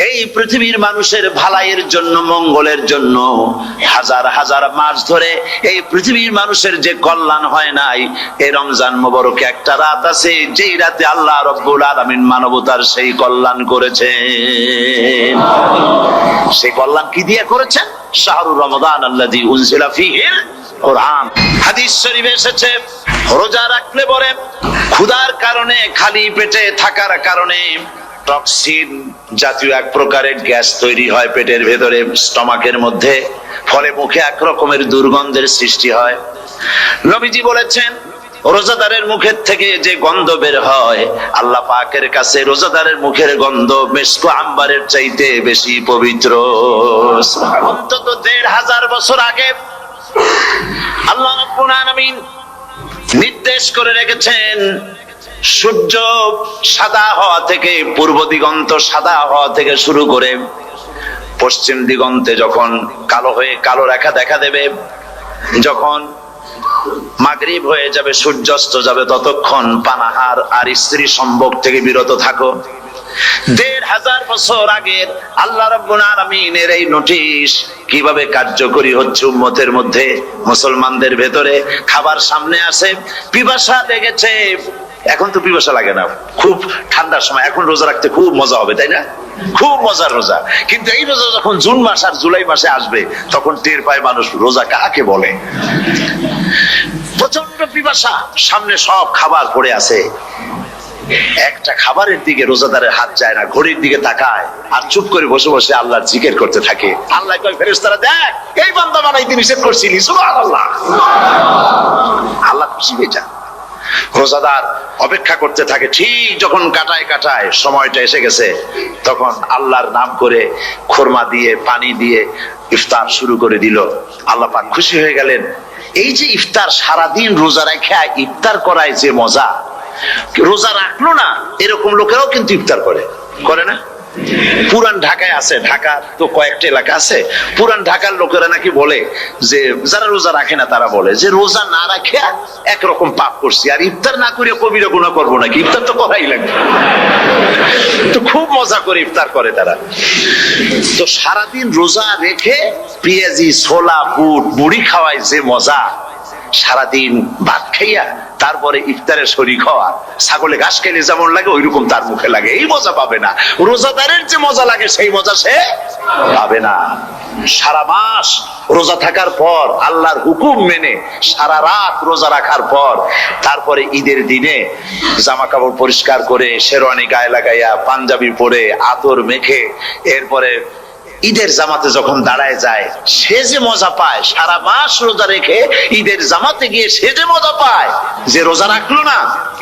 এই পৃথিবীর মানুষের ভালাইয়ের জন্য, মঙ্গলের জন্য হাজার হাজার মাস ধরে এই পৃথিবীর মানুষের যে কল্যাণ হয় নাই, এই রমজান মোবারকে একটা রাত আছে যেই রাতে আল্লাহ রাব্বুল আলামিন মানবতার সেই কল্যাণ করেছেন। সেই কল্যাণ কি দিয়ে করেছেন? শাহরুর রমাদান আল্লাযী উনজিলা ফীহিল কোরআন। হাদিস শরীফে এসেছে, রোজা রাখলে পরে ক্ষুধার কারণে, খালি পেটে থাকার কারণে টক্সিন জাতীয় এক প্রকারের গ্যাস তৈরি হয় পেটের ভেতরে, স্টমাকের মধ্যে, ফলে মুখে এক রকমের দুর্গন্ধের সৃষ্টি হয়। নবীজি বলেছেন, রোজাদারের মুখের থেকে যে গন্ধ বের হয়, আল্লাহ পাকের কাছে রোজাদারের মুখের গন্ধ মিশকু আম্বারের চাইতে বেশি পবিত্র। অন্তত ১৫০০ বছর আগে আল্লাহ রাব্বুল আলামিন নির্দেশ করে রেখেছেন, সূর্য সাদা হওয়া থেকে, পূর্ব দিগন্ত সাদা হওয়া থেকে শুরু করে পশ্চিম দিগন্তে যখন কালো হয়ে কালো রেখা দেখা দেবে, যখন মাগরিব হয়ে যাবে, সূর্যাস্ত যাবে, ততক্ষণ পানাহার আর স্ত্রী সম্ভোগ থেকে বিরত থাকো। ১৫০০ বছর আগের আল্লাহ রাব্বুল আলামিনের এই নোটিশ কিভাবে কার্যকরী হচ্ছে উম্মতের মধ্যে, মুসলমানদের ভেতরে। খাবার সামনে আসে, পিপাসা লেগেছে, এখন তো পিপাসা লাগে না, খুব ঠান্ডার সময়, এখন রোজা রাখতে খুব মজা হবে, তাই না? খুব মজার রোজা। কিন্তু এই রোজা যখন জুন মাস আর জুলাই মাসে আসবে, তখন টের পায় মানুষ রোজা কাকে বলে। প্রচন্ড পিপাসা, সামনে সব খাবার পড়ে আছে, একটা খাবারের দিকে রোজাদারের হাত যায় না, ঘড়ির দিকে তাকায় আর চুপ করে বসে বসে আল্লাহর জিকির করতে থাকে। আল্লাহ কয়, ফেরেশতারা দেখ, এই বান্দা বানাইতে নিষেধ করছিলি, সুবহানাল্লাহ। আল্লাহ খুশি হয়ে যান। রোজাদার অপেক্ষা করতে থাকে, ঠিক যখন কাটায় কাটায় সময়টা এসে গেছে, তখন আল্লাহর নাম করে খুরমা দিয়ে, পানি দিয়ে ইফতার শুরু করে দিল। আল্লাহ পাক খুশি হয়ে গেলেন। এই যে ইফতার, সারাদিন রোজা রেখে ইফতার করায় যে মজা, রোজা রাখলো না এরকম লোকেরাও কিন্তু ইফতার করে, করে না? পুরান ঢাকায় আছে, ঢাকা তো কয়েকটা এলাকা আছে, পুরান ঢাকার লোকেরা নাকি বলে যে, যারা রোজা রাখে না তারা বলে যে, রোজা না রাখে একরকম পাপ করছি, আর ইফতার না করে কবিরা গুনাহ করবো নাকি, ইফতার তো করাই লাগবে। তো খুব মজা করে ইফতার করে তারা। তো সারাদিন রোজা রেখে পেঁয়াজি, ছোলা, বুট, মুড়ি খাওয়ায় যে মজা, সারাদিন ভাত খাইয়া তারপরে ইফতারের শরীক হওয়া, ছাগলে ঘাস খেলে যেমন লাগে ওইরকম তার মুখে লাগে, এই মজা পাবে না। রোজাদারের যে মজা লাগে সেই মজা সে পাবে না। সারা মাস রোজা থাকার পর, আল্লাহর হুকুম মেনে সারা রাত রোজা রাখার পর, তারপরে ঈদের দিনে জামা কাপড় পরিষ্কার করে, শেরওয়ানি গায়ে লাগাইয়া, পাঞ্জাবি পরে, আতর মেখে, এরপরে ঈদের জামাতে যখন দাঁড়ায় যায়, সে যে মজা পায়, সারা মাস রোজা রেখে ঈদের জামাতে গিয়ে সে যে মজা পায়, যে রোজা রাখলো না,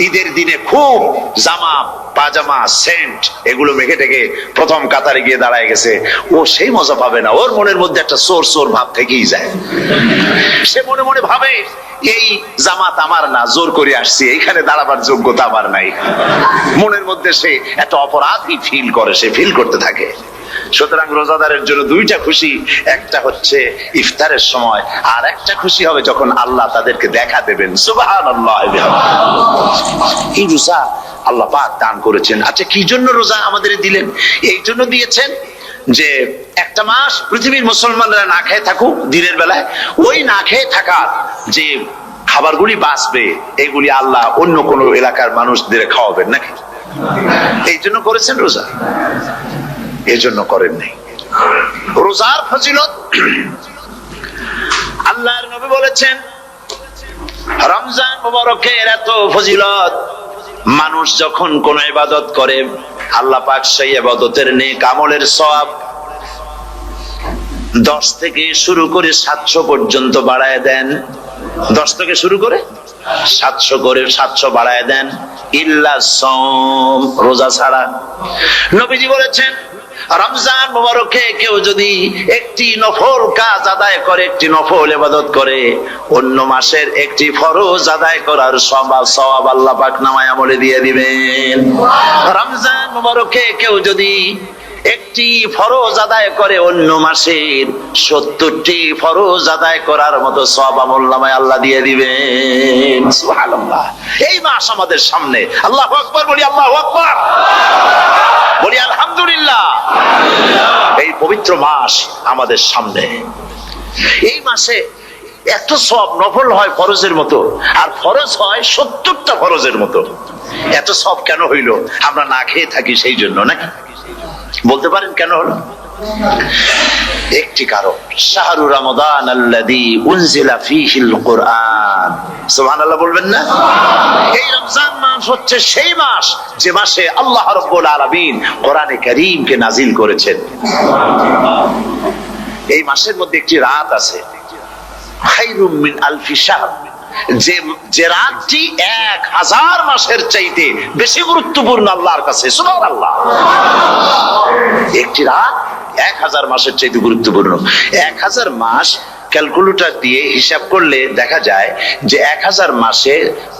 ঈদের দিনে খুব জামা, পাজামা, সেন্ট এগুলো মেখে টেকে প্রথম কাতারে গিয়ে দাঁড়ায় গেছে, ও সেই মজা পাবে না। ওর মনের মধ্যে একটা চোর চোর ভাব থেকেই যায়। সে মনে মনে ভাবে, এই জামাত আমার না, জোর করে আসছি, এইখানে দাঁড়াবার যোগ্যতা আমার নাই। মনের মধ্যে সে একটা অপরাধী ফিল করে, সে ফিল করতে থাকে। সুতরাং রোজাদারের জন্য দুইটা খুশি, একটা হচ্ছে ইফতারের সময়, আর একটা খুশি হবে যখন আল্লাহ তাদেরকে দেখা দেবেন। সুবহানাল্লাহ। এই রোজা আল্লাহ পাক দান করেছেন। আচ্ছা, কি জন্য রোজা আমাদের দিলেন? এই জন্য দিয়েছেন যে একটা মাস পৃথিবীর মুসলমানরা না খেয়ে থাকুক দিনের বেলায়, ওই না খেয়ে থাকার যে খাবারগুলি বাঁচবে, এগুলি আল্লাহ অন্য কোন এলাকার মানুষদের খাওয়াবেন নাকি? এই জন্য করেছেন রোজা, এজন্য করেন নাই। রোজার ফজিলত আল্লাহর নবী বলেছেন, রমজান মুবারকের এত ফজিলত, মানুষ যখন কোন ইবাদত করে, আল্লাহ পাক সেই ইবাদতের নেক আমলের সওয়াব 10 থেকে শুরু করে 700 পর্যন্ত বাড়ায় দেন। 10 থেকে শুরু করে 700 করে 700 বাড়ায় দেন, ইল্লা সাওম, রোজা ছাড়া। নবীজি বলেছেন, রমজান মুবারকে কেউ যদি একটি নফল কাজ আদায় করে, একটি নফল ইবাদত করে, অন্য মাসের একটি ফরজ আদায় করার সওয়াব আল্লাহ পাক নামায়ে আমলে দিয়ে দিবেন। রমজান মুবারকে কেউ যদি একটি ফরজ আদায় করে, অন্য মাসের 70টি ফরজ আদায় করার মতো সওয়াব আমলনামায় আল্লাহ দিয়ে দিবেন। সুবহানাল্লাহ। এই মাস আমাদের সামনে, আল্লাহু আকবার বলি, আল্লাহু আকবার বলি, আলহামদুলিল্লাহ। পবিত্র মাস আমাদের সামনে। এই মাসে এত সব নফল হয় ফরজের মতো, আর ফরজ হয় 70টা ফরজের মতো। এত সব কেন হইল? আমরা না খেয়ে থাকি সেই জন্য নাকি? বলতে পারেন কেন হলো? একটি কারণ, শাহরু রমাদান আল্লাযী উনজিলা ফীহিল কুরআন। সুবহানাল্লাহ বলবেন না? এই রমজান মাস হচ্ছে সেই মাস যে মাসে আল্লাহ রাব্বুল আলামিন কোরআনে কারীমকে নাজিল করেছেন। এই মাসের মধ্যে একটি রাত আছে, খায়রুম মিন আলফি শাহর, যে রাতটি 1000 মাসের চাইতে বেশি গুরুত্বপূর্ণ আল্লাহর কাছে। সুবহানাল্লাহ। একটি রাত 1000 মাসের চাইতে গুরুত্বপূর্ণ। 1000 মাস ক্যালকুলেটর দিয়ে হিসাব করলে দেখা যায় যে 1000 মাসে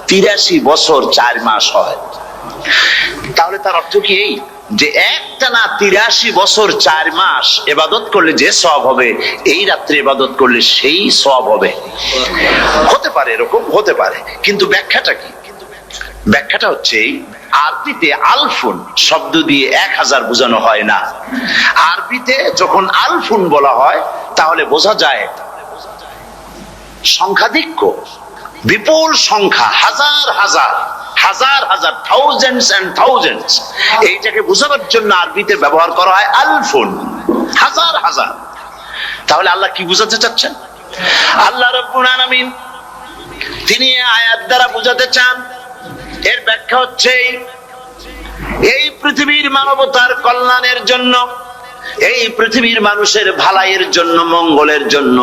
83 বছর 4 মাস হয়। তাহলে তার অর্থ কি এই যে একটানা 83 বছর 4 মাস ইবাদত করলে যে সওয়াব হবে, এই রাত্রে ইবাদত করলে সেই সওয়াব হবে? হতে পারে, এরকম হতে পারে, কিন্তু ব্যাখ্যাটা কি? ব্যাখ্যাটা হচ্ছে আরবিতে আলফুন শব্দ দিয়ে 1000 বোঝানো হয় না। আরবিতে যখন আলফুন বলা হয় তাহলে বোঝা যায় সংখ্যাধিক্য, বিপুল সংখ্যা, হাজার হাজার হাজার হাজার, থাউজেন্ডস এন্ড থাউজেন্ডস। এইটাকে বোঝানোর জন্য আরবিতে ব্যবহার করা হয় আলফুন, হাজার হাজার। তাহলে আল্লাহ কি বুঝাতে চাচ্ছেন? আল্লাহ রাব্বুল আলামিন তিনি আয়াত দ্বারা বুঝাতে চান, এর ব্যাখ্যা হচ্ছে এই পৃথিবীর মানবতার কল্যাণের জন্য, এই পৃথিবীর মানুষের ভালাইয়ের জন্য, মঙ্গলের জন্য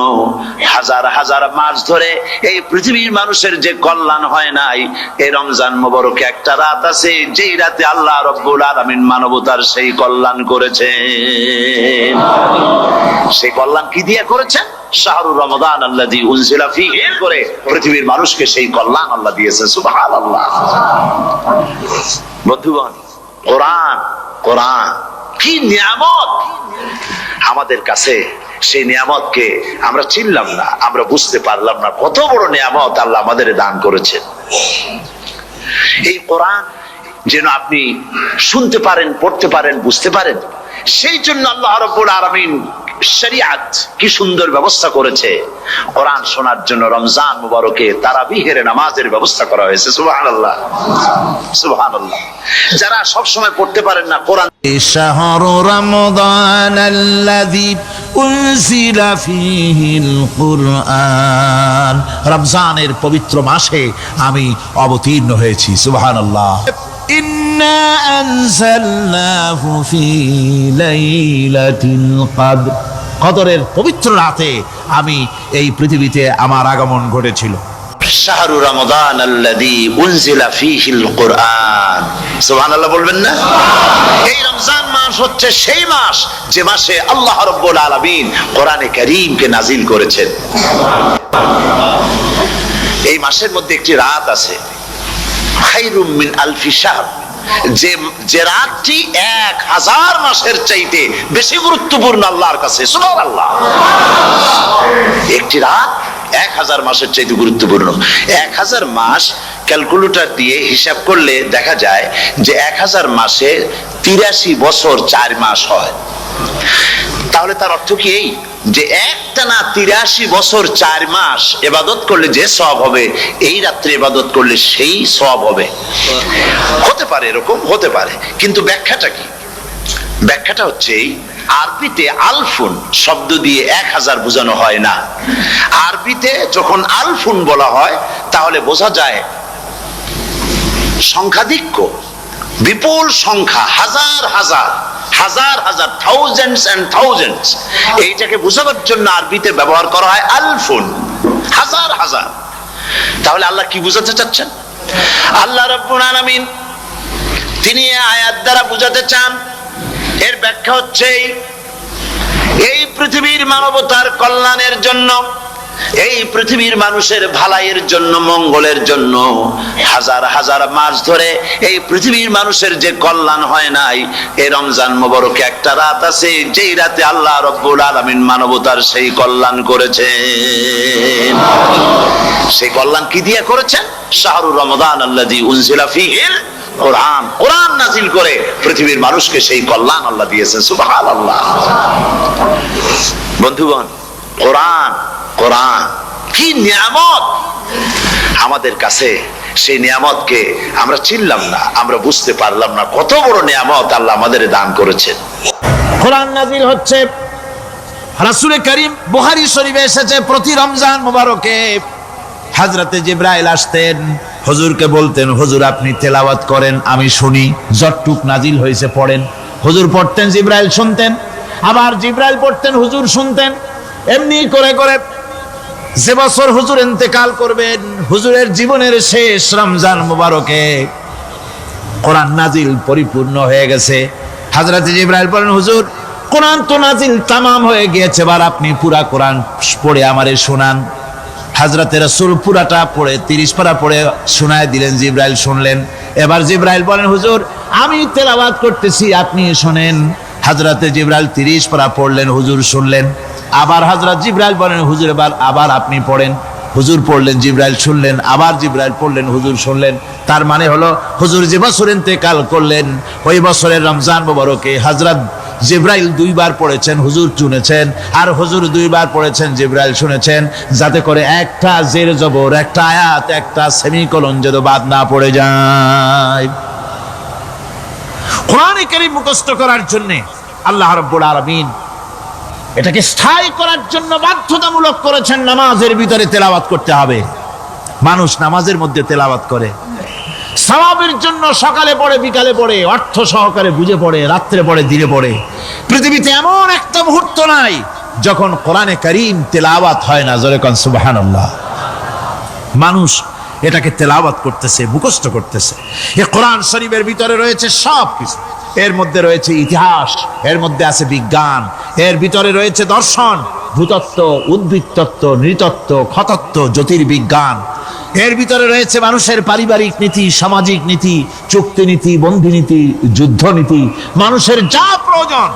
হাজার হাজার মাস ধরে এই পৃথিবীর মানুষের যে কল্যাণ হয় নাই, এই রমজান মোবারকে একটা রাত আছে যেই রাতে আল্লাহ রাব্বুল আলামিন মানবতার সেই কল্যাণ করেছেন। সেই কল্যাণ কি দিয়ে করেছেন? শাহরু রমাদান আল্লাযী উনজিলা ফীহি করে পৃথিবীর মানুষকে সেই কল্যাণ আল্লাহ দিয়েছে। সুবহানাল্লাহ। বন্ধুগণ, কোরআন, কোরআন কি নিয়ামত আমাদের কাছে! সেই নিয়ামতকে আমরা চিনলাম না, আমরা বুঝতে পারলাম না কত বড় নিয়ামত আল্লাহ আমাদের দান করেছেন। এই কোরআন যেন আপনি শুনতে পারেন, পড়তে পারেন, বুঝতে পারেন, সেই জন্য আল্লাহ রাব্বুল আলামিন শরিয়াত কি সুন্দর ব্যবস্থা করেছে। কোরআন শোনার জন্য রমজান মুবারকে তারাবিহের নামাজের ব্যবস্থা করা হয়েছে। সুবহানাল্লাহ, সুবহানাল্লাহ। যারা সব সময় পড়তে পারেন না, কোরআন শাহরু রমাদান আল্লাযী উনজিলা ফীহিল কুরআন, রমজানের পবিত্র মাসে আমি অবতীর্ণ হয়েছি। সুবহানাল্লাহ। ইন্না আনজালনাহু ফী লাইলাতিল কদর, কদরের পবিত্র রাতে আমি এই পৃথিবীতে আমার আগমন ঘটেছিল। শাহরু রমাদান আল্লাযী উনজিলা ফীহিল কুরআন। সুবহানাল্লাহ বলবেন না? এই রমজান মাস হচ্ছে সেই মাস যে মাসে আল্লাহ রাব্বুল আলামিন কোরআনে কারীমকে নাজিল করেছেন। এই মাসের মধ্যে একটি রাত আছে, খায়রুম মিন আলফি শাহর, যে রাতটি 1000 মাসের চাইতে বেশি গুরুত্বপূর্ণ আল্লাহর কাছে। সুবহানাল্লাহ। একটি রাত 1000 মাসের চাইতে গুরুত্বপূর্ণ। 1000 মাস ক্যালকুলেটর দিয়ে হিসাব করলে দেখা যায় যে 1000 মাসে 83 বছর 4 মাস হয়। তাহলে তার অর্থ কি এই যে একটানা 83 বছর 4 মাস ইবাদত করলে যে সওয়াব হবে, এই রাত্রে ইবাদত করলে সেই সওয়াব হবে? হতে পারে, এরকম হতে পারে, কিন্তু ব্যাখ্যাটা কি? ব্যাখ্যাটা হচ্ছে আরবিতে আলফুন শব্দ দিয়ে 1000 বোঝানো হয় না। আরবিতে যখন আলফুন বলা হয় তাহলে বোঝা যায় সংখ্যাধিক্য, বিপুল সংখ্যা, হাজার হাজার হাজার হাজার, থাউজেন্ডস এন্ড থাউজেন্ডস। এইটাকে বোঝানোর জন্য আরবিতে ব্যবহার করা হয় আলফুন, হাজার হাজার। তাহলে আল্লাহ কি বুঝাতে চাচ্ছেন? আল্লাহ রাব্বুল আলামিন তিনি আয়াত দ্বারা বুঝাতে চান, এর ব্যাখ্যা হচ্ছে এই পৃথিবীর মানবতার কল্যাণের জন্য, এই পৃথিবীর মানুষের ভালাইয়ের জন্য, মঙ্গলের জন্য হাজার হাজার মাস ধরে এই পৃথিবীর মানুষের যে কল্যাণ হয় নাই, এই রমজান মোবারকে একটা রাত আছে যেই রাতে আল্লাহ রাব্বুল আলামিন মানবতার সেই কল্যাণ করেছেন। সেই কল্যাণ কি দিয়ে করেছেন? শাহরু রমাদান আল্লাযী উনজিলা ফীহিল কোরআন, কোরআন নাজিল করে পৃথিবীর মানুষকে সেই কল্যাণ আল্লাহ দিয়েছেন। সুবহানাল্লাহ। বন্ধুগণ, কোরআন, কোরআন কি নিয়ামত আমাদের কাছে, সেই নিয়ামতকে আমরা চিনলাম না, আমরা বুঝতে পারলাম না কত বড় নিয়ামত আল্লাহ আমাদের দান করেছেন। কোরআন নাজিল হচ্ছে। রাসূল করিম বুখারী শরীফে এসেছে, প্রতি রমজান মুবারকে হযরতে জিবরাইল আসতেন, হুজুরকে বলতেন, হুজুর আপনি তেলাওয়াত করেন, আমি শুনি, যতটুক নাজিল হয়েছে পড়েন। হুজুর পড়তেন, জিবরাইল শুনতেন, আবার জিবরাইল পড়তেন, হুজুর শুনতেন। এমনি করে করে যে বছর হুজুর ইন্তেকাল করবেন, হুজুরের জীবনের শেষ রমজান মুবারকে কোরআন নাজিল পরিপূর্ণ হয়ে গেছে। হযরতে জিবরাইল বলেন, হুজুর কোরআন তো নাজিল তামাম হয়ে গিয়েছে, এবার আপনি পুরা কোরআন পড়ে আমারে শোনান। হযরতে রাসূল পুরাটা পড়ে 30 পারা পড়ে শোনায় দিলেন, জিবরাইল শুনলেন। এবার জিবরাইল বলেন, হুজুর আমি তেলাওয়াত করতেছি, আপনি শোনেন। হযরতে জিবরাইল 30 পারা পড়লেন, হুজুর শুনলেন। আবার হযরত জিবরাইল বলেন, হুজুর এবার আবার আপনি পড়েন। হুজুর পড়লেন, জিবরাইল শুনলেন, আবার জিবরাইল পড়লেন, হুজুর শুনলেন। তার মানে হলো হুজুর যে বছর ইন্তেকাল করলেন, ওই বছরের রমজান মুবারকে হযরত জিবরাইল 2 বার পড়েছেন, হুজুর শুনেছেন, আর হুজুর 2 বার পড়েছেন, জিবরাইল শুনেছেন, যাতে করে একটা জের জবর, একটা আয়াত, একটা সেমিকোলন যেন বাদ না পড়ে যায়। কোরআনে কারীম মুখস্থ করার জন্য আল্লাহ রাব্বুল আলামিন এটাকে স্থায়ী করার জন্য বাধ্যতামূলক করেছেন, নামাজের ভিতরে তেলাওয়াত করতে হবে। মানুষ নামাজের মধ্যে তেলাওয়াত করে, সওয়াবের জন্য সকালে পড়ে, বিকালে পড়ে, অর্থ সহকারে বুঝে পড়ে, রাত্রে পড়ে, দিনে পড়ে। পৃথিবীতে এমন একটা মুহূর্ত নাই যখন কোরআনে কারীম তেলাওয়াত হয় না। জোরে কোন সুবহানাল্লাহ। মানুষ এটাকে তেলাওয়াত করতেছে, মুখস্থ করতেছে। এই কোরআন শরীফের ভিতরে রয়েছে সব কিছু। এর মধ্যে রয়েছে ইতিহাস, এর মধ্যে আছে বিজ্ঞান, এর ভিতরে রয়েছে দর্শন, ভূতত্ত্ব, উদ্ভিদতত্ত্ব, নৃতত্ত্ব, খতত্ত্ব, জ্যোতির্বিজ্ঞান। এর ভিতরে রয়েছে মানুষের পারিবারিক নীতি, সামাজিক নীতি, চুক্তি নীতি, বন্ধি নীতি, যুদ্ধ নীতি, মানুষের যা প্রয়োজন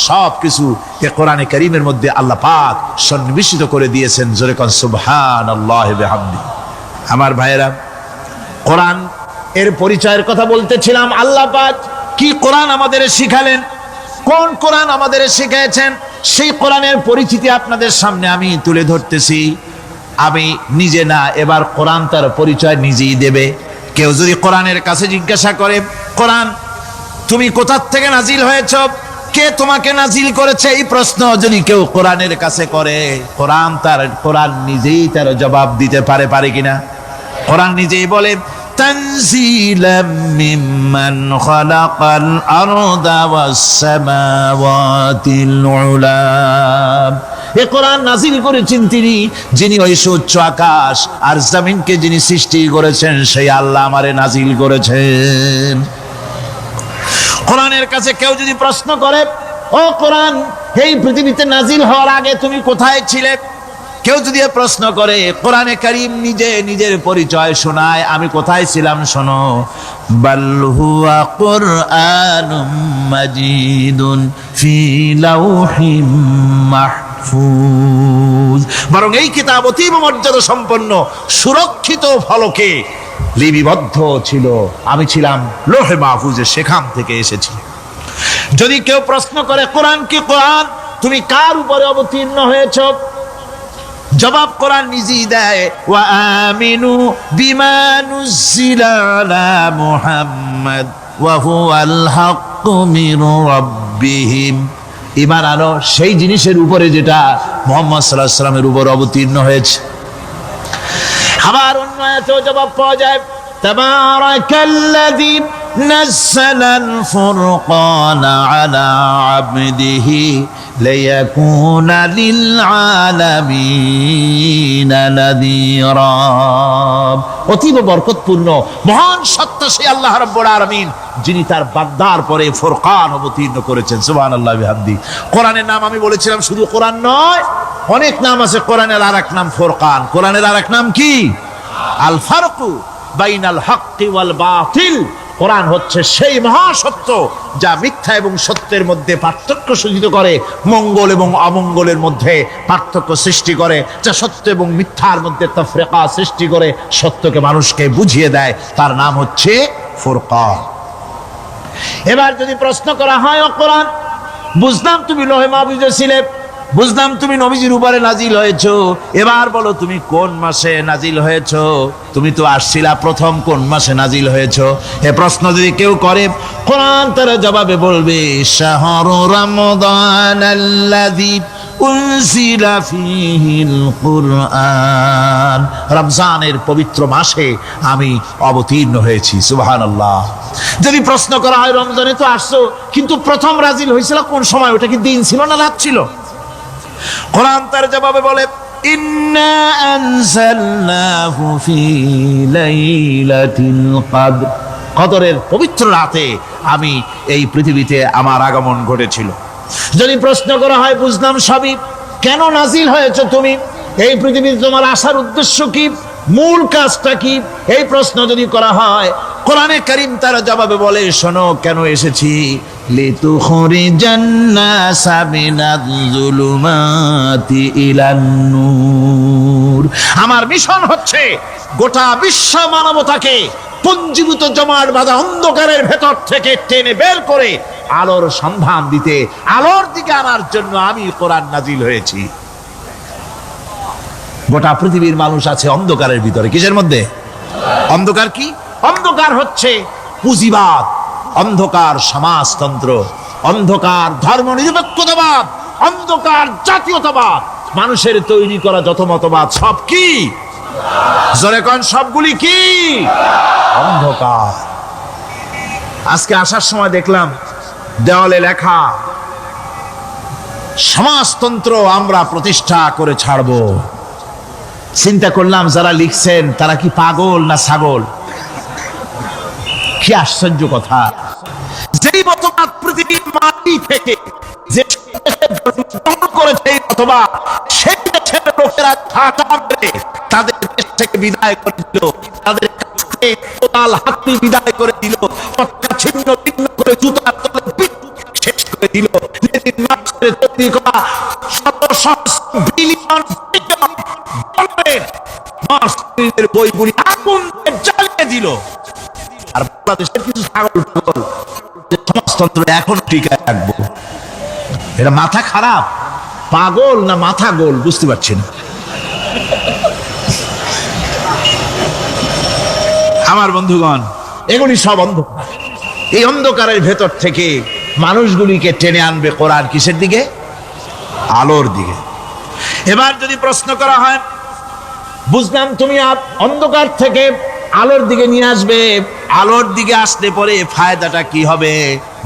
সব কিছু এ কোরআনে কারীমের মধ্যে আল্লাহ পাক সন্নিবেশিত করে দিয়েছেন। জোরে কোন সুবহানাল্লাহি ওয়া বিহামদিহি। আমার ভাইয়েরা, কোরআন এর পরিচয়ের কথা বলতেছিলাম। আল্লাহ পাক কি কোরআন আমাদের শিখালেন, কোন কোরআন আমাদের শিখিয়েছেন, সেই কোরআনের পরিচিতি আপনাদের সামনে আমি তুলে ধরতেছি। আমি নিজে না, এবার কোরআন তার পরিচয় নিজেই দেবে। কেউ যদি কোরআনের কাছে জিজ্ঞাসা করে, কোরআন তুমি কোথা থেকে নাজিল হয়েছ, কে তোমাকে নাজিল করেছে, এই প্রশ্ন যদি কেউ কোরআনের কাছে করে, কোরআন নিজেই তার জবাব দিতে পারে কিনা? কোরআন নিজেই বলে, তানজিলাম মিম্মান খালাকাল আরদা ওয়াস সামাওয়াতিল উলা। এ কোরআন নাজিল করেছেন তিনি, যিনি ওই সুউচ্চ আকাশ আর জমিনকে যিনি সৃষ্টি করেছেন, সেই আল্লাহ আমারে নাজিল করেছেন। কোরআনের কাছে কেউ যদি প্রশ্ন করে, ও কোরআন এই পৃথিবীতে নাজিল হওয়ার আগে তুমি কোথায় ছিলে, কেউ যদি প্রশ্ন করে, কোরআনে কারীম নিজে নিজের পরিচয় শোনায়, আমি কোথায় ছিলাম শোনো। বাল হুয়া কুরআনুম মাজিদুন ফি লাউহিম মাহফুজ। বরং এই কিতাব অতীব মর্যাদা সম্পন্ন, সুরক্ষিত ফলকে লিপিবদ্ধ ছিল, আমি ছিলাম লৌহে মাহফুজে, সেখান থেকে এসেছি। যদি কেউ প্রশ্ন করে, কোরআন কি, কোরআন তুমি কার উপরে অবতীর্ণ হয়েছ, জবাব কোরআন নিজেই দেয়, ওয়া আমিনু বিমা নুজিলা আলা মুহাম্মাদ ওয়া হুয়াল হাক্কু মির রাব্বিহিম। ঈমান আনো সেই জিনিসের উপরে যেটা মুহাম্মদ সাল্লাল্লাহু আলাইহি ওয়াসাল্লামের উপর অবতীর্ণ হয়েছে। আবার অন্য আয়াতেও জবাব পাওয়া যায়, তাবারাকাল্লাযী নাযালাল ফুরকানা আলা আবদিহি লিয়াকুনা লিল আলামিনা নাযীরা। অতীব বরকতপূর্ণ মহান সত্তা সেই আল্লাহ রাব্বুল আলামিন, যিনি তার বান্দার পরে ফুরকান অবতীর্ণ করেছেন। সুবহানাল্লাহি ওয়া বিহামদিহি। কোরআনের নাম আমি বলেছিলাম শুধু কোরআন নয়, অনেক নাম আছে। কোরআনের আরেক নাম ফুরকান। কোরআনের আরেক নাম কি? আল ফারকু বাইনাল হাক্কি ওয়াল বাতিল। কোরআন হচ্ছে সেই মহাসত্য যা মিথ্যা এবং সত্যের মধ্যে পার্থক্য সূচিত করে, মঙ্গল এবং অমঙ্গলের মধ্যে পার্থক্য সৃষ্টি করে, যা সত্য এবং মিথ্যার মধ্যে তাফরিকা সৃষ্টি করে, সত্যকে মানুষকে বুঝিয়ে দেয়। তার নাম হচ্ছে ফুরকান। এবার যদি প্রশ্ন করা হয়, ও কোরআন, বুঝলাম তুমি লৌহে মাহফুজে ছিলে, বুঝলাম তুমি নবীজির উপরে নাজিল হয়েছো, এবার বলো তুমি কোন মাসে নাজিল হয়েছো? তুমি তো আসছিলা প্রথম কোন মাসে নাজিল হয়েছো? এ প্রশ্ন যদি কেউ করে, কোরআন তার জবাবে বলবে, শাহরু রমাদান আল্লাযী উনজিলা ফীহিল কুরআন, রমজানের পবিত্র মাসে আমি অবতীর্ণ হয়েছি। সুবহানাল্লাহ। যদি প্রশ্ন করা হয়, রমজানে তো আসছো, কিন্তু প্রথম নাজিল হয়েছিল কোন সময়? ওটা কি দিন ছিল না রাত ছিল? কোরআন তার জবাবে বলে, ইন্না আনজালনাহু ফি লাইলাতিল কদর, কদরের পবিত্র রাতে আমি এই পৃথিবীতে আমার আগমন ঘটেছিল। যদি প্রশ্ন করা হয়, বুঝলাম সবই, কেন নাজিল হয়েছে তুমি? এই পৃথিবীতে তোমার আসার উদ্দেশ্য কি? মূল কাজটা কি? এই প্রশ্ন যদি করা হয়, কোরআনে কারীম তার জবাবে বলে, শোনো কেন এসেছি। লিতুখরিজান নাসা মিনাজ যুলুমাতি ইলান নূর, আমার মিশন হচ্ছে গোটা বিশ্ব মানবতাকে পুঞ্জীভূত জমাট বাঁধা অন্ধকারের ভেতর থেকে টেনে বের করে আলোর সন্ধান দিতে, আলোর দিকে আনার জন্য আমি কোরআন নাজিল হয়েছি। গোটা পৃথিবীর মানুষ আছে অন্ধকারের ভিতরে। কিসের মধ্যে? অন্ধকার কি? অন্ধকার হচ্ছে পুঁজিবাদ, অন্ধকার সমাজতন্ত্র, অন্ধকার ধর্ম নিরপেক্ষতাবাদ, অন্ধকার জাতীয়তাবাদ। মানুষের তৈরি করা যত মতবাদ সব কি? জোরে কোন, সবগুলি কি? অন্ধকার। আজকে আসার সময় দেখলাম দেওয়ালে লেখা, সমাজতন্ত্র আমরা প্রতিষ্ঠা করে ছাড়বো। চিন্তা করলাম, যারা লিখছেন তারা কি পাগল না ছাগল? কি আশ্চর্য কথা! যেই মতবাদ পৃথিবীর মাটি থেকে যে করেছে, এই মতবাদ সেই দেশের লোকেরা তাদের দেশ থেকে বিদায় করে দিল, তাদের কোদাল হাতি বিদায় করে দিল, ছিন্ন ভিন্ন করে জুতার তলে শেষ করে দিল। তৈরি করা বইগুলি আগুন জ্বালিয়ে দিল। আর বাংলাদেশের কিছু ছাগল পাগল সমাজতন্ত্র এখন টিকায় রাখবো। এটা মাথা খারাপ, পাগল না মাথা গোল বুঝতে পারছি না। আমার বন্ধুগণ, এগুলি সব অন্ধকার। এই অন্ধকারের ভেতর থেকে মানুষগুলিকে টেনে আনবে কোরআন কিসের দিকে? আলোর দিকে। এবার যদি প্রশ্ন করা হয়, বুঝলাম তুমি অন্ধকার থেকে আলোর দিকে নিয়ে আসবে, আলোর দিকে আসলে পরে ফায়দাটা কি হবে?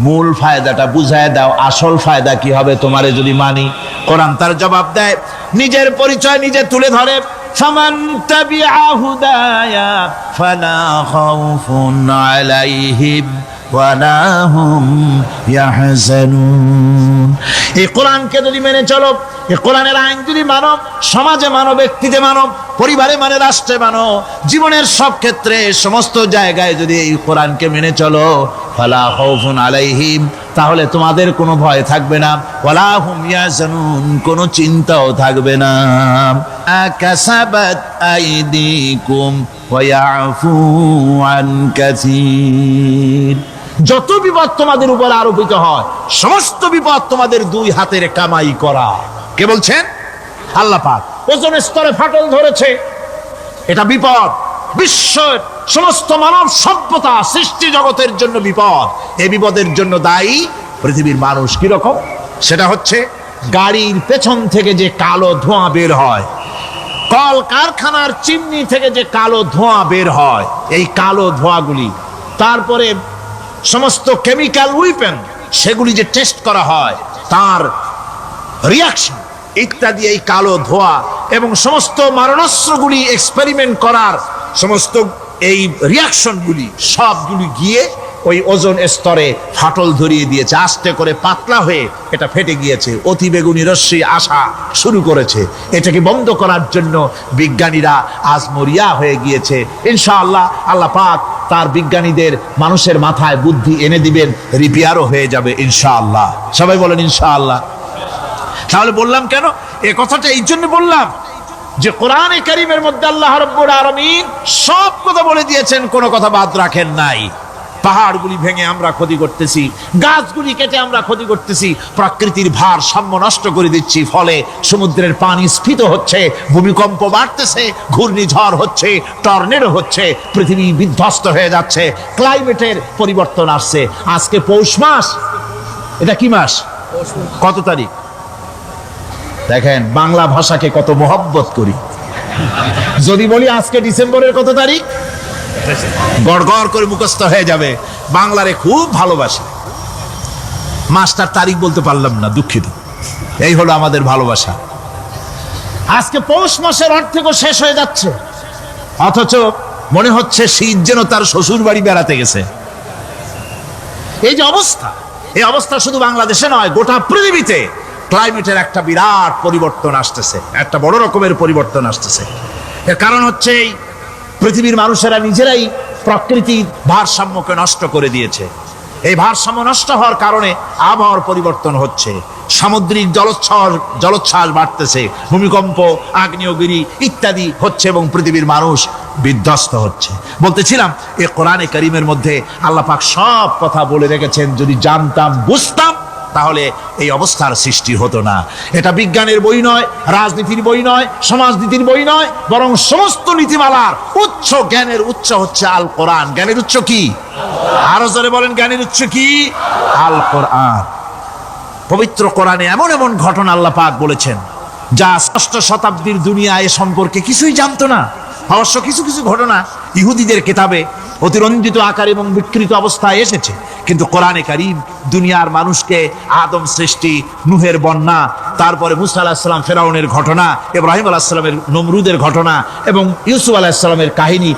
মূল ফায়দাটা বুঝায় দাও, আসল ফায়দা কি হবে তোমারে যদি মানি? কোরআন তার জবাব দেয়, নিজের পরিচয় নিজে তুলে ধরে, ফামান তাবিআ হুদায়া ফালা খাউফুন আলাইহিম ওয়ালা হুম ইয়াহজানুন। এই কোরআনকে যদি মেনে চলো, এই কোরআনের আইন যদি মানো, সমাজে মানো, ব্যক্তিতে মানো, পরিবারে মানে, রাষ্ট্রে মানো, জীবনের সব ক্ষেত্রে সমস্ত জায়গায় যদি এই কোরআনকে মেনে চলো, ফালা খাউফুন আলাইহিম, তাহলে তোমাদের কোনো ভয় থাকবে না, ওয়ালা হুম ইয়াহজানুন, কোনো চিন্তাও থাকবে না। আকাসাবাত আইদিকুম ওয়া ইয়াফু আন কাসীর, যত বিপদ তোমাদের উপর আরোপিত হয়, সমস্ত বিপদ তোমাদের দুই হাতের কামাই করা। কে বলছেন? আল্লাহ পাক। ওজোন স্তরে ফাটল ধরেছে, এটা বিপদ। বিশ্বের সমস্ত মানব সভ্যতা সৃষ্টি জগতের জন্য বিপদ। এই বিপদের জন্য দায়ী পৃথিবীর মানুষ। কিরকম? সেটা হচ্ছে গাড়ির পেছন থেকে যে কালো ধোঁয়া বের হয়, কল কারখানার চিমনি থেকে যে কালো ধোঁয়া বের হয়, এই কালো ধোঁয়াগুলি, তারপরে সমস্ত কেমিক্যাল উইপেন সেগুলি যে টেস্ট করা হয়, তার রিয়াকশন ইত্যাদি, এই কালো ধোঁয়া এবং সমস্ত মারণাস্ত্রগুলি এক্সপেরিমেন্ট করার সমস্ত এই রিয়াকশনগুলি সবগুলি গিয়ে ওই ওজোন স্তরে ফাটল ধরিয়ে দিয়েছে। আস্তে করে পাতলা হয়ে এটা ফেটে গিয়েছে, অতি বেগুনি রশ্মি আসা শুরু করেছে। এটাকে বন্ধ করার জন্য বিজ্ঞানীরা আজ মরিয়া হয়ে গিয়েছে। ইনশাআল্লাহ আল্লাহ পাক তার বিজ্ঞানীদের মানুষের মাথায় বুদ্ধি এনে দিবেন, রিপেয়ারও হয়ে যাবে ইনশাআল্লাহ। সবাই বলেন ইনশাআল্লাহ। তাহলে বললাম কেন এই কথাটা? এই জন্য বললাম যে কোরআনে কারীমের মধ্যে আল্লাহ রাব্বুল আলামিন সব কথা বলে দিয়েছেন, কোনো কথা বাদ রাখেন নাই। পাহাড়গুলি ভেঙে আমরা ক্ষতি করতেছি, গাছগুলি কেটে আমরা ক্ষতি করতেছি, প্রকৃতির ভারসাম্য নষ্ট করে দিচ্ছি, ফলে সমুদ্রের পানি স্ফীত হচ্ছে, ভূমিকম্প বাড়তেছে, ঘূর্ণিঝড় হচ্ছে, টর্নেডো হচ্ছে, পৃথিবী বিধ্বস্ত হয়ে যাচ্ছে, ক্লাইমেটের পরিবর্তন আসছে। আজকে পৌষ মাস, এটা কি মাস? কত তারিখ? দেখেন বাংলা ভাষাকে কত মহব্বত করি। যদি বলি আজকে ডিসেম্বরের কত তারিখ, গড় গড় করে মুখস্থ হয়ে যাবে। বাংলারে খুব ভালোবাসি, মাস্টার তারিখ বলতে পারলাম না, দুঃখিত। এই হলো আমাদের ভালোবাসা। আজকে পৌষ মাসের অর্ধেকও শেষ হয়ে যাচ্ছে, অথচ মনে হচ্ছে শীত যেন তার শ্বশুর বাড়ি বেড়াতে গেছে। এই যে অবস্থা, এই অবস্থা শুধু বাংলাদেশে নয়, গোটা পৃথিবীতে ক্লাইমেটের একটা বিরাট পরিবর্তন আসতেছে, একটা বড় রকমের পরিবর্তন আসতেছে। এর কারণ হচ্ছে এই পৃথিবীর মানুষেরা নিজেরাই প্রকৃতির ভারসাম্যকে নষ্ট করে দিয়েছে। এই ভারসাম্য নষ্ট হওয়ার কারণে আবহাওয়ার পরিবর্তন হচ্ছে, সামুদ্রিক জলোচ্ছ্বাস বাড়তেছে, ভূমিকম্প, আগ্নেয়গিরি ইত্যাদি হচ্ছে এবং পৃথিবীর মানুষ বিধ্বস্ত হচ্ছে। বলতেছিলাম এই কোরআনে কারীমের মধ্যে আল্লাহ পাক সব কথা বলে রেখেছেন। যদি জানতাম, বুঝতাম, তাহলে এই অবস্থার সৃষ্টি হতো না। এটা বিজ্ঞানের বই নয়, রাজনীতির বই নয়, সমাজনীতির বই নয়, বরং সমস্ত নীতিমালার উচ্চ, জ্ঞানের উচ্চ হচ্ছে আল কোরআন। জ্ঞানের উচ্চ কি? আরো জোরে বলেন, জ্ঞানের উচ্চ কি? আল কোরআন। পবিত্র কোরআনে এমন এমন ঘটনা আল্লাহ পাক বলেছেন যা ষষ্ঠ শতাব্দীর দুনিয়া এ সম্পর্কে কিছুই জানতো না। অবশ্য কিছু কিছু ঘটনা ইহুদিদের কিতাবে অতিরঞ্জিত আকার এবং বিকৃত অবস্থায় এসেছে, কিন্তু কোরআনে কারীম দুনিয়ার মানুষকে আদম সৃষ্টি, নূহের বন্যা, তারপরে মুসা আলাইহিস সালাম ফেরাউনের ঘটনা, ইব্রাহিম আলাইহিস সালামের নমরুদের ঘটনা এবং ইউসুফ আলাইহিস সালামের কাহিনী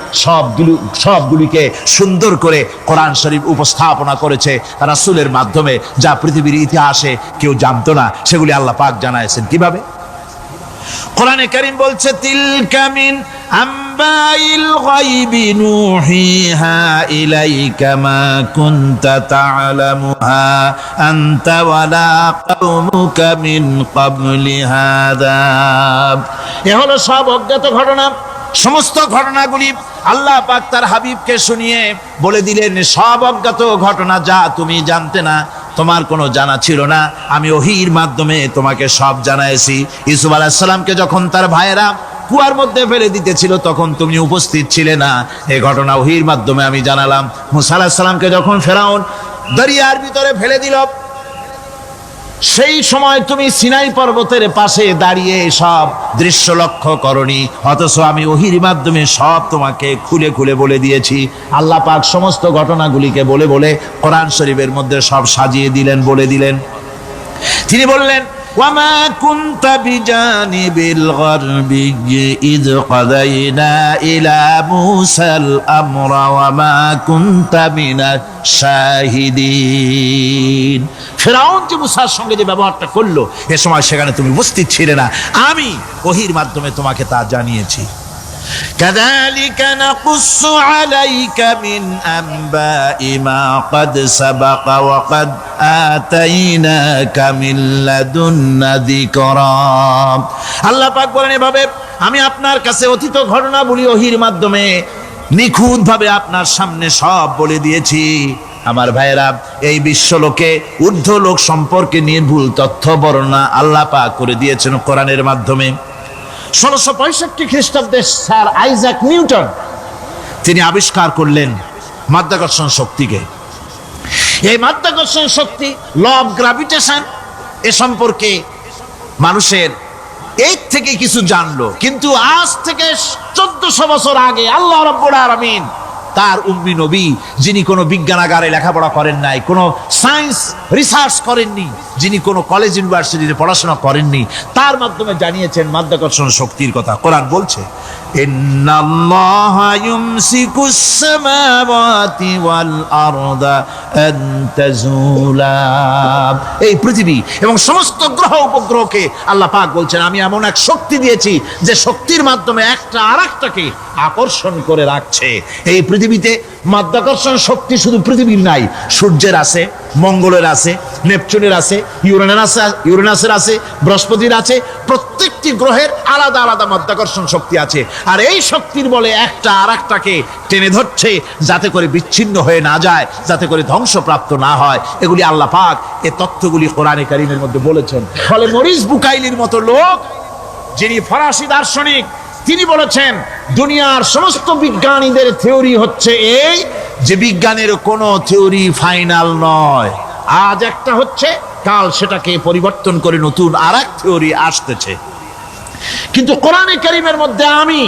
সবগুলিকে সুন্দর করে কোরআন শরীফ উপস্থাপনা করেছে রাসূলের মাধ্যমে, যা পৃথিবীর ইতিহাসে কেউ জানতো না। সেগুলি আল্লাহ পাক জানাইছেন কিভাবে? কোরআনে কারীম বলছে, তিলকা মিন আম্বাইল গায়বি নূহিহা ইলাইকা মা কুনতা তা'লামুহা আনতা ওয়ালা কওমুকা মিন ক্বাবলি হাযা। এ হলো সব অজ্ঞাত ঘটনা। সমস্ত ঘটনাগুলি আল্লাহ পাক তার হাবিবকে শুনিয়ে বলে দিলেন, সব অজ্ঞাত ঘটনা, যা তুমি জানতে না, তোমার কোনো জানা ছিল না, আমি ওহীর মাধ্যমে তোমাকে সব জানাইছি। ইউসুফ আলাইহিস সালামকে যখন তার ভাইয়েরা কুয়ার মধ্যে ফেলে দিতেছিল তখন তুমি উপস্থিত ছিলে না, এই ঘটনা ওহীর মাধ্যমে আমি জানালাম। মুসা আলাইহিস সালামকে যখন ফেরাউন দরিয়ার ভিতরে ফেলে দিল, সেই সময় তুমি সিনাই পর্বতের পাশে দাঁড়িয়ে সব দৃশ্য লক্ষ্য করনি, অথচ আমি ওহীর মাধ্যমে সব তোমাকে খুলে খুলে বলে দিয়েছি। আল্লাহ পাক সমস্ত ঘটনাগুলিকে বলে বলে কোরআন শরীফের মধ্যে সব সাজিয়ে দিলেন, বলে দিলেন। তিনি বললেন, ওয়ামা কুনতা বিজানিবিল গারবি ইয কাদাইনা ইলা মুসাল আমরা ওয়ামা কুনতা মিনাশ শাহিদিন। ফিরআউন যে মুসার সঙ্গে যে ব্যবহারটা করলো, এ সময় সেখানে তুমি উপস্থিত ছিলে না, আমি ওহীর মাধ্যমে তোমাকে তা জানিয়েছি। কাযালিকা নাকুসসু আলাইকা মিন আনবাই মা ক্বাদ সাবাকা ওয়া ক্বাদ আতাইনাকা মিন লাদুন্না যিকরা। আল্লাহ পাক বলেন, এভাবে আমি আপনার কাছে অতীত ঘটনাবলী ওহীর মাধ্যমে নিখুঁতভাবে আপনার সামনে সব বলে দিয়েছি। আমার ভাইয়েরা, এই বিশ্বলোকে ঊর্ধ্ব লোক সম্পর্কে নির্ভুল তথ্য বর্ণনা আল্লাহ পাক করে দিয়েছেন কোরআনের মাধ্যমে। 1665 খ্রিস্টাব্দে স্যার আইজাক নিউটন তিনি আবিষ্কার করলেন মাধ্যাকর্ষণ শক্তিকে। এই মাধ্যাকর্ষণ শক্তি, ল অফ গ্র্যাভিটেশন, এ সম্পর্কে মানুষের এই থেকে কিছু জানলো, কিন্তু আজ থেকে 1400 বছর আগে আল্লাহ রাব্বুল আলামিন তার উম্মি নবী, যিনি কোনো বিজ্ঞানাগারে লেখাপড়া করেন নাই, কোনো সায়েন্স রিসার্চ করেননি, যিনি কোনো কলেজ ইউনিভার্সিটিতে পড়াশোনা করেননি, তার মাধ্যমে জানিয়েছেন মাধ্যাকর্ষণ শক্তির কথা। কোরআন বলছে, ইন্নাল্লাহা ইউমসিকুস সামাওয়াতি ওয়াল আরদা আন তাজুলা। এই পৃথিবী এবং সমস্ত গ্রহ উপগ্রহকে আল্লাহ পাক বলছেন আমি এমন এক শক্তি দিয়েছি যে শক্তির মাধ্যমে একটা আরেকটাকে আকর্ষণ করে রাখছে। এই পৃথিবীতে মাধ্যাকর্ষণ শক্তি শুধু পৃথিবীর নাই, সূর্যের আছে, মঙ্গলের আছে, নেপচুনের আছে, ইউরেনাসের আছে, বৃহস্পতির আছে। প্রত্যেকটি গ্রহের আলাদা আলাদা মাধ্যাকর্ষণ শক্তি আছে। আর এই শক্তির বলে একটা আরেকটাকে টেনে ধরছে যাতে করে বিচ্ছিন্ন হয়ে না যায়, যাতে করে ধ্বংসপ্রাপ্ত না হয়। এগুলি আল্লাহ পাক এই তথ্যগুলি কোরআনে কারীমের মধ্যে বলেছেন। ফলে মরিস বুকাইলির মতো লোক, যিনি ফরাসি দার্শনিক, তিনি বলেছেন দুনিয়ার সমস্ত বিজ্ঞানীদের থিওরি হচ্ছে এই যে বিজ্ঞানের কোনো থিওরি ফাইনাল নয়। আজ একটা হচ্ছে, কাল সেটাকে পরিবর্তন করে নতুন আর এক থিওরি আসতেছে। কিন্তু কোরআনে কারীমের মধ্যে আমি,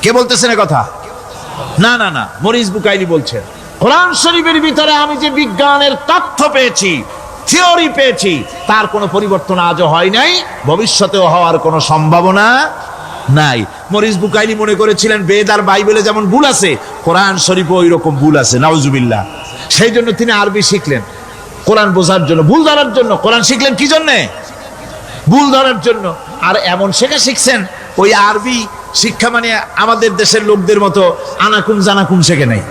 কে বলতেছেন এ কথা? না না না, মরিস বুকাইলি বলছেন কোরআন শরীফের ভিতরে আমি যে বিজ্ঞানের তথ্য পেয়েছি, থিওরি পেয়েছি, তার কোনো পরিবর্তন আজও হয় নাই, ভবিষ্যতেও হওয়ার কোনো সম্ভাবনা নাই। মরিস বুকাইলি মনে করেছিলেন বেদ আর বাইবেলে যেমন ভুল আছে, কোরআন শরীফে ওই রকম ভুল আছে, নাউজুবিল্লাহ। সেই জন্য তিনি আরবি শিখলেন কোরআন বোঝার জন্য, ভুল ধরার জন্য। কোরআন শিখলেন কি জন্যে? ভুল ধরার জন্য। আর এমন শেখা শিখছেন, ওই আরবি শিক্ষা মানে আমাদের দেশের লোকদের মতো আনাকুম জানাকুম শেখে নাই,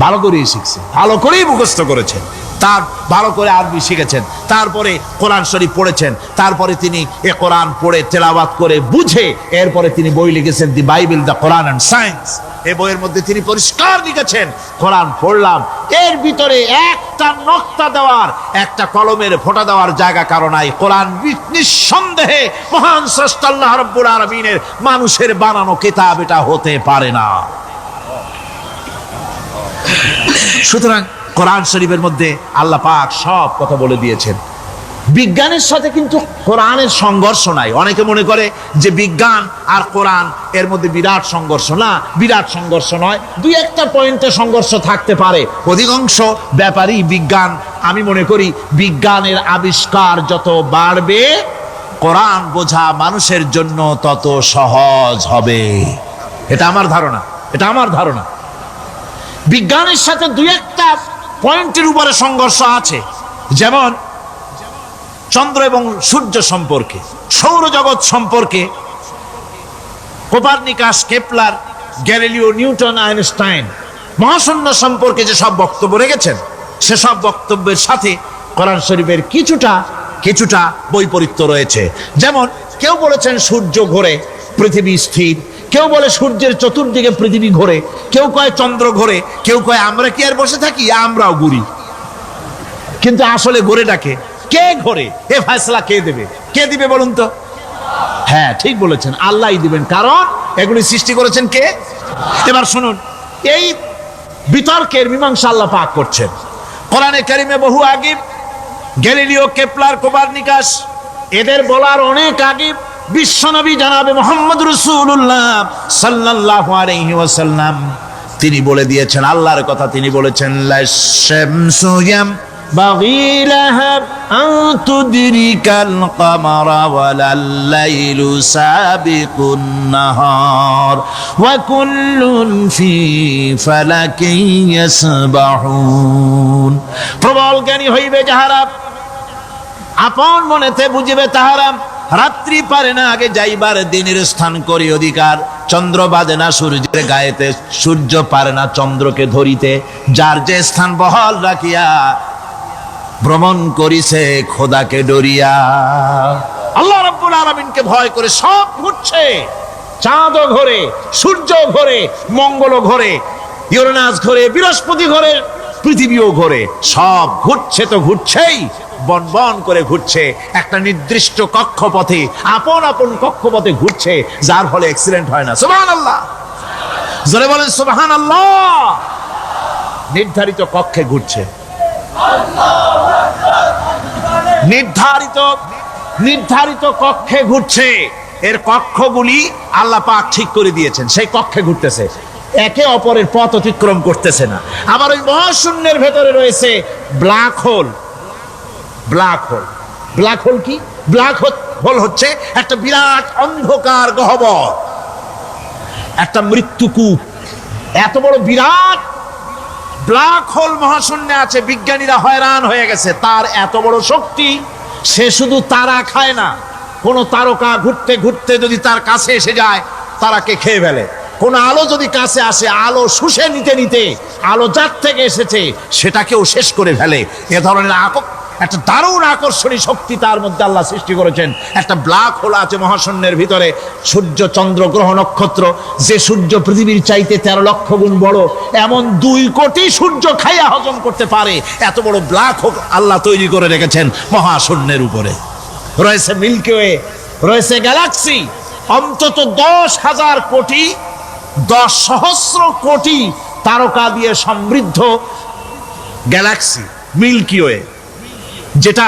ভালো করেই শিখছে, ভালো করেই মুখস্থ করেছেন, তার ভালো করে আরবি শিখেছেন, তারপরে কোরআন শরীফ পড়েছেন, তারপরে তিনি এ কোরআন পড়ে তেলাওয়াত করে বুঝে এরপরে তিনি বই লিখেছেন দি Bible, the Quran and science. এই বইয়ের মধ্যে তিনি পরিষ্কার লিখেছেন কোরআন পড়লাম, এর ভিতরে একটা নকতা দেওয়ার, একটা কলমের ফোঁটা দেওয়ার জায়গা কারো নাই। কোরআন নিঃসন্দেহে মহান স্রষ্টা আল্লাহ রাব্বুল আলামিনের মানুষের বানানো কিতাব, এটা হতে পারে না। সুতরাং কোরআন শরীফের মধ্যে আল্লাহ পাক সব কথা বলে দিয়েছেন। বিজ্ঞানের সাথে কিন্তু কোরআনের সংঘর্ষ নাই। অনেকে মনে করে যে বিজ্ঞান আর কোরআন এর মধ্যে বিরাট সংঘর্ষ। না, বিরাট সংঘর্ষ নয়, দুই একটা পয়েন্টে সংঘর্ষ থাকতে পারে। অধিকাংশ ব্যাপারই বিজ্ঞান, আমি মনে করি বিজ্ঞানের আবিষ্কার যত বাড়বে, কোরআন বোঝা মানুষের জন্য তত সহজ হবে। এটা আমার ধারণা, এটা আমার ধারণা। বিজ্ঞানের সাথে দুই একটা পয়েন্টের উপরে সংঘর্ষ আছে, যেমন চন্দ্র এবং সূর্য সম্পর্কে, সৌরজগৎ সম্পর্কে Copernicus, Kepler, Galileo, Newton, Einstein মহাশূন্য সম্পর্কে যে সব বক্তব্য রেখেছেন, সেসব বক্তব্যের সাথে কোরআন শরীফের কিছুটা বৈপরীত্য রয়েছে। যেমন কেউ বলেছেন সূর্য ঘোরে, পৃথিবী স্থির, কেউ বলে সূর্যের চতুর্দিকে পৃথিবী ঘোরে, কেউ কয় চন্দ্র ঘোরে, কেউ কয় আমরা কি আর বসে থাকি, আমরাও ঘুরি। কিন্তু আসলে ঘোরেটাকে কে ঘোরে, এ ফয়সালা কে দেবে? কে দিবে বলুন তো? হ্যাঁ, ঠিক বলেছেন, আল্লাহই দিবেন, কারণ এগুলি সৃষ্টি করেছেন কে? এবার শুনুন, এই বিতর্কের মীমাংসা আল্লাহ পাক করছেন কোরআনে কারিমে বহু আগে। গ্যালিলিও, কেপলার, কোপারনিকাস এদের বলার অনেক আগে বিশ্বনবী জনাবে মুহাম্মদ রাসূলুল্লাহ সাল্লাল্লাহু আলাইহি ওয়াসাল্লাম তিনি বলে দিয়েছেন, আল্লাহর কথা তিনি বলেছেন, লাশ-শামসু ইয়ানবাগী লাহা আন তুদরিকাল কামারা ওয়ালাল লাইলু সাবিকুন নাহার ওয়া কুল্লুন ফি ফালাকিন ইয়াসবাহুন। প্রবল জ্ঞানী হইবে যাহারা, আপন মনেতে বুঝিবে তাহারা, রাত্রি পারে না আগে যাইবার দিনের স্থান করি অধিকার। চন্দ্র বাজে না সূর্যের গায়েতে, সূর্য পারে না চন্দ্রকে ধরিতে। যার যে স্থান বহাল রাখিয়া ভ্রমণ করিছে খোদাকে ডরিয়া। আল্লাহ রাব্বুল আলামিনকে ভয় করে সব ঘুরছে, চাঁদও ঘোরে, সূর্য ঘোরে, মঙ্গলও ঘোরে, ইউরেনাস ঘোরে, বৃহস্পতি ঘোরে, পৃথিবীও ঘোরে। সব ঘুরছে তো ঘুরছেই, বন বন করে ঘুরছে একটা নির্দিষ্ট কক্ষপথে, আপন আপন কক্ষপথে ঘুরছে, যার ফলে অ্যাক্সিডেন্ট হয় না। সুবহানাল্লাহ, জোরে বলেন সুবহানাল্লাহ। নির্ধারিত কক্ষে ঘুরছে, নির্ধারিত কক্ষে ঘুরছে। এর কক্ষগুলি আল্লাহ পাক ঠিক করে দিয়েছেন, সেই কক্ষে ঘুরতেছে, একে অপরের পথ অতিক্রম করতেছে না। আবার ওই মহাশূন্যের ভেতরে রয়েছে black hole. Black hole, black hole কি? ব্ল্যাক হোল হচ্ছে একটা বিরাট অন্ধকার গহ্বর। একটা মৃত্যুকূপ, এত বড় বিরাট ব্ল্যাক হোল মহাশূন্যে আছে। বিজ্ঞানীরা হয়রান হয়ে গেছে, তার এত বড় শক্তি। সে শুধু তারা খায় না, কোন তারকা ঘুরতে ঘুরতে যদি তার কাছে এসে যায় তারাকে খেয়ে ফেলে। কোন আলো যদি কাছে আসে, আলো শুষে নিতে নিতে আলো যার থেকে এসেছে সেটাকেও শেষ করে ফেলে। এ ধরনের একটা দারুণ আকর্ষণী শক্তি তার মধ্যে আল্লাহ সৃষ্টি করেছেন। একটা ব্ল্যাক হোল আছে মহাশূন্যের ভিতরে, সূর্য চন্দ্র গ্রহ নক্ষত্র, যে সূর্য পৃথিবীর চাইতে 13 লক্ষ গুণ বড়, এমন 2 কোটি সূর্য খাইয়া হজম করতে পারে এত বড় ব্ল্যাক হোল আল্লাহ তৈরি করে রেখেছেন মহাশূন্যের উপরে। রয়েছে মিল্কি ওয়ে, রয়েছে গ্যালাক্সি, অন্তত 10,000 কোটি 10 সহস্র কোটি তারকা দিয়ে সমৃদ্ধ গ্যালাক্সি মিল্কি ওয়ে, যেটা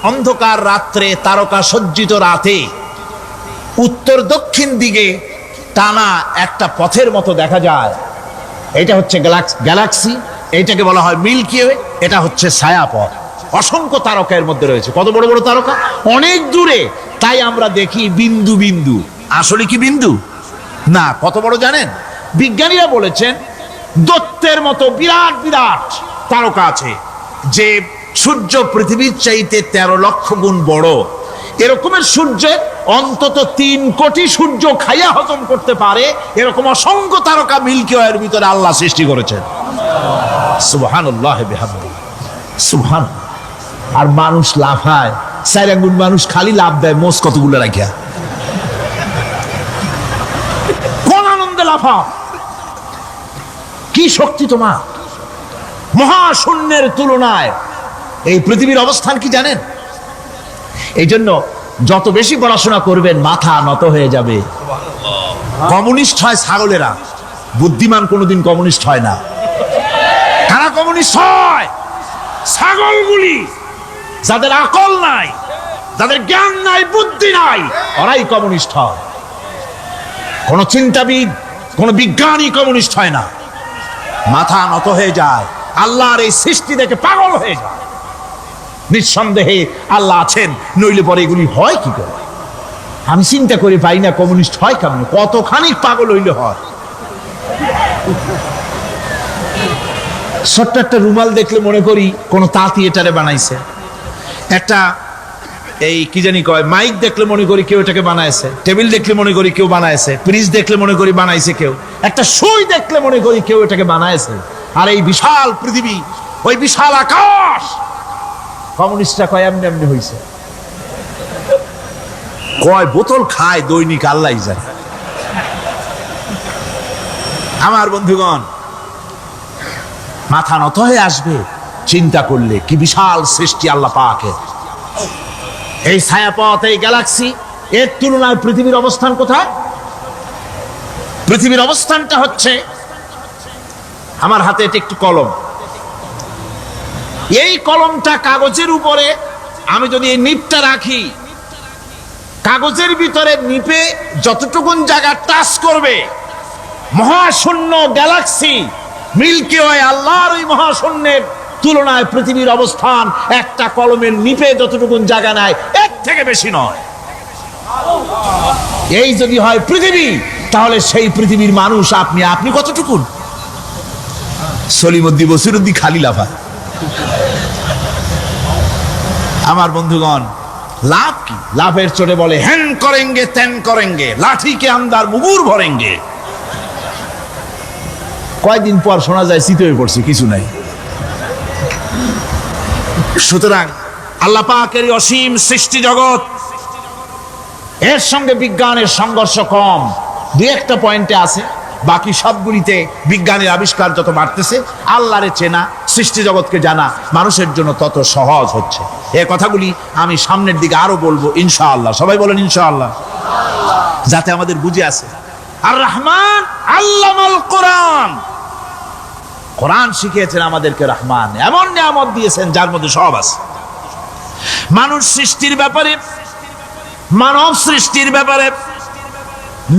অন্ধকার রাত্রে তারকা সজ্জিত রাতে উত্তর দক্ষিণ দিকে টানা একটা পথের মতো দেখা যায়। এটা হচ্ছে গ্যালাক্সি, এইটাকে বলা হয় মিল্কি ওয়ে। এটা হচ্ছে ছায়াপথ। অসংখ্য তারকা এর মধ্যে রয়েছে। কত বড় বড় তারকা, অনেক দূরে। তাই আমরা দেখি বিন্দু বিন্দু, আসলে কি বিন্দু না। কত বড় জানেন? বিজ্ঞানীরা বলেছেন দৈত্যের মতো বিরাট বিরাট তারকা আছে, যে সূর্য পৃথিবীর চাইতে 13 লক্ষ গুণ বড়। এরকমের সূর্যের অন্তত 3 কোটি সূর্য খাইয়া হজম করতে পারে এরকম অসংখ্য তারকা মিল্কি ওয়ের ভিতরে আল্লাহ সৃষ্টি করেছেন। সুবহানাল্লাহ বিহামদিহি, সুবহান। আর মানুষ লাফায়, 4 আঙ্গুল মানুষ খালি লাফ দেয়, মোষ কতগুলো রাখিয়া। কোন আনন্দে লাফাও, কি শক্তি তোমার! মহাশূন্যের তুলনায় এই পৃথিবীর অবস্থান কি জানেন? এই জন্য যত বেশি পড়াশোনা করবেন মাথা নত হয়ে যাবে। কমিউনিস্ট হয় ছাগলেরা, বুদ্ধিমান কোনোদিন কমিউনিস্ট হয় না। কারা কমিউনিস্ট হয়? ছাগলগুলি, যাদের আকল নাই, যাদের জ্ঞান নাই, বুদ্ধি নাই, ওরাই কমিউনিস্ট হয়। কোন চিন্তাবিদ, কোন বিজ্ঞানী কমিউনিস্ট হয় না। মাথা নত হয়ে যায়, আল্লাহর এই সৃষ্টি দেখে পাগল হয়ে যায়। নিঃসন্দেহে আল্লাহ আছেন, নইলে পরে এগুলি হয় কি করে? আমি চিন্তা করে পাই না কমিউনিস্ট হয় কেমন, কতখানি পাগল হইলে হয়। ছোট্ট একটা রুমাল দেখলে মনে করি কোন তাঁতি এটারে বানাইছে। একটা এই কি জানি কয় মাইক দেখলে মনে করি কেউ এটাকে বানাইছে। টেবিল দেখলে মনে করি কেউ বানাইছে। ফ্রিজ দেখলে মনে করি বানাইছে কেউ। একটা সুই দেখলে মনে করি কেউ এটাকে বানাইছে। আর এই বিশাল পৃথিবী, ওই বিশাল আকাশ, কমিউনিস্টরা কয় এমনি এমনি হয়েছে। কয় বোতল খায় দৈনিক আল্লাহ জানে। আমার বন্ধুগণ, মাথা নত হয়ে আসবে চিন্তা করলে কি বিশাল সৃষ্টি আল্লাহ পাকের। এই ছায়াপথ, এই গ্যালাক্সি, এর তুলনায় পৃথিবীর অবস্থান কোথায়? পৃথিবীর অবস্থানটা হচ্ছে, আমার হাতে এটা একটু কলম। এই কলমটা কাগজের উপরে আমি যদি এই নিপটা রাখি, কাগজের ভিতরে নিপে যতটুকুন জায়গা টাচ করবে, মহাশূন্য গ্যালাক্সি মিল্কি ওয়ে, আল্লাহর ওই মহাশূন্যের তুলনায় পৃথিবীর অবস্থান একটা কলমের নিপে যতটুকুন জায়গা নেয় এর থেকে বেশি নয়। এই যদি হয় পৃথিবী, তাহলে সেই পৃথিবীর মানুষ আপনি কতটুকুন? সলিমুদ্দি বসিরুদ্দি খালি লাফা। আমার বন্ধুগণ, লাভ কি? লাভের চোটে বলে হ্যান করেঙ্গে ত্যান করেঙ্গে, লাঠি কে আন্দার মুগুর ভরেঙ্গে। কয়দিন পর শোনা যায় শীত হয়ে পড়ছে, কিছু নাই। সুতরাং আল্লাহ পাকের অসীম সৃষ্টি জগৎ, এর সঙ্গে বিজ্ঞানের সংঘর্ষ কম। 2-1টা পয়েন্টে আছে, বাকি সবগুলিতে বিজ্ঞানের আবিষ্কার যত বাড়তেছে, আল্লাহরে চেনা, সৃষ্টি জগৎকে জানা মানুষের জন্য তত সহজ হচ্ছে। এই কথাগুলি আমি সামনের দিকে আরো বলবো ইনশাআল্লাহ। সবাই বলেন ইনশাআল্লাহ, যাতে আমাদের বুঝে আসে। আর রহমান আল্লামাল কোরআন, কোরআন শিখিয়েছেন আমাদেরকে রহমান, এমন নিয়ামত দিয়েছেন যার মধ্যে সব আছে। মানুষ সৃষ্টির ব্যাপারে, মানব সৃষ্টির ব্যাপারে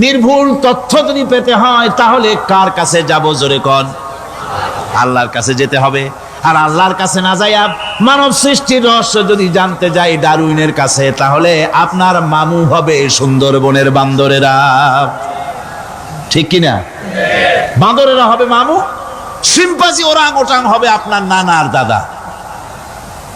নির্ভুল তথ্য যদি পেতে হয়, তাহলে কার কাছে যাব? জোরে কন। আল্লাহর কাছে যেতে হবে। আর আল্লাহর কাছে না যাইয়া মানব সৃষ্টির রহস্য যদি জানতে যাই ডারউইনের কাছে, তাহলে আপনার মামু হবে সুন্দরবনের বান্দরেরা। ঠিক কিনা? বাঁদরেরা হবে মামু, শিম্পাজি ওরাং ওটাং হবে আপনার নানা আর দাদা।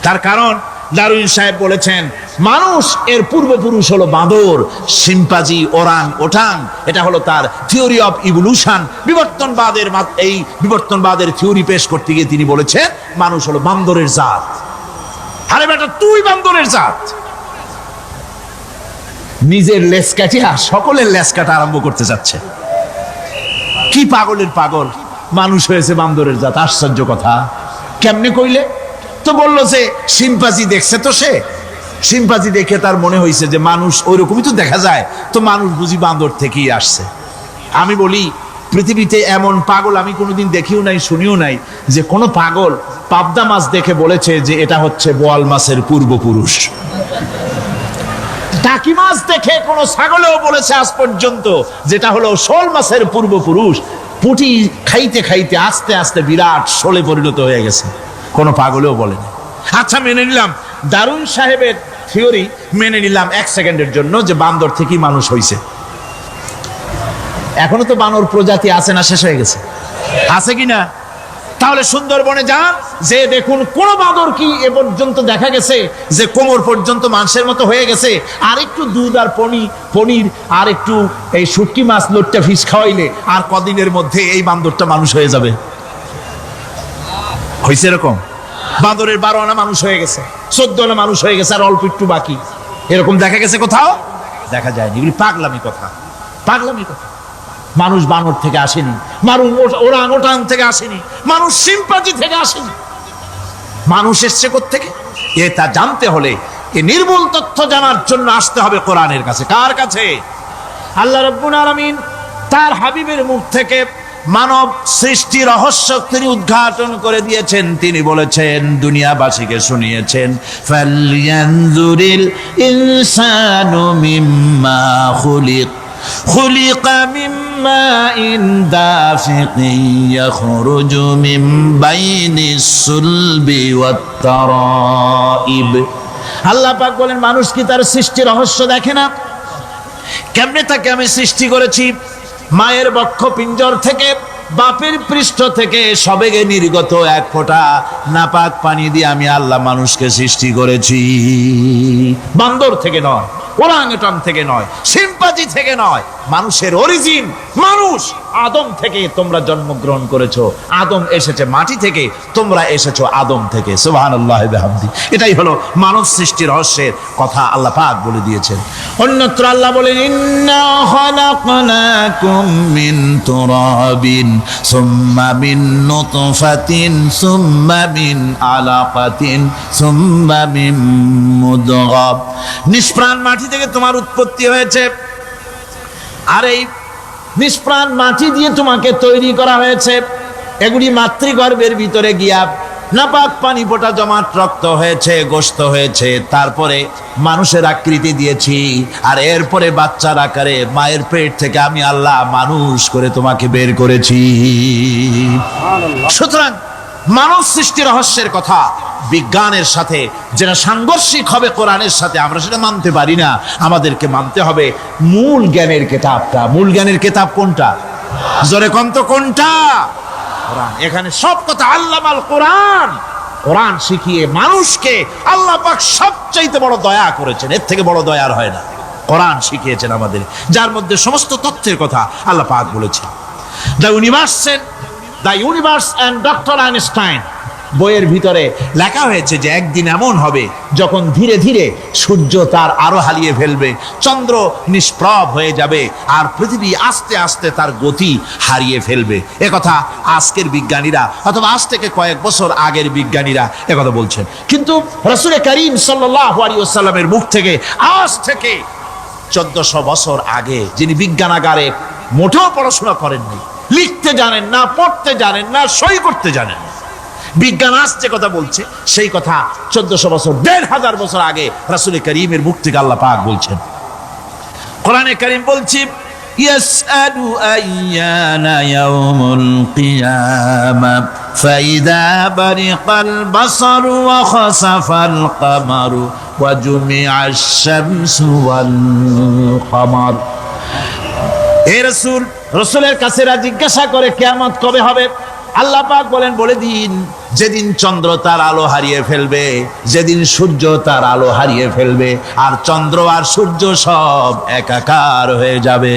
তার কারণ দারুইন সাহেব বলেছেন মানুষ এর পূর্বপুরুষ হলো বাঁদর, শিম্পাজি ওরাং ওটাং, এটা হলো তার থিওরি অফ ইভলিউশন। এই বিবর্তনবাদের থিওরি পেশ করতে গিয়ে তিনি বলেছেন মানুষ হলো বান্দরের জাত। আরে বেটা তুই বান্দরের জাত। নিজের লেজ কাটিয়া সকলের লেজ কাটা আরম্ভ করতে যাচ্ছে। কি পাগলের পাগল, মানুষ হয়েছে বান্দরের জাত। আশ্চর্য কথা। কেমনে কইলে? তো বললো যে শিম্পাজি দেখছে, তো সে শিম্পাজি দেখে তার মনে হয়েছে যে মানুষ ওইরকমই তো দেখা যায়, তো মানুষ বুঝি বান্দর থেকেই আসছে। আমি বলি পৃথিবীতে এমন পাগল আমি কোনোদিন দেখিও নাই, শুনিও নাই যে কোনো পাগল পাবদা মাছ দেখে বলেছে যে এটা হচ্ছে বোয়াল মাছের পূর্বপুরুষ। টাকি মাছ দেখে কোনো ছাগলেও বলেছে আজ পর্যন্ত যেটা হলো শোল মাছের পূর্বপুরুষ। পুঁটি খাইতে খাইতে আস্তে আস্তে বিরাট শোলে পরিণত হয়ে গেছে, কোনো পাগলেও বলেনি। আচ্ছা মেনে নিলাম দারুইন সাহেবের থিওরি, মেনে নিলাম এক সেকেন্ডের জন্য যে বান্দর থেকেই মানুষ হয়েছে। এখনো তো বানর প্রজাতি আছে না শেষ হয়ে গেছে? আছে কিনা? তাহলে সুন্দরবনে যান, যে দেখুন কোন বাঁদর কি এ পর্যন্ত দেখা গেছে যে কোমর পর্যন্ত মানুষের মতো হয়ে গেছে? আর একটু দুধ আর পনির আর একটু এই শুটকি মাছ লোটটা ফিশ খাওয়াইলে আর কদিনের মধ্যে এই বান্দরটা মানুষ হয়ে যাবে। হয়েছে এরকম? বাঁদরের 12 আনা মানুষ হয়ে গেছে, 14 আনা মানুষ হয়ে গেছে, আর অল্প একটু বাকি। এরকম দেখা গেছে কোথাও? দেখা যায়নি। এগুলি পাগলামি কথা, পাগলামি কথা। মানুষ বানর থেকে আসেনি, মানুষ ওরাং ওটাং থেকে আসেনি, মানুষ শিম্পাজি থেকে আসেনি। মানুষ এসছে কোত্থেকে? এটা জানতে হলে এই নির্মূল তথ্য জানার জন্য আসতে হবে কোরআনের কাছে। কার কাছে? আল্লাহ রাব্বুল আলামিন তার হাবিবের মুখ থেকে মানব সৃষ্টি রহস্য তিনি উদ্ঘাটন করে দিয়েছেন। তিনি বলেছেন, দুনিয়াবাসীকে শুনিয়েছেন, ফালয়ানজুরিল ইনসানু মিম্মা খুলিক خلق من ماء دافق يخرج من بين الصلب والترائب। আল্লাহ পাক বলেন মানুষ কি তার সৃষ্টি রহস্য দেখে না? কেমনে তাকে আমি সৃষ্টি করেছি? মায়ের বক্ষ পিঞ্জর থেকে, বাপের পৃষ্ঠ থেকে সবেগে নির্গত এক ফোঁটা নাপাক পানি দিয়ে আমি আল্লাহ মানুষকে সৃষ্টি করেছি। বান্দর থেকে নয়, ওরাংওটাং থেকে নয়, শিম্পাজি থেকে নয়। মানুষের অরিজিন মানুষ। আদম থেকে তোমরা জন্মগ্রহণ করেছো, আদম এসেছে মাটি থেকে, তোমরা এসেছো আদম থেকে। সুবহানাল্লাহি ওয়া বিহামদি। এটাই হলো মানব সৃষ্টি রহস্যের কথা আল্লাহ পাক বলে দিয়েছেন। অন্যত্র আল্লাহ বলেন, ইন্না খালাকনাকুম মিন তুরাবিন সুম্মা মিন নুতফাতিন সুম্মা মিন আলাকাতিন সুম্মা মিন মুদগাহ। নিষ্প্রাণ মাটি থেকে তোমার উৎপত্তি হয়েছে, আর এই নিষ্প্রাণ মাটি দিয়ে তোমাকে তৈরি করা হয়েছে। এগুলি মাতৃগর্ভের ভিতরে গিয়া নাপাক পানি ফোঁটা জমাট রক্ত হয়েছে, গোশত হয়েছে, তারপরে মানুষের আকৃতি দিয়েছি, আর এরপরে বাচ্চার আকারে মায়ের পেট থেকে আমি আল্লাহ মানুষ করে তোমাকে বের করেছি। সুতরাং মানব সৃষ্টি রহস্যের কথা বিজ্ঞানের সাথে যেটা সাংঘর্ষিক হবে কোরআনের সাথে, আমরা সেটা মানতে পারি না। আমাদেরকে মানতে হবে মূল জ্ঞানের কিতাবটা। মূল জ্ঞানের কিতাব কোনটা? জোরে কম তো কোনটা? কোরআন। এখানে সব কথা আল্লামাল কোরআন। কোরআন শিখিয়ে মানুষকে আল্লাহ পাক সবচাইতে বড় দয়া করেছেন, এর থেকে বড় দয়ার হয় না। কোরআন শিখিয়েছেন আমাদের, যার মধ্যে সমস্ত তথ্যের কথা আল্লাহ পাক বলেছেন। The universe and doctor Einstein বইয়ের ভিতরে লেখা হয়েছে যে একদিন এমন হবে যখন ধীরে ধীরে সূর্য তার আরো হারিয়ে ফেলবে, চন্দ্র নিষ্প্রভ হয়ে যাবে, আর পৃথিবী আস্তে আস্তে তার গতি হারিয়ে ফেলবে। একথা আজকের বিজ্ঞানীরা অথবা আজ থেকে কয়েক বছর আগের বিজ্ঞানীরা একথা বলছেন। কিন্তু রাসূল করিম সাল্লাল্লাহু আলাইহি ওয়াসাল্লামের মুখ থেকে আজ থেকে 1400 বছর আগে, যিনি বিজ্ঞানাগারে মোটেও পড়াশোনা করেননি, লিখতে জানেন না, পড়তে জানেন না, সই করতে জানেন না, বিজ্ঞান আজ যে কথা বলছে সেই কথা 1400 বছর 1500 বছর আগে রাসূল করিমের মুখ থেকে আল্লাহ পাক বলছেন। কোরআনে কারীম বলছে, ইয়াসআলু আইয়ানা ইয়াউমুল কিয়ামা ফাইদা বারিকাল বাসারু ওয়া খাসাফাল কামারু ওয়া জুমিআশ শামসু ওয়াল কামার। হে রাসূল, রাসূলের কাছে জিজ্ঞাসা করে কিয়ামত কবে হবে? আল্লাহ পাক বলেন, বলে দিন যেদিন চন্দ্র তার আলো হারিয়ে ফেলবে, যেদিন সূর্য তার আলো হারিয়ে ফেলবে, আর চন্দ্র আর সূর্য সব একাকার হয়ে যাবে।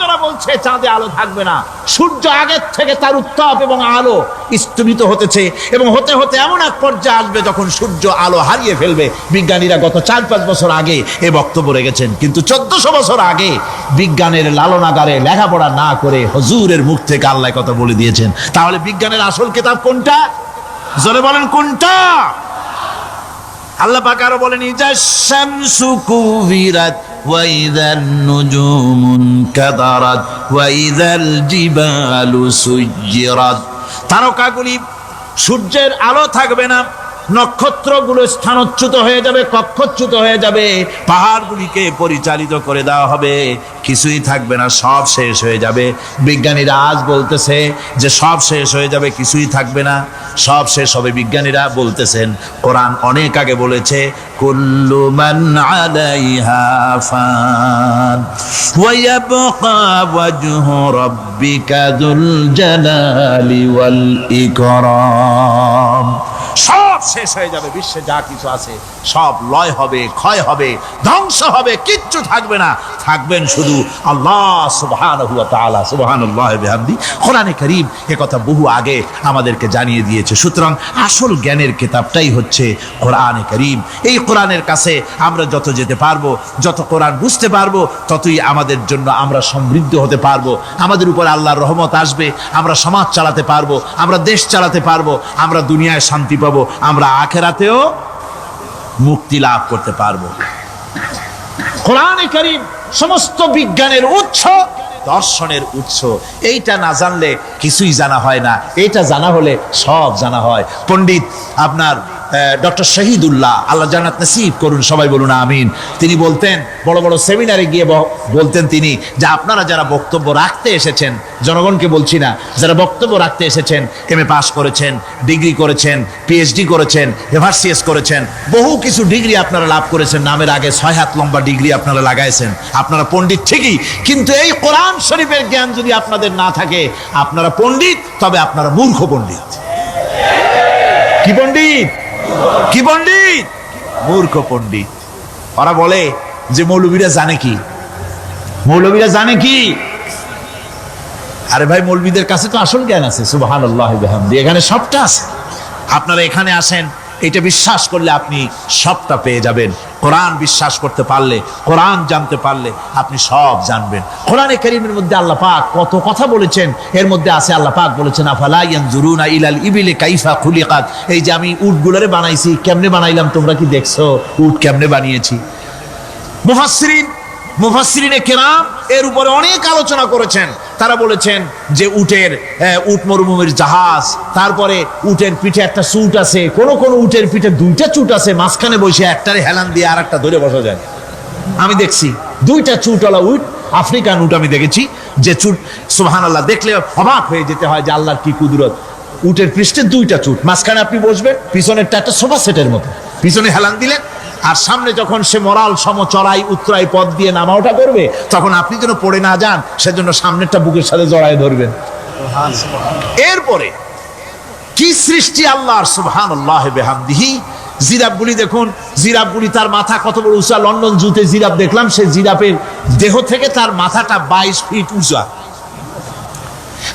ওরা বলছে চাঁদে আলো থাকবে না, সূর্য আগের থেকে তার উত্তাপ এবং আলো স্তম্ভিত হতেছে, এবং হতে হতে এমন এক পর্যায়ে আসবে যখন সূর্য আলো হারিয়ে ফেলবে। বিজ্ঞানীরা গত 4-5 বছর আগে এ বক্তব্য রেখেছেন, কিন্তু 1400 বছর আগে বিজ্ঞানের লালনাগারে লেখাপড়া না করে হুজুরের মুখ থেকে আল্লাহ কথা বলে দিয়েছেন। তাহলে বিজ্ঞানের আসল কিতাব কোনটা? জোরে বলেন কোনটা? আল্লাহ পাক আরো বলেন, ইজাশ শামসু কুবিরাত ওয়া ইযান নুজুমুন কাদারাত ওয়া ইযাল জিবালু সুজ্জিরাত। তারকাগুলি, সূর্যের আলো থাকবে না, নক্ষত্রগুলো স্থানচ্যুত হয়ে যাবে, কক্ষচ্যুত হয়ে যাবে, পাহাড়গুলিকে পরিচালিত করে দেওয়া হবে, কিছুই থাকবে না, সব শেষ হয়ে যাবে। বিজ্ঞানীরা আজ বলতেছে যে সব শেষ হয়ে যাবে, কিছুই থাকবে না, সব শেষ হবে। বিজ্ঞানীরা বলতেছেন, কোরআন অনেক আগে বলেছে, কুল্লু মান আলাইহা ফান ওয়া ইয়াবকা ওয়াজহু রাব্বিকা যুল জালালি ওয়াল ইকরাম। সব শেষ হয়ে যাবে, বিশ্বে যা কিছু আছে সব লয় হবে, ক্ষয় হবে, ধ্বংস হবে, কিচ্ছু থাকবে না, থাকবেন শুধু আল্লাহ সুবহানাহু ওয়া তাআলা। সুবহানাল্লাহি ওয়া বিহামদি। কোরআনে কারীম এ কথা বহু আগে আমাদেরকে জানিয়ে দিয়েছে। সুতরাং আসল জ্ঞানের কিতাবটাই হচ্ছে কোরআনে কারীম। এই কোরআনের কাছে আমরা যত যেতে পারবো, যত কোরআন বুঝতে পারবো, ততই আমাদের জন্য আমরা সমৃদ্ধ হতে পারবো, আমাদের উপর আল্লাহর রহমত আসবে, আমরা সমাজ চালাতে পারবো, আমরা দেশ চালাতে পারবো, আমরা দুনিয়ায় শান্তি পাবো, আমরা আখিরাতেও মুক্তি লাভ করতে পারবো। কোরআনে কারীম সমস্ত বিজ্ঞানের উৎস, দর্শনের উৎস। এইটা না জানলে কিছুই জানা হয় না, এটা জানা হলে সব জানা হয়। পণ্ডিত আপনার ডক্টর শহীদুল্লাহ, আল্লাহ জান্নাত নসিব করুন, সবাই বলুন আমিন। তিনি বলতেন, বড় বড় সেমিনারে গিয়ে বলতেন তিনি, যে আপনারা যারা বক্তব্য রাখতে এসেছেন, জনগণকে বলছি না, যারা বক্তব্য রাখতে এসেছেন, MA পাস করেছেন, ডিগ্রি করেছেন, PhD করেছেন, এভারসিএস করেছেন, বহু কিছু ডিগ্রি আপনারা লাভ করেছেন, নামের আগে 6 হাত লম্বা ডিগ্রি আপনারা লাগাইছেন, আপনারা পণ্ডিত ঠিকই, কিন্তু এই কোরআন শরীফের জ্ঞান যদি আপনাদের না থাকে, আপনারা পণ্ডিত, তবে আপনারা মূর্খ পণ্ডিত। কি পণ্ডিত? কি পণ্ডিত? মূর্খ পণ্ডিত। ওরা বলে যে মৌলবীরা জানে কি, মৌলবীরা জানে কি? আরে ভাই, মৌলবীদের কাছে তো আসল জ্ঞান আছে। সুবহানাল্লাহি ওয়া বিহামদি। এখানে সবটা আছে। আপনারা এখানে আসেন, এটা বিশ্বাস করলে আপনি সবটা পেয়ে যাবেন। কোরআন বিশ্বাস করতে পারলে, কোরআন জানতে পারলে আপনি সব জানবেন। কোরআনে কারীমের মধ্যে আল্লাহ পাক কত কথা বলেছেন। এর মধ্যে আছে, আল্লাহ পাক বলেছেন, আফালা ইয়ানজুরুনা ইলাল ইবিলি কাইফা খুলিকাত। এই যে আমি উটগুলোরে বানাইছি, কেমনে বানাইলাম তোমরা কি দেখছো? উট কেমনে বানিয়েছি? মুফাসসিরিনে কেরাম এর উপরে অনেক আলোচনা করেছেন। তারা বলেছেন যে উট মরুভূমির জাহাজ, তারপরে উটের পিঠে একটা চুট আছে, কোন উটের পিঠে 2টা চুট আছে, মাঝখানে বসে একটারে হেলান দিয়ে আর একটা ধরে বসা যায়। আমি দেখছি 2টা চুটওয়ালা উট, আফ্রিকান উট আমি দেখেছি, যে চুট সুবহানাল্লাহ, দেখলে অবাক হয়ে যেতে হয় যে আল্লাহর কি কুদরত। উটের পৃষ্ঠে 2টা চুট, মাঝখানে আপনি বসবেন, পিছনেরটা একটা সোফা সেটের মতো, পিছনে হেলান দিলেন, আর সামনে যখন সে মরাল সম চড়াই উত্তরাই পথ দিয়ে নামা ওঠা করবে, তখন আপনি যেন পড়ে না যান, সেজন্য সামনেরটা বুকের সাথে জড়ায় ধরবেন। এরপরে কি সৃষ্টি আল্লাহর, সুবহানাল্লাহি ওয়া বিহামদিহি। জিরাফগুলি দেখুন, জিরাফগুলি তার মাথা কত বড় উঁচা। লন্ডন জুতে জিরাফ দেখলাম, সেই জিরাফের দেহ থেকে তার মাথাটা 22 ফিট উঁচা।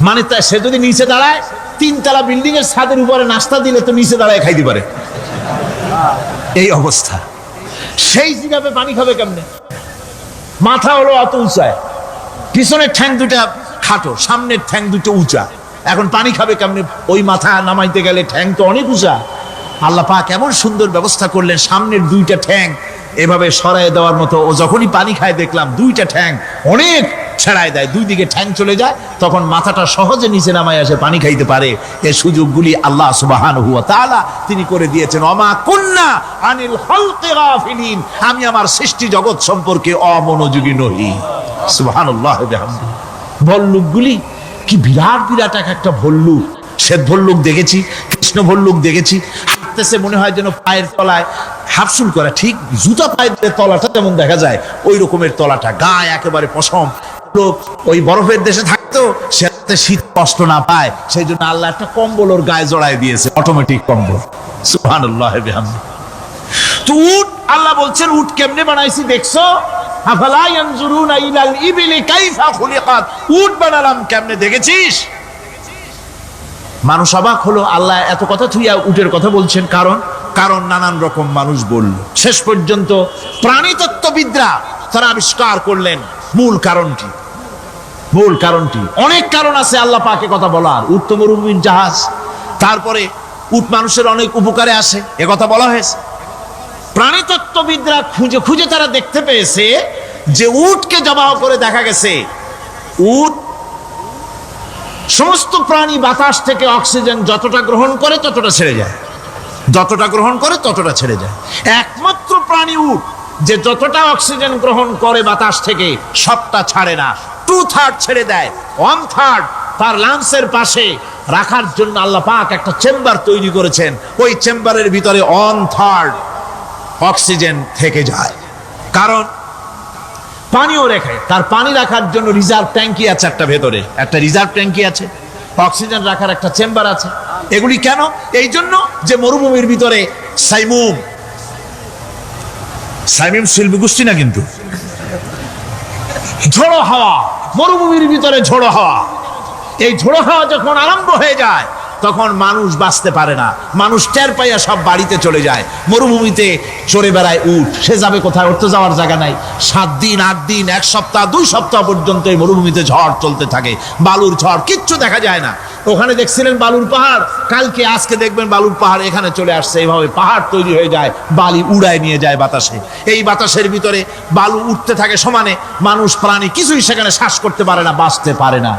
মানে সে যদি নিচে দাঁড়ায়, 3 তলা বিল্ডিং এর ছাদের উপরে নাস্তা দিলে তো নিচে দাঁড়ায় খাইতে পারে, এই অবস্থা। সেই জিরাফে পানি খাবে কেমনে? মাথা হলো অত উঁচায়, পিছনের ঠ্যাং 2টা খাটো, সামনের ঠ্যাং 2টো উঁচা, এখন পানি খাবে কেমনে? ওই মাথা নামাইতে গেলে ঠ্যাং তো অনেক উঁচা। আল্লাহ পাক এমন সুন্দর ব্যবস্থা করলেন, সামনের 2টা ঠ্যাং এভাবে সরায় দেওয়ার মতো। ও যখনই পানি খায় দেখলাম 2টা ঠ্যাং অনেক ছেড়ায় দেয়, 2 দিকে ঠ্যাং চলে যায়, তখন মাথাটা সহজে নিচে নামায় আসে, পানি খাইতে পারে। এই সুযোগগুলি আল্লাহ সুবহানাহু ওয়া তাআলা তিনি করে দিয়েছেন। ওমা কুন্না আনিল খালকি গাফিলিন, আমি আমার সৃষ্টি জগৎ সম্পর্কে অমনোযোগী নই। সুবহানাল্লাহি ওয়া বিহামদিহি। ভল্লুকগুলি কি বিরাট বিরাট একটা ভল্লুক, শ্বেত ভল্লুক দেখেছি, কৃষ্ণ ভল্লুক দেখেছি, হাঁটতেছে মনে হয় যেন পায়ের তলায় হাফসুল করা, ঠিক জুতা পায়ের তলাটা যেমন দেখা যায় ওই রকমের তলাটা, গায়ে একেবারে পশম, লোক ওই বরফের দেশে থাকতো, সে যাতে শীত কষ্ট না পায় সেই জন্য আল্লাহ একটা কম্বল ওর গায়ে জড়ায় দিয়েছে, অটোমেটিক কম্বল। সুবহানাল্লাহ বিহামদিহি। তো উট, আল্লাহ বলছেন উট কেমনে বানাইছি দেখছো? আফালা ইয়ানজুরুনা ইলাল ইবিলি কাইফা খুলিকাত, উট বানালাম কেমনে দেখেছিস? মানুষ অবাক হলো, আল্লাহ এত কথা থুইয়া উটের কথা বলছেন, কারণ নানান রকম মানুষ বলল। শেষ পর্যন্ত প্রাণীতত্ত্ববিদরা তারা আবিষ্কার করলেন মূল কারণটি। অনেক কারণ আছে আল্লাহ পাকে কথা বলার। উট তো মরুভূমির জাহাজ, তারপরে উট মানুষের অনেক উপকারে আসে, এ কথা বলা হয়েছে। প্রাণীতত্ত্ববিদরা খুঁজে খুঁজে তারা দেখতে পেয়েছে যে উটকে জবাহ করে দেখা গেছে উট সমস্ত প্রাণী বাতাস থেকে অক্সিজেন যতটা গ্রহণ করে ততটা ছেড়ে যায়, একমাত্র প্রাণী উট যে যতটা অক্সিজেন গ্রহণ করে বাতাস থেকে সবটা ছাড়ে না, 2/3 ছেড়ে দেয়, 1/3 তার লাংসের পাশে রাখার জন্য আল্লাহ পাক একটা চেম্বার তৈরি করেছেন। ওই চেম্বারের ভিতরে 1/3 অক্সিজেন থেকে যায়, কারণ পানিও রেখে, তার পানি রাখার জন্য রিজার্ভ ট্যাঙ্কি আছে, একটা রিজার্ভ ট্যাঙ্কি আছে, অক্সিজেন রাখার একটা চেম্বার আছে। এগুলি কেন? এই জন্য যে মরুভূমির ভিতরে সাইমুম শিল্পী গোষ্ঠী না, কিন্তু ঝোড়ো হাওয়া, মরুভূমির ভিতরে ঝোড়ো হাওয়া, এই ঝোড়ো হাওয়া যখন আরম্ভ হয়ে যায় তখন মানুষ বাঁচতে পারে না, মানুষ টের পাইয়া সব বাড়িতে চলে যায়। মরুভূমিতে চড়ে বেড়ায় উট, সে যাবে কোথায়? ওর তো যাওয়ার জায়গা নাই। 7 দিন 8 দিন 1 সপ্তাহ 2 সপ্তাহ পর্যন্ত এই মরুভূমিতে ঝড় চলতে থাকে, বালুর ঝড়, কিচ্ছু দেখা যায় না। ওখানে দেখছিলেন বালুর পাহাড়, কালকে আজকে দেখবেন বালুর পাহাড় এখানে চলে আসছে। এইভাবে পাহাড় তৈরি হয়ে যায়, বালি উড়ায় নিয়ে যায় বাতাসে। এই বাতাসের ভিতরে বালু উঠতে থাকে সমানে, মানুষ প্রাণী কিছুই সেখানে শ্বাস করতে পারে না, বাঁচতে পারে না।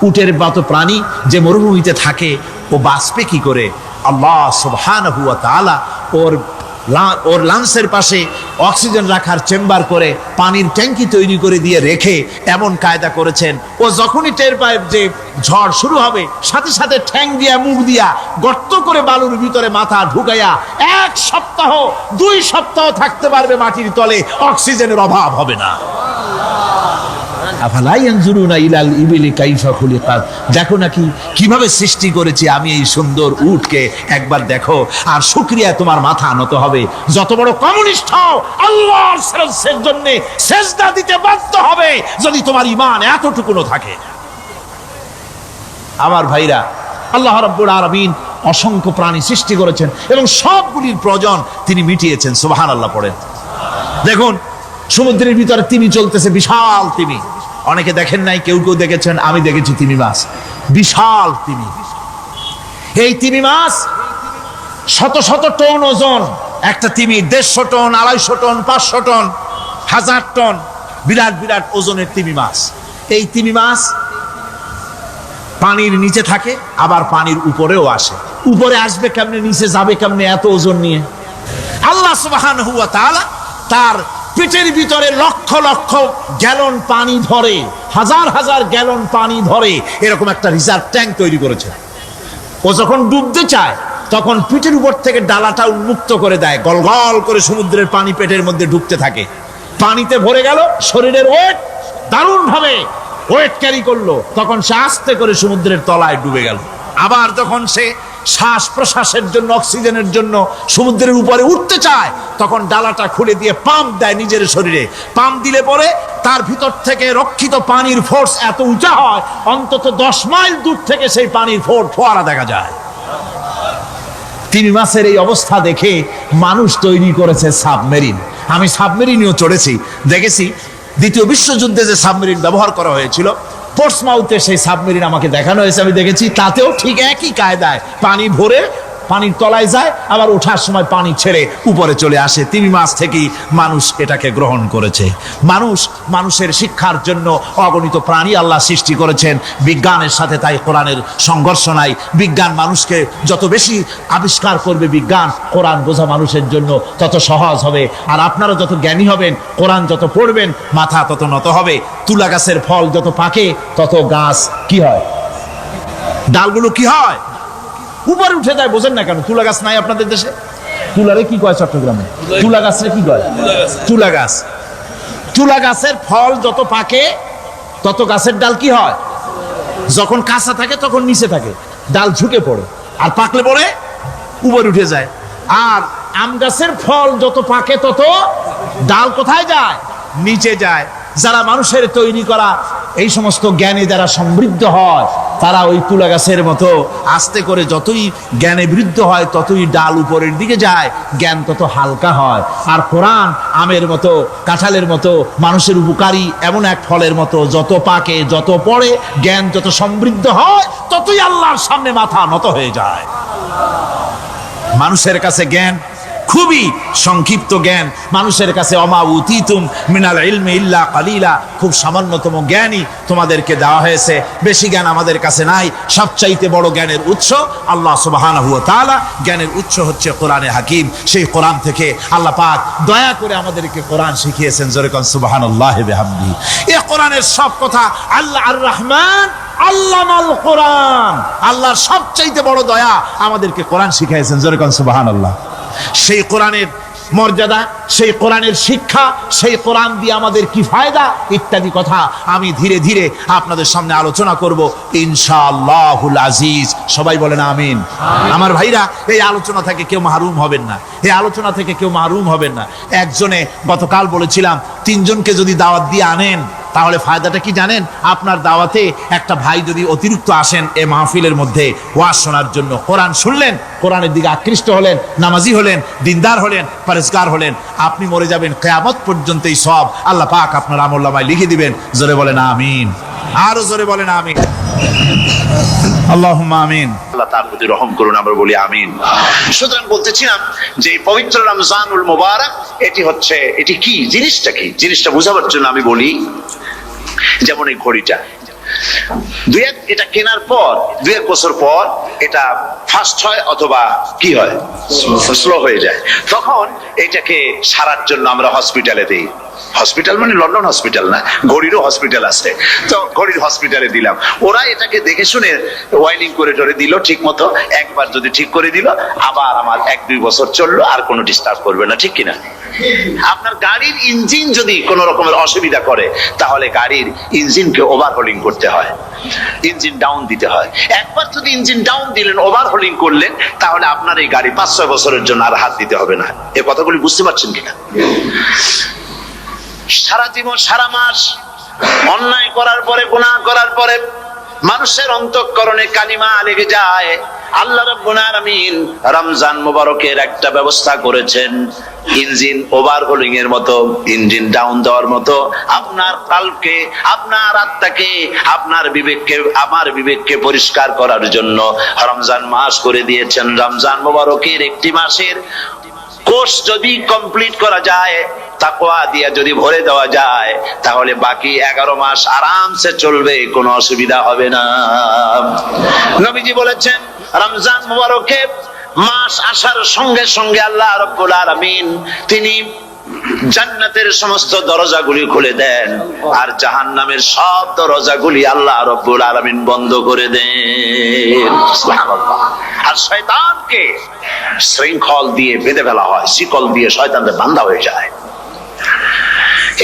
উটের মতো প্রাণী যে মরুভূমিতে থাকে ও বাঁচবে কি করে? আল্লাহ সুবহানাহু ওয়া তাআলা ওর লাংসের পাশে অক্সিজেন রাখার চেম্বার করে পানির ট্যাঙ্কি তৈরি করে দিয়ে রেখে এমন কায়দা করেছেন, ও যখনই টের পায় যে ঝড় শুরু হবে, সাথে সাথে ঠ্যাং দিয়া মুখ দিয়া গর্ত করে বালুর ভিতরে মাথা ঢুকাইয়া 1 সপ্তাহ 2 সপ্তাহ থাকতে পারবে মাটির তলে, অক্সিজেনের অভাব হবে না। আফালা ইয়ানজুরুনা ইলাল ইবিলি কাইফা খুলিকাত, দেখো নাকি কিভাবে সৃষ্টি করেছি আমি এই সুন্দর উটকে, একবার দেখো। আর শুকরিয়া তোমার মাথা নত হবে। যত বড় কমিউনিস্ট হও, আল্লাহর জন্য সেজদা দিতে বাধ্য হবে যদি তোমার ঈমান এতটুকুনো থাকে। আমার ভাইরা, আল্লাহ রাব্বুল আলামিন অসংখ্য প্রাণী সৃষ্টি করেছেন এবং সবগুলির প্রয়োজন তিনি মিটিয়েছেন। সুবহানাল্লাহ পড়েন। দেখুন সমুদ্রের ভিতরে তিমি চলতেছে, বিশাল তিমি। অনেকে দেখেন নাই, কেউ কেউ দেখেছেন, আমি দেখেছি তিমি মাছ, বিশাল তিমি। এই তিমি মাছ শত শত টন ওজন, একটা তিমি 150 টন 250 টন 500 টন 1000 টন, বিরাট বিরাট ওজনের তিমি মাছ। এই তিমি মাছ পানির নিচে থাকে, আবার পানির উপরেও আসে। উপরে আসবে কেমনে, নিচে যাবে কেমনে এত ওজন নিয়ে? আল্লাহ সুবহানাহু ওয়া তাআলা তার পেটের ভিতরে লক্ষ লক্ষ গ্যালন পানি ধরে, হাজার হাজার গ্যালন পানি ধরে এরকম একটা রিজার্ভ ট্যাঙ্ক তৈরি করেছে। ও যখন ডুবতে চায় তখন পিঠের উপর থেকে ডালাটা উন্মুক্ত করে দেয়, গলগল করে সমুদ্রের পানি পেটের মধ্যে ঢুকতে থাকে। পানিতে ভরে গেল, শরীরের ওয়েট দারুণ ভাবে ওয়েট ক্যারি করলো, তখন সে আস্তে করে সমুদ্রের তলায় ডুবে গেল। আবার যখন সে শ্বাস প্রশ্বাসের জন্য, অক্সিজেনের জন্য সমুদ্রের উপরে উঠতে চায়, তখন ডালাটা খুলে দিয়ে পাম্প দেয় নিজের শরীরে। পাম্প দিলে পরে তার ভিতর থেকে রক্ষিত পানির ফোর্স এত উঁচা হয়, অন্তত 10 মাইল দূর থেকে সেই পানির ফোয়ারা দেখা যায়। তিমি মাছের এই অবস্থা দেখে মানুষ তৈরি করেছে সাবমেরিন। আমি সাবমেরিনেও চড়েছি, দেখেছি দ্বিতীয় বিশ্বযুদ্ধে যে সাবমেরিন ব্যবহার করা হয়েছিল, পোর্টসমাউথে সেই সাবমেরিন আমাকে দেখানো হয়েছে, আমি দেখেছি। তাতেও ঠিক একই কায়দায় পানি ভরে পানির তলায় যায়, আবার ওঠার সময় পানি ছেড়ে উপরে চলে আসে। তিমি মাছ থেকেই মানুষ এটাকে গ্রহণ করেছে। মানুষের শিক্ষার জন্য অগণিত প্রাণী আল্লাহ সৃষ্টি করেছেন বিজ্ঞানের সাথে, তাই কোরআনের সংঘর্ষ নাই। বিজ্ঞান মানুষকে যত বেশি আবিষ্কার করবে, বিজ্ঞান কোরআন বোঝা মানুষের জন্য তত সহজ হবে। আর আপনারা যত জ্ঞানী হবেন, কোরআন যত পড়বেন, মাথা তত নত হবে। তুলা গাছের ফল যত পাকে তত গাছ কি হয়, ডালগুলো কি হয়, উপরে উঠে যায়। বোঝেন না কেন? তুলা গাছ নাই আপনাদের দেশে? তুলারে কি কয় চট্টগ্রামে? তুলা গাছরে কি কয়? তুলা গাছ। তুলা গাছের ফল যত পাকে তত গাছের ডাল কি হয়, যখন কাঁচা থাকে তখন নিচে থাকে, ডাল ঝুঁকে পড়ে, আর পাকলে পড়ে উপরে উঠে যায়। আর আম গাছের ফল যত পাকে তত ডাল কোথায় যায়, নিচে যায়। যারা মানুষের তৈরি করা এই সমস্ত জ্ঞানে যারা সমৃদ্ধ হয়, তারা ওই তুলা গাছের মতো আস্তে করে যতই জ্ঞানে বৃদ্ধ হয় ততই ডাল উপরের দিকে যায়, জ্ঞান তত হালকা হয়। আর কোরআন আমের মতো, কাঁঠালের মতো, মানুষের উপকারী এমন এক ফলের মতো, যত পাকে যত পড়ে, জ্ঞান যত সমৃদ্ধ হয় ততই আল্লাহর সামনে মাথা নত হয়ে যায়। মানুষের কাছে জ্ঞান খুবই সংক্ষিপ্ত জ্ঞান, মানুষের কাছে অমা উতিতুম মিনাল ইলমি ইল্লা কালিলা, খুব সামান্যতম জ্ঞানই তোমাদেরকে দেওয়া হয়েছে, বেশি জ্ঞান আমাদের কাছে নাই। সবচাইতে বড় জ্ঞানের উৎস আল্লাহ সুবহানাহু ওয়া তাআলা, জ্ঞানের উৎস হচ্ছে কোরআনে হাকিম। সেই কোরআন থেকে আল্লাহ পাক দয়া করে আমাদেরকে কোরআন শিখিয়েছেন, জোরে কোন সুবহানাল্লাহি বিহামদিহি। এই কোরআনের সব কথা আল্লাহ আর রহমান আল্লামাল কোরআন, আল্লাহর সবচাইতে বড় দয়া আমাদেরকে কোরআন শিখিয়েছেন, জোরে কোন সুবহানাল্লাহ। সেই কোরআনের মর্যাদা, সেই কোরআনের শিক্ষা, সেই কোরআন দিয়ে আমাদের কি ফায়দা ইত্যাদি কথা আমি ধীরে ধীরে আপনাদের সামনে আলোচনা করব ইনশাআল্লাহুল আজিজ। সবাই বলেন আমিন। আমার ভাইরা, এই আলোচনা থেকে কেউ মাহরুম হবেন না, এই আলোচনা থেকে কেউ মাহরুম হবেন না। একজনে গতকাল বলেছিলাম, তিনজনকে যদি দাওয়াত দিয়ে আনেন তাহলে ফায়দাটা কি জানেন? আপনার দাওয়াতে একটা ভাই যদি অতিরিক্ত আসেন এ মাহফিলের মধ্যে ওয়াজ শোনার জন্য, কোরআন শুনলেন, কোরআনের দিকে আকৃষ্ট হলেন, নামাজি হলেন, দিনদার হলেন, পরেজগার হলেন, আপনি মরে যাবেন, কিয়ামত পর্যন্ত এই সব আল্লাহ পাক আপনার আমলনামায় লিখে দিবেন। জোরে বলেন আমিন, আরো জোরে বলেন আমিন, আল্লাহুম্মা আমিন। আল্লাহ তার প্রতি রহম করুন, আমরা বলি আমিন। সুতরাং বলতেছিলাম যে এই পবিত্র রমজানুল মুবারক এটি কি জিনিসটা, কি জিনিসটা বোঝাবার জন্য আমি বলি, যেমন এই ঘড়িটা এটা কেনার পর 2-1 বছর পর এটা ফাস্ট হয় অথবা কি হয়, স্লো হয়ে যায়। তখন এটাকে সারার জন্য আমরা হসপিটালে দিই। হসপিটাল মানে লন্ডন হসপিটাল না, ঘড়িরও হসপিটাল আছে, তো ঘড়ির হসপিটালে দিলাম। ওরা এটাকে দেখে শুনে ওয়াইলিং করে টরে দিল ঠিক মতো। একবার যদি ঠিক করে দিল, আবার আমার 1-2 বছর চললো, আর কোনো ডিস্টার্ব করবে না, ঠিক কিনা? আপনার গাড়ির ইঞ্জিন যদি কোনো রকমের অসুবিধা করে, তাহলে গাড়ির ইঞ্জিনকে ওভারহোলিং করতে হয়, ইঞ্জিন ডাউন দিতে হয়। একবার যদি ইঞ্জিন ডাউন দিলেন, ওভারহোলিং করলেন, তাহলে আপনার এই গাড়ি 5-6 বছরের জন্য আর হাত দিতে হবে না। এই কথাগুলি বুঝতে পারছেন কিনা? সারা জীবন, সারা মাস অন্যায় করার পরে, গুনাহ করার পরে মানুষের অন্তঃকরণে কালিমা লেগে যায়। আল্লাহ রাব্বুল আলামিন রমজান মুবারকের একটা ব্যবস্থা করেছেন, ইঞ্জিন ওভারহোলিং এর মতো, ইঞ্জিন ডাউন দেওয়ার মতো। আপনার কালকে, আপনার আত্মাকে, আপনার বিবেককে, আমার বিবেককে পরিষ্কার করার জন্য রমজান মাস করে দিয়েছেন। রমজান মুবারকের একটি মাসের কোর্স যদি কমপ্লিট করা যায়, তাকওয়া দিয়া যদি ভরে দেওয়া যায়, তাহলে বাকি 11 মাস আরামসে চলবে, কোনো অসুবিধা হবে না। নবীজি বলেছেন, রমজান মুবারকে মাস আসার সঙ্গে সঙ্গে আল্লাহ রাব্বুল আলামিন তিনি জান্নাতের সমস্ত দরজাগুলি খুলে দেন, আর জাহান্নামের সব দরজাগুলি আল্লাহ রাব্বুল আলামিন বন্ধ করে দেন। সুবহানাল্লাহ। আর শয়তানকে শৃঙ্খল দিয়ে বেঁধে ফেলা হয়, শিকল দিয়ে শয়তানদের বান্ধা হয়ে যায়।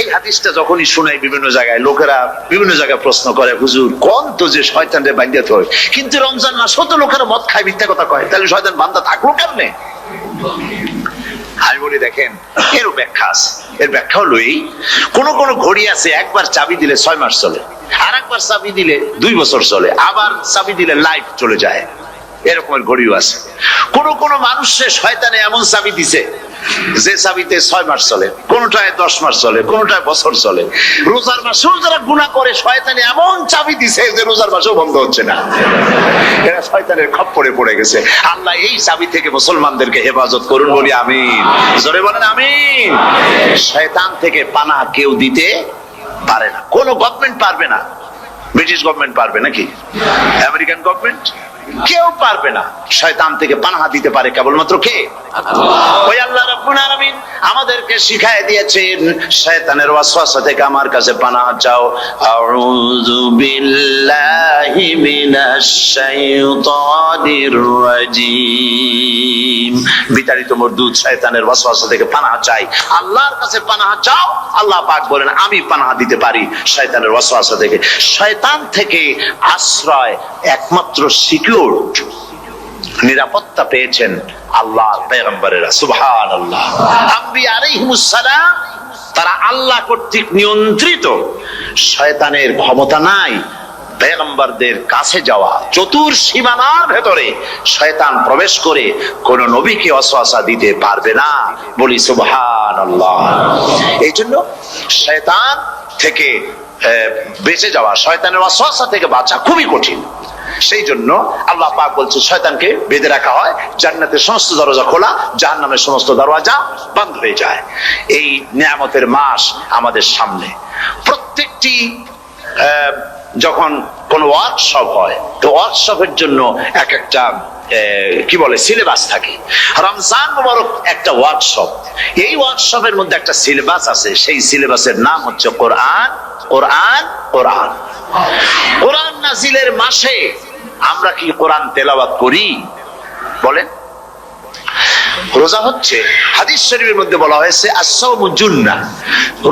এই হাদিসটা যখনই শুনাই বিভিন্ন জায়গায়, লোকেরা বিভিন্ন জায়গায় প্রশ্ন করে, হুজুর কোন তো যে শয়তানরে বান্ধাতে হয়, কিন্তু রমজান মাস তো লোকেরা মদ খায়, মিথ্যা কথা কয়, তাহলে শয়তান বান্ধা থাকলো কেমনে? আমি বলি, দেখেন, এর ব্যাখ্যা আছে। এর ব্যাখ্যা হলো এই, কোন কোন ঘড়ি আছে একবার চাবি দিলে 6 মাস চলে, আর একবার চাবি দিলে 2 বছর চলে, আবার চাবি দিলে লাইফ চলে যায়। এরকমের ঘড়িও আছে। কোন কোন মানুষের শয়তানে এমন চাবি দিছে যে চাবিতে 6 মাস চলে, কোনটায় 10 মাস চলে, কোনটায় বছর চলে। রোজার মাসেও যারা গুনাহ করে, শয়তানে এমন চাবি দিছে যে রোজার মাসেও বন্ধ হচ্ছে না। এরা শয়তানের খপ্পরে পড়ে গেছে। আল্লাহ এই চাবি থেকে মুসলমানদেরকে হেফাজত করুন, বলি আমিন। জোরে বলেন আমিন। শয়তান থেকে পানাহ কেউ দিতে পারে না, কোন গভর্নমেন্ট পারবে না। ব্রিটিশ গভর্নমেন্ট পারবে নাকি? আমেরিকান গভর্নমেন্ট, কেউ পারবে না। শয়তান থেকে পানাহা দিতে পারে কেবলমাত্র কে? ওই আল্লাহ রাব্বুল আলামিন আমাদেরকে শিখায় দিয়েছেন শয়তানের ওয়াসওয়াসা থেকে আমার কাছে পানাহা চাও। আউযু বিল্লাহি মিনাশ শাইতানির রাজিম। বিতাড়িত মরদুদ শয়তানের ওয়াসওয়াসা থেকে পানাহা চাই, আল্লাহর কাছে পানাহা চাও। আল্লাহ পাক বলেন আমি পানাহা দিতে পারি শয়তানের ওয়াসওয়াসা থেকে। শয়তান থেকে আশ্রয় একমাত্র সিকিউর নিরাপত্তা পেয়েছেন আল্লাহর পয়গম্বরেরা। সুবহানাল্লাহ। আম্বিয়া আলাইহিমুস সালাম তারা আল্লাহ কর্তৃক নিয়ন্ত্রিত, শয়তানের ক্ষমতা নাই পয়গম্বরদের কাছে যাওয়া। চতুর সীমানার ভেতরে শয়তান প্রবেশ করে কোন নবীকে ওয়াসওয়াসা দিতে পারবে না। বলি সুবহানাল্লাহ। এই জন্য শয়তান থেকে বেঁচে যাওয়া, শয়তানের ওয়াসওয়াসা থেকে বাঁচা খুবই কঠিন। সেই জন্য আল্লাহ পাক বলছে শয়তানকে বেঁধে রাখা হয়, জান্নাতের সমস্ত দরজা খোলা, জাহান্নামের সমস্ত দরজা বন্ধ হয়ে যায়। এই নিয়ামতের মাস আমাদের সামনে। প্রত্যেকটি যখন কোন ওয়ার্কশপ হয়, তো ওয়ার্কশপের জন্য এক একটা কি বলে সিলেবাস থাকে। রমজান মুবারক একটা ওয়ার্কশপ। এই ওয়ার্কশপের মধ্যে একটা সিলেবাস আছে, সেই সিলেবাসের নাম হচ্ছে কোরআন। কোরআন কোরআন কোরআন নাজিলের মাসে আমরা কি কোরআন তেলাওয়াত করি? বলেন। রোজা হচ্ছে, হাদিস শরীফের মধ্যে বলা হয়েছে আস-সাওমু জুন্নাহ,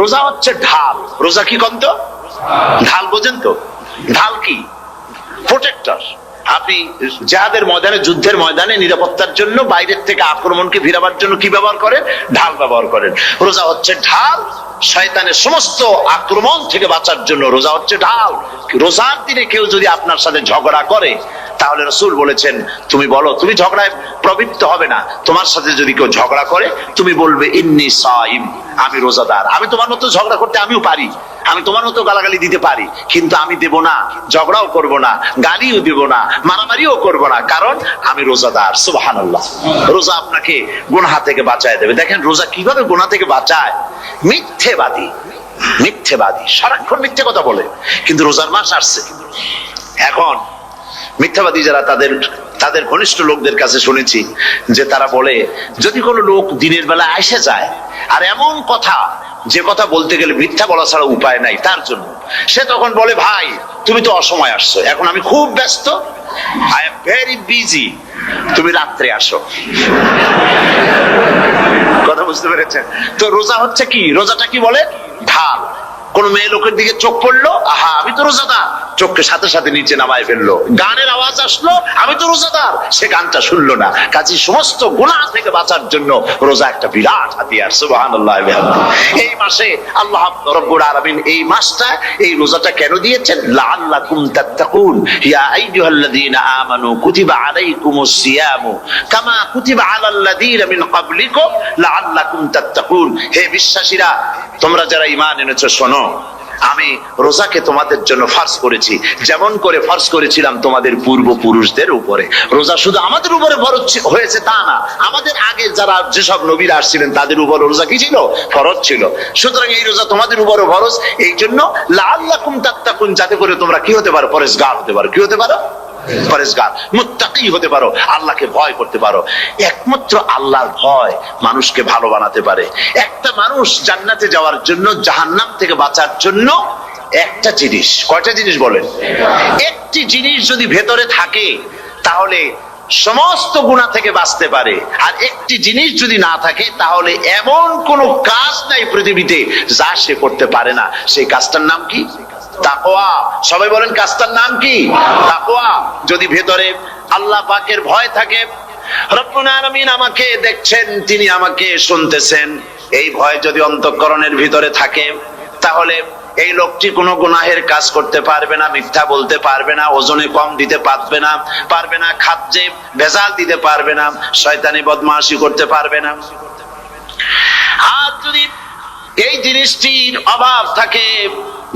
রোজা হচ্ছে ঢাল। রোজা কি কন্ত? ঢাল বোঝেন তো? ঢাল কি? প্রোটেক্টর। আপনি জিহাদের ময়দানে, যুদ্ধের ময়দানে নিরাপত্তার জন্য, বাইরের থেকে আক্রমণকে ভিড়াবার জন্য কি ব্যবহার করেন? ঢাল ব্যবহার করেন। রোজা হচ্ছে ঢাল, শয়তানের সমস্ত আক্রমণ থেকে বাঁচার জন্য রোজা হচ্ছে ঢাল। রোজার দিনে কেউ যদি আপনার সাথে ঝগড়া করে, তাহলে রাসূল বলেছেন তুমি বলো, তুমি ঝগড়ায় প্রবৃত্ত হবে না। তোমার সাথে যদি কেউ ঝগড়া করে, তুমি বলবে ইন্নী সাইম, আমি রোজাদার। আমি তোমার মতো ঝগড়া করতে আমিও পারি, আমি তোমার মতো গালাগালি দিতে পারি, কিন্তু আমি দেব না, ঝগড়াও করব না, গালিও দেব না, মারামারিও করব না, কারণ আমি রোজাদার। সুবহানাল্লাহ। রোজা আপনাকে গুনাহ থেকে বাঁচায় দেবে। দেখেন রোজা কিভাবে গুনাহ থেকে বাঁচায়। মিথ্যেবাদী, মিথ্যেবাদী সারাক্ষণ মিথ্যে কথা বলে, কিন্তু রোজার মাস আসছে। এখন মিথ্যাবাদী যারা, তাদের ঘনিষ্ঠ লোকদের কাছে শুনেছি যে তারা বলে, যদি কোনো লোক দিনের বেলা এসে যায় আর এমন কথা, যে কথা বলতে গেলে মিথ্যা বলা ছাড়া উপায় নাই তার জন্য, সে তখন বলে ভাই তুমি তো অসময় আসছো, এখন আমি খুব ব্যস্ত, আই এম ভেরি বিজি, তুমি রাত্রে আসো। কথা বুঝতে পেরেছেন তো? রোজা হচ্ছে কি? রোজাটা কি বলে? ঢাল। কোন মেয়ে লোকের দিকে চোখ পড়লো, আহা আমি তো রোজাদার, চোখকে সাথে সাথে নিচে নামায় ফেললো। গানের আওয়াজ আসলো, আমি তো রোজাদার, সে গানটা শুনলো না। কাজী সমস্ত গুনাহ থেকে বাঁচার জন্য রোজা একটা বিরাট হাতিয়ার। সুবহানাল্লাহ। এই মাসে আল্লাহ রাব্বুল আলামিন এই মাসটা, এই রোজাটা কেন দিয়েছেন? লাআল্লাকুম তাত্তাকুন, ইয়া আইয়ুহাল্লাযীনা আমানু কুতিবা আলাইকুমুস সিয়ামু কামা কুতিবা আলাল্লাযীনা মিন ক্বাবলিকুম লাআল্লাকুম তাত্তাকুন। হে বিশ্বাসীরা, তোমরা যারা ঈমান এনেছো, শোনো, আমি রোজাকে তোমাদের জন্য ফার্জ করেছি, যেমন করে ফার্জ করেছিলাম তোমাদের পূর্বপুরুষদের উপরে। রোজা শুধু আমাদের উপরে ফরজ হয়েছে তা না, আমাদের আগে যারা যেসব নবীরা আসছিলেন তাদের উপর রোজা কি ছিল? ফরজ ছিল। সুতরাং এই রোজা তোমাদের উপরে ফরজ, এই জন্য লাআল্লাকুম তাত্তাকুন, যাতে করে তোমরা কি হতে পারো? পরেজগার হতে পারো। কি হতে পারো? পরেজগার, মুত্তাকি হতে পারো, আল্লাহকে ভয় করতে পারো। একমাত্র আল্লাহর ভয় মানুষকে ভালো বানাতে পারে। একটা মানুষ জান্নাতে যাওয়ার জন্য, জাহান্নাম থেকে বাঁচার জন্য একটা জিনিস, কয়টা জিনিস বলেন? একটি জিনিস যদি ভেতরে থাকে তাহলে সমস্ত গুনাহ থেকে বাঁচতে পারে। আর একটি জিনিস যদি না থাকে তাহলে এমন কোন কাজ নাই পৃথিবীতে যা সে করতে পারে না। সেই কাজটার নাম কি? তাকওয়া। সবাই বলেন কাজটার নাম কি? তাকওয়া। যদি ভেতরে আল্লাহ পাকের ভয় থাকে, রব্বুল আলামিন আমাকে দেখছেন, তিনি আমাকে শুনতেছেন, এই ভয় যদি অন্তঃকরণের ভিতরে থাকে, তাহলে এই লোকটি কোনো গুনাহের কাজ করতে পারবে না, মিথ্যা বলতে পারবে না, ওজনে কম দিতে পারবে না, খাদ্যে ভেজাল দিতে পারবে না, শয়তানি বদমাশি করতে পারবে না। আর যদি এই জিনিসটির অভাব থাকে,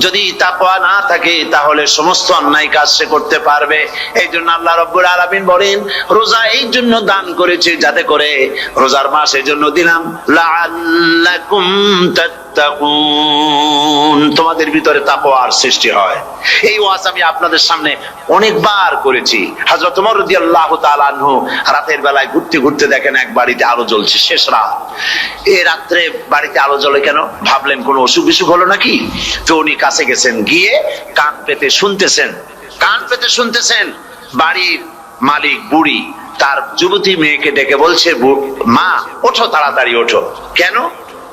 যদি তাকওয়া না থাকে তাহলে সমস্ত অন্যায় কাজ সে করতে পারবে। এই জন্য আল্লাহ রাব্বুল আলামিন বলেন, রোজা এই জন্য দান করেছে যাতে করে, রোজার মাস এই জন্য দিলাম, লাআল্লাকুম তাত্তাকুন, তোমাদের ভিতরে তাকওয়ার সৃষ্টি হয়। এই ওয়াজ আমি আপনাদের সামনে অনেকবার করেছি। হযরত ওমর রাদিয়াল্লাহু তাআলা আনহু রাতের বেলায় ঘুরতে ঘুরতে দেখেন এক বাড়িতে আলো জ্বলছে, শেষ রাত। এই রাত্রে বাড়িতে আলো জ্বলে কেন? ভাবলেন কোন অসুখ বিসুখ হলো নাকি। তো উনি কাছে গেছেন, গিয়ে কান পেতে শুনতেছেন। বাড়ির মালিক বুড়ি তার যুবতী মেয়েকে ডেকে বলছে, মা ওঠো, তাড়াতাড়ি ওঠো। কেন?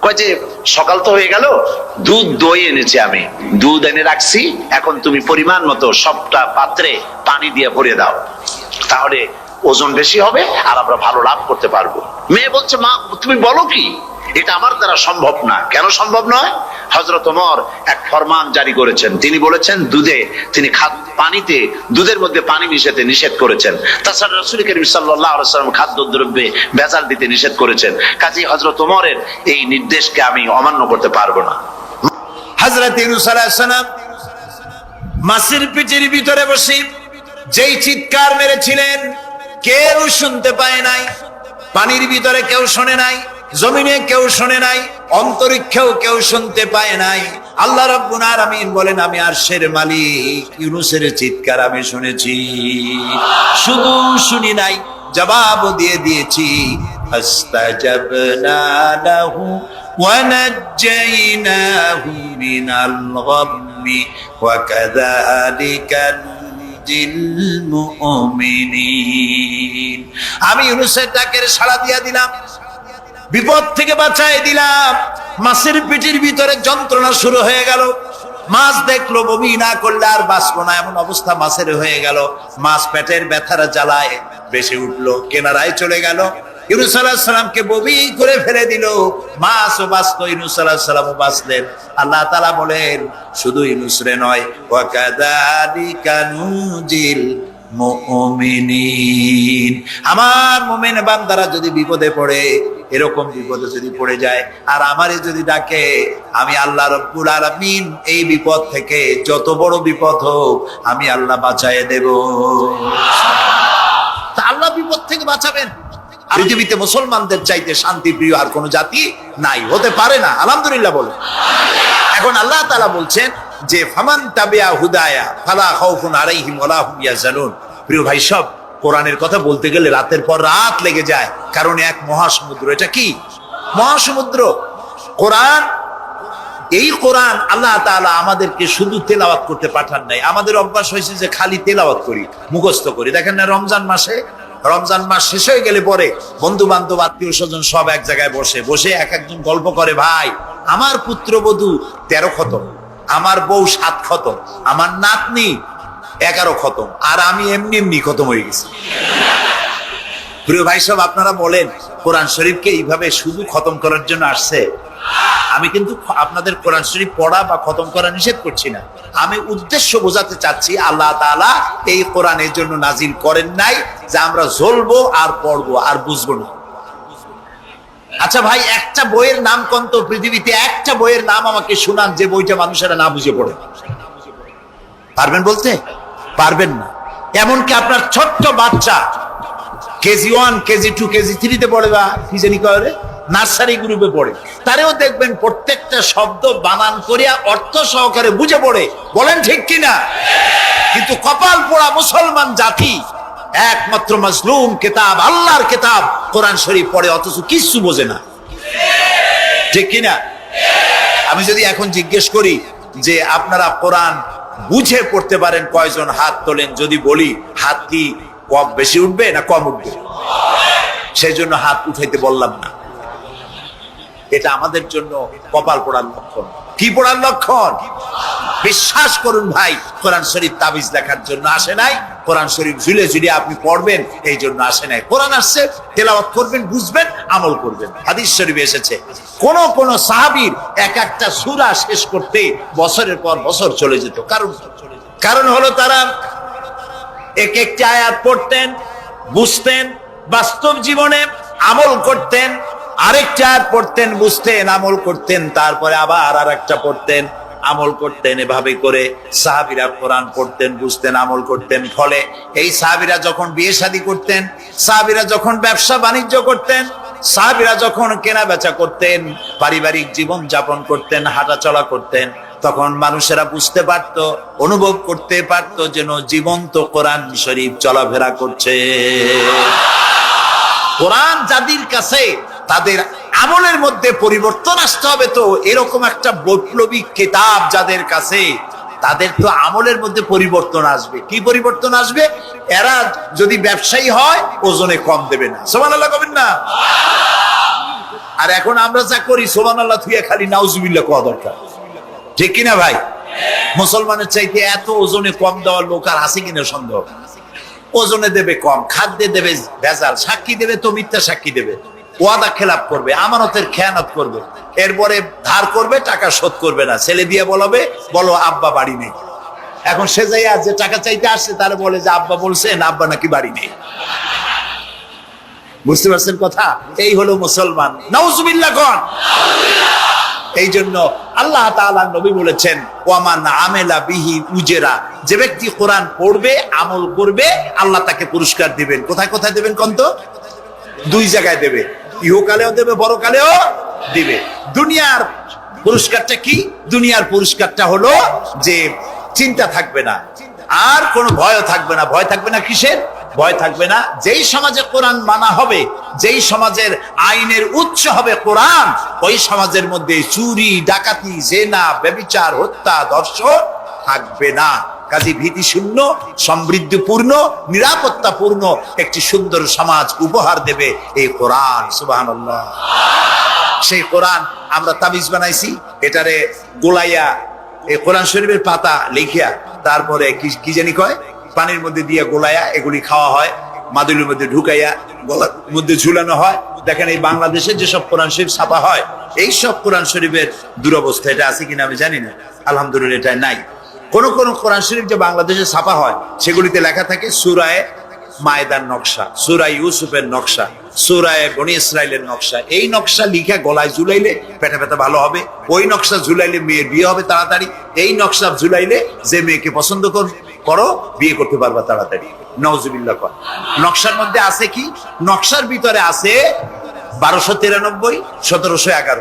কয় যে সকাল তো হয়ে গেল, দুধ দই এনেছি, আমি দুধ এনে রাখছি, এখন তুমি পরিমাণ মতো সবটা পাত্রে পানি দিয়ে ভরে দাও, তাহলে ওজন বেশি হবে আর আমরা ভালো লাভ করতে পারবো। মেয়ে বলছে, মা তুমি বলো কি, এটা আমার দ্বারা সম্ভব না। কেন সম্ভব নয়? হযরত ওমর এক ফরমান জারি করেছেন, তিনি বলেছেন পানিতে, দুধের মধ্যে পানি মিশাতে নিষেধ করেছেন। তাছাড়া রাসূল করিম সাল্লাল্লাহু আলাইহি ওয়াসাল্লাম খাদ্যদ্রব্যে ভেজাল দিতে নিষেধ করেছেন। কাজেই হযরত ওমরের এই নির্দেশকে আমি অমান্য করতে পারবো না। হযরত ইউনূস আলাইহিস সালাম মাছের পেটের ভিতরে বসে যেই চিৎকার মেরেছিলেন কেউ শুনতে পায় নাই, পানির ভিতরে কেউ শোনে নাই, জমিনে কেউ শোনে নাই, অন্তরিক্ষেও কেউ শুনতে পায় নাই। আল্লাহ রাব্বুল আলামিন বলেন, আমি আরশের মালিক ইউনূসের চিৎকার আমি শুনেছি, শুধু শুনি নাই, জবাবও দিয়ে দিয়েছি। ফাস্তাজাবনা লাহু ওয়া নাজ্জাইনাহু মিনাল গাম্মি ওয়া কাযালিকা মুমিনিন। আমি ইউনূসের ডাকের সাড়া দিয়া দিলাম, বিপদ থেকে বাঁচাই দিলাম। মাছের পেটের ভিতরে যন্ত্রণা শুরু হয়ে গেল, মাছ দেখলো বমি না করলে আর বাঁচবো না, এমন অবস্থা মাছের হয়ে গেল। মাছ পেটের ব্যথার জ্বালায় বেশি উঠলো, কেনারায় চলে গেল। ইউনূস আলাইহিস সালামকে বমি করে ফেলে দিল, মাছও বাঁচলো, ইউনূস আলাইহিস সালামও বাঁচলেন। আল্লাহ তাআলা বলেন, শুধু ইউনূস রে নয়, ওয়া কাযালিকা নুজিল মুমিনিন, আমার মুমিন বান্দারা যদি বিপদে পড়ে, এরকম বিপদে যদি পড়ে যায় আর আমারে যদি ডাকে, আমি আল্লাহ রাব্বুল আলামিন এই বিপদ থেকে, যত বড় বিপদ হোক, আমি আল্লাহ বাঁচায়ে দেব। তা আল্লাহ বিপদ থেকে বাঁচাবেন। পৃথিবীতে মুসলমানদের চাইতে শান্তি প্রিয় আর কোন জাতি নাই, হতে পারে না। আলহামদুলিল্লাহ বলুন। এখন আল্লাহ তাআলা বলছেন যে ফামান তাবিয়া হুদায়া ফালা খাউফুন আলাইহিম ওয়ালা হুম ইয়াহজানুন। প্রিয় ভাই সব, কোরআনের কথা বলতে গেলে রাতের পর রাত লেগে যায়, কারণ এক মহাসমুদ্র। এটা কি মহাসমুদ্র? কোরআন। এই কোরআন আল্লাহ তাআলা আমাদেরকে শুধু তেলাওয়াত করতে পাঠান নাই। আমাদের অভ্যাস হয়েছে যে খালি তেলাওয়াত করি, মুখস্থ করি। দেখেন না, রমজান মাস শেষ হয়ে গেলে পরে বন্ধু বান্ধব আত্মীয় স্বজন সব এক জায়গায় বসে এক একজন গল্প করে, ভাই আমার পুত্রবধূ 13 খতম, আমার বউ 7 খতম, আমার নাতনি 11 খতম, আর আমি এমনি খতম হয়ে গেছি। প্রিয় ভাই সব, আপনারা বলেন কোরআন শরীফকে এইভাবে শুধু খতম করার জন্য আসছে? আমি কিন্তু আপনাদের কোরআন শরীফ পড়া বা খতম করা নিষেধ করছি না। আমি উদ্দেশ্য বোঝাতে চাচ্ছি, আল্লাহ তাআলা এই কোরআনের জন্য নাজিল করেন নাই যে আমরা জ্বলবো আর পড়বো আর বুঝবো না। আচ্ছা ভাই, একটা বইয়ের নাম কোন তো পৃথিবীতে, একটা বইয়ের নাম আমাকে শুনান যে বইটা মানুষেরা না বুঝে পড়ে। পারবেন বলতে? পারবেন না। এমনকি আপনার ছোট্ট বাচ্চা কেজি 1, কেজি 2, কেজি 3 পড়ে, বা কি জানি করে নার্সারি গ্রুপে পড়ে, তারেও দেখবেন প্রত্যেকটা শব্দ বানান করিয়া অর্থ সহকারে বুঝে পড়ে। বলেন ঠিক কিনা? কিন্তু কপাল পোড়া মুসলমান জাতি একমাত্র মাজলুম কিতাব, আল্লাহর কিতাব কোরআন শরীফ পড়ে, অথচ কিছু বোঝে না। ঠিক কিনা? আমি যদি এখন জিজ্ঞেস করি যে আপনারা কোরআন বুঝে পড়তে পারেন কয়জন, হাত তোলেন। যদি বলি হাত কি কম বেশি উঠবে না কম উঠবে? সেই জন্য হাত উঠাইতে বললাম না। এটা আমাদের জন্য কপাল পোড়ার লক্ষণ। কি পোড়ার লক্ষণ? বিশ্বাস করুন ভাই, কোরআন শরীফ তাবিজ লেখার জন্য আসে নাই, কোরআন শরীফ ঝুলে ঝুলে আপনি পড়বেন এই জন্য আসে নাই। কোরআন আসছে তেলাওয়াত করবেন, বুঝবেন, আমল করবেন। হাদিস শরীফে এসেছে কোন সাহাবীর এক একটা সূরা শেষ করতে বছরের পর বছর চলে যেত। কারণ হলো তারা এক একটা আয়াত পড়তেন, বুঝতেন, বাস্তব জীবনে আমল করতেন, আরেকটা আয়াত পড়তেন, বুঝতেন, আমল করতেন, তারপরে আবার আরেকটা পড়তেন, আমল করতেন এভাবে করে। সাহাবীরা কোরআন পড়তেন, বুঝতেন, আমল করতেন। ফলে এই সাহাবীরা যখন বিয়ে শাদী করতেন, সাহাবীরা যখন ব্যবসা বাণিজ্য করতেন, সাহাবীরা যখন কেনা বেচা করতেন, পারিবারিক জীবন যাপন করতেন, হাঁটাচলা করতেন, তখন মানুষেরা বুঝতে পারত, অনুভব করতে পারত যেন জীবন্ত কোরআন শরীফ চলাফেরা করছে। কোরআন যাদের কাছে, তাদের আমলের মধ্যে পরিবর্তন আসতে হবে। তো এরকম একটা বৈপ্লবিক কিতাব যাদের কাছে, তাদের তো আমলের মধ্যে পরিবর্তন আসবে। কি পরিবর্তন আসবে? এরা যদি ব্যবসায়ী হয়, ওজনে কম দেবে না। সুবহানাল্লাহ কবেন না? আর এখন আমরা যা করি, সুবহানাল্লাহ থুয়ে খালি নাউজুবিল্লাহ কোয়া দরকার, ঠিক কিনা ভাই? মুসলমানের চাইতে এত ওজনে কম দেওয়ার লোক আর আছে কিনা সন্দেহ। ওজনে দেবে কম, খাদ্যে দেবে ভেজাল, সাক্ষী দেবে তো মিথ্যা সাক্ষী দেবে, ওয়াদা খেলাপ করবে, আমানতের খেয়ানত করবে, এরপরে ধার করবে, টাকা শোধ করবে না। ছেলে দিয়ে বলবে, বলো আব্বা বাড়ি নেই। এখন সে যাই যে টাকা চাইতে আসছে, তারা বলে যে আব্বা বলছেন আব্বা নাকি বাড়ি নেই। বুঝতে পারছেন কথা? এই হলো মুসলমান। নাউজুবিল্লাহ কোন। এই জন্য আল্লাহ তাআলা নবী বলেছেন, ওয়ামান আমেলা বিহি উজরা, যে ব্যক্তি কোরআন পড়বে, আমল করবে, আল্লাহ তাকে পুরস্কার দিবেন। কোথায় কোথায় দেবেন কোন তো? দুই জায়গায় দেবে, ইহকালেও দেবে, পরকালেও দিবে। দুনিয়ার পুরস্কারটা কি? দুনিয়ার পুরস্কারটা হলো যে চিন্তা থাকবে না, আর কোনো ভয় থাকবে না। ভয় থাকবে না কিসের? ভয় থাকবে না যেই সমাজে কোরআন মানা হবে, যেই সমাজের আইনের উৎস হবে কোরআন, ওই সমাজের মধ্যে চুরি, ডাকাতি, জেনা, ব্যভিচার, হত্যা, ধর্ষণ থাকবে না। কাজী ভীতি শূন্য, সমৃদ্ধিপূর্ণ, নিরাপত্তাপূর্ণ একটি সুন্দর সমাজ উপহার দেবে এই কোরআন। সুবহানাল্লাহ। সেই কোরআন আমরা তাবিজ বানাইছি, এটারে গোলাইয়া, এই কোরআন শরীফের পাতা লিখিয়া, তারপরে কি জানি কয়, পানির মধ্যে দিয়ে গোলাইয়া, এগুলি খাওয়া হয়, মাদুলির মধ্যে ঢুকাইয়া গলার মধ্যে ঝুলানো হয়। দেখেন এই বাংলাদেশে যেসব কোরআন শরীফ ছাপা হয়, এই সব কোরআন শরীফের দুরবস্থা। এটা আছে কিনা আমি জানি না, আলহামদুলিল্লাহ এটা নাই। কোন কোন কোরআন শরীফ যে বাংলাদেশে ছাপা হয়, সেগুলিতে লেখা থাকে সূরায়ে মায়দার নকশা, সূরা ইউসুফের নকশা, সূরায়ে বনি ইসরাইলের নকশা। এই নকশা লিখা গলায় ঝুলাইলে পেটে পেটে ভালো হবে, ওই নকশা ঝুলাইলে মেয়ের বিয়ে হবে তাড়াতাড়ি, এই নকশা ঝুলাইলে যে মেয়েকে পছন্দ করো বিয়ে করতে পারবা তাড়াতাড়ি। নাউজুবিল্লাহ কর। নকশার মধ্যে আছে কি? নকশার ভিতরে আছে 1293, 1711,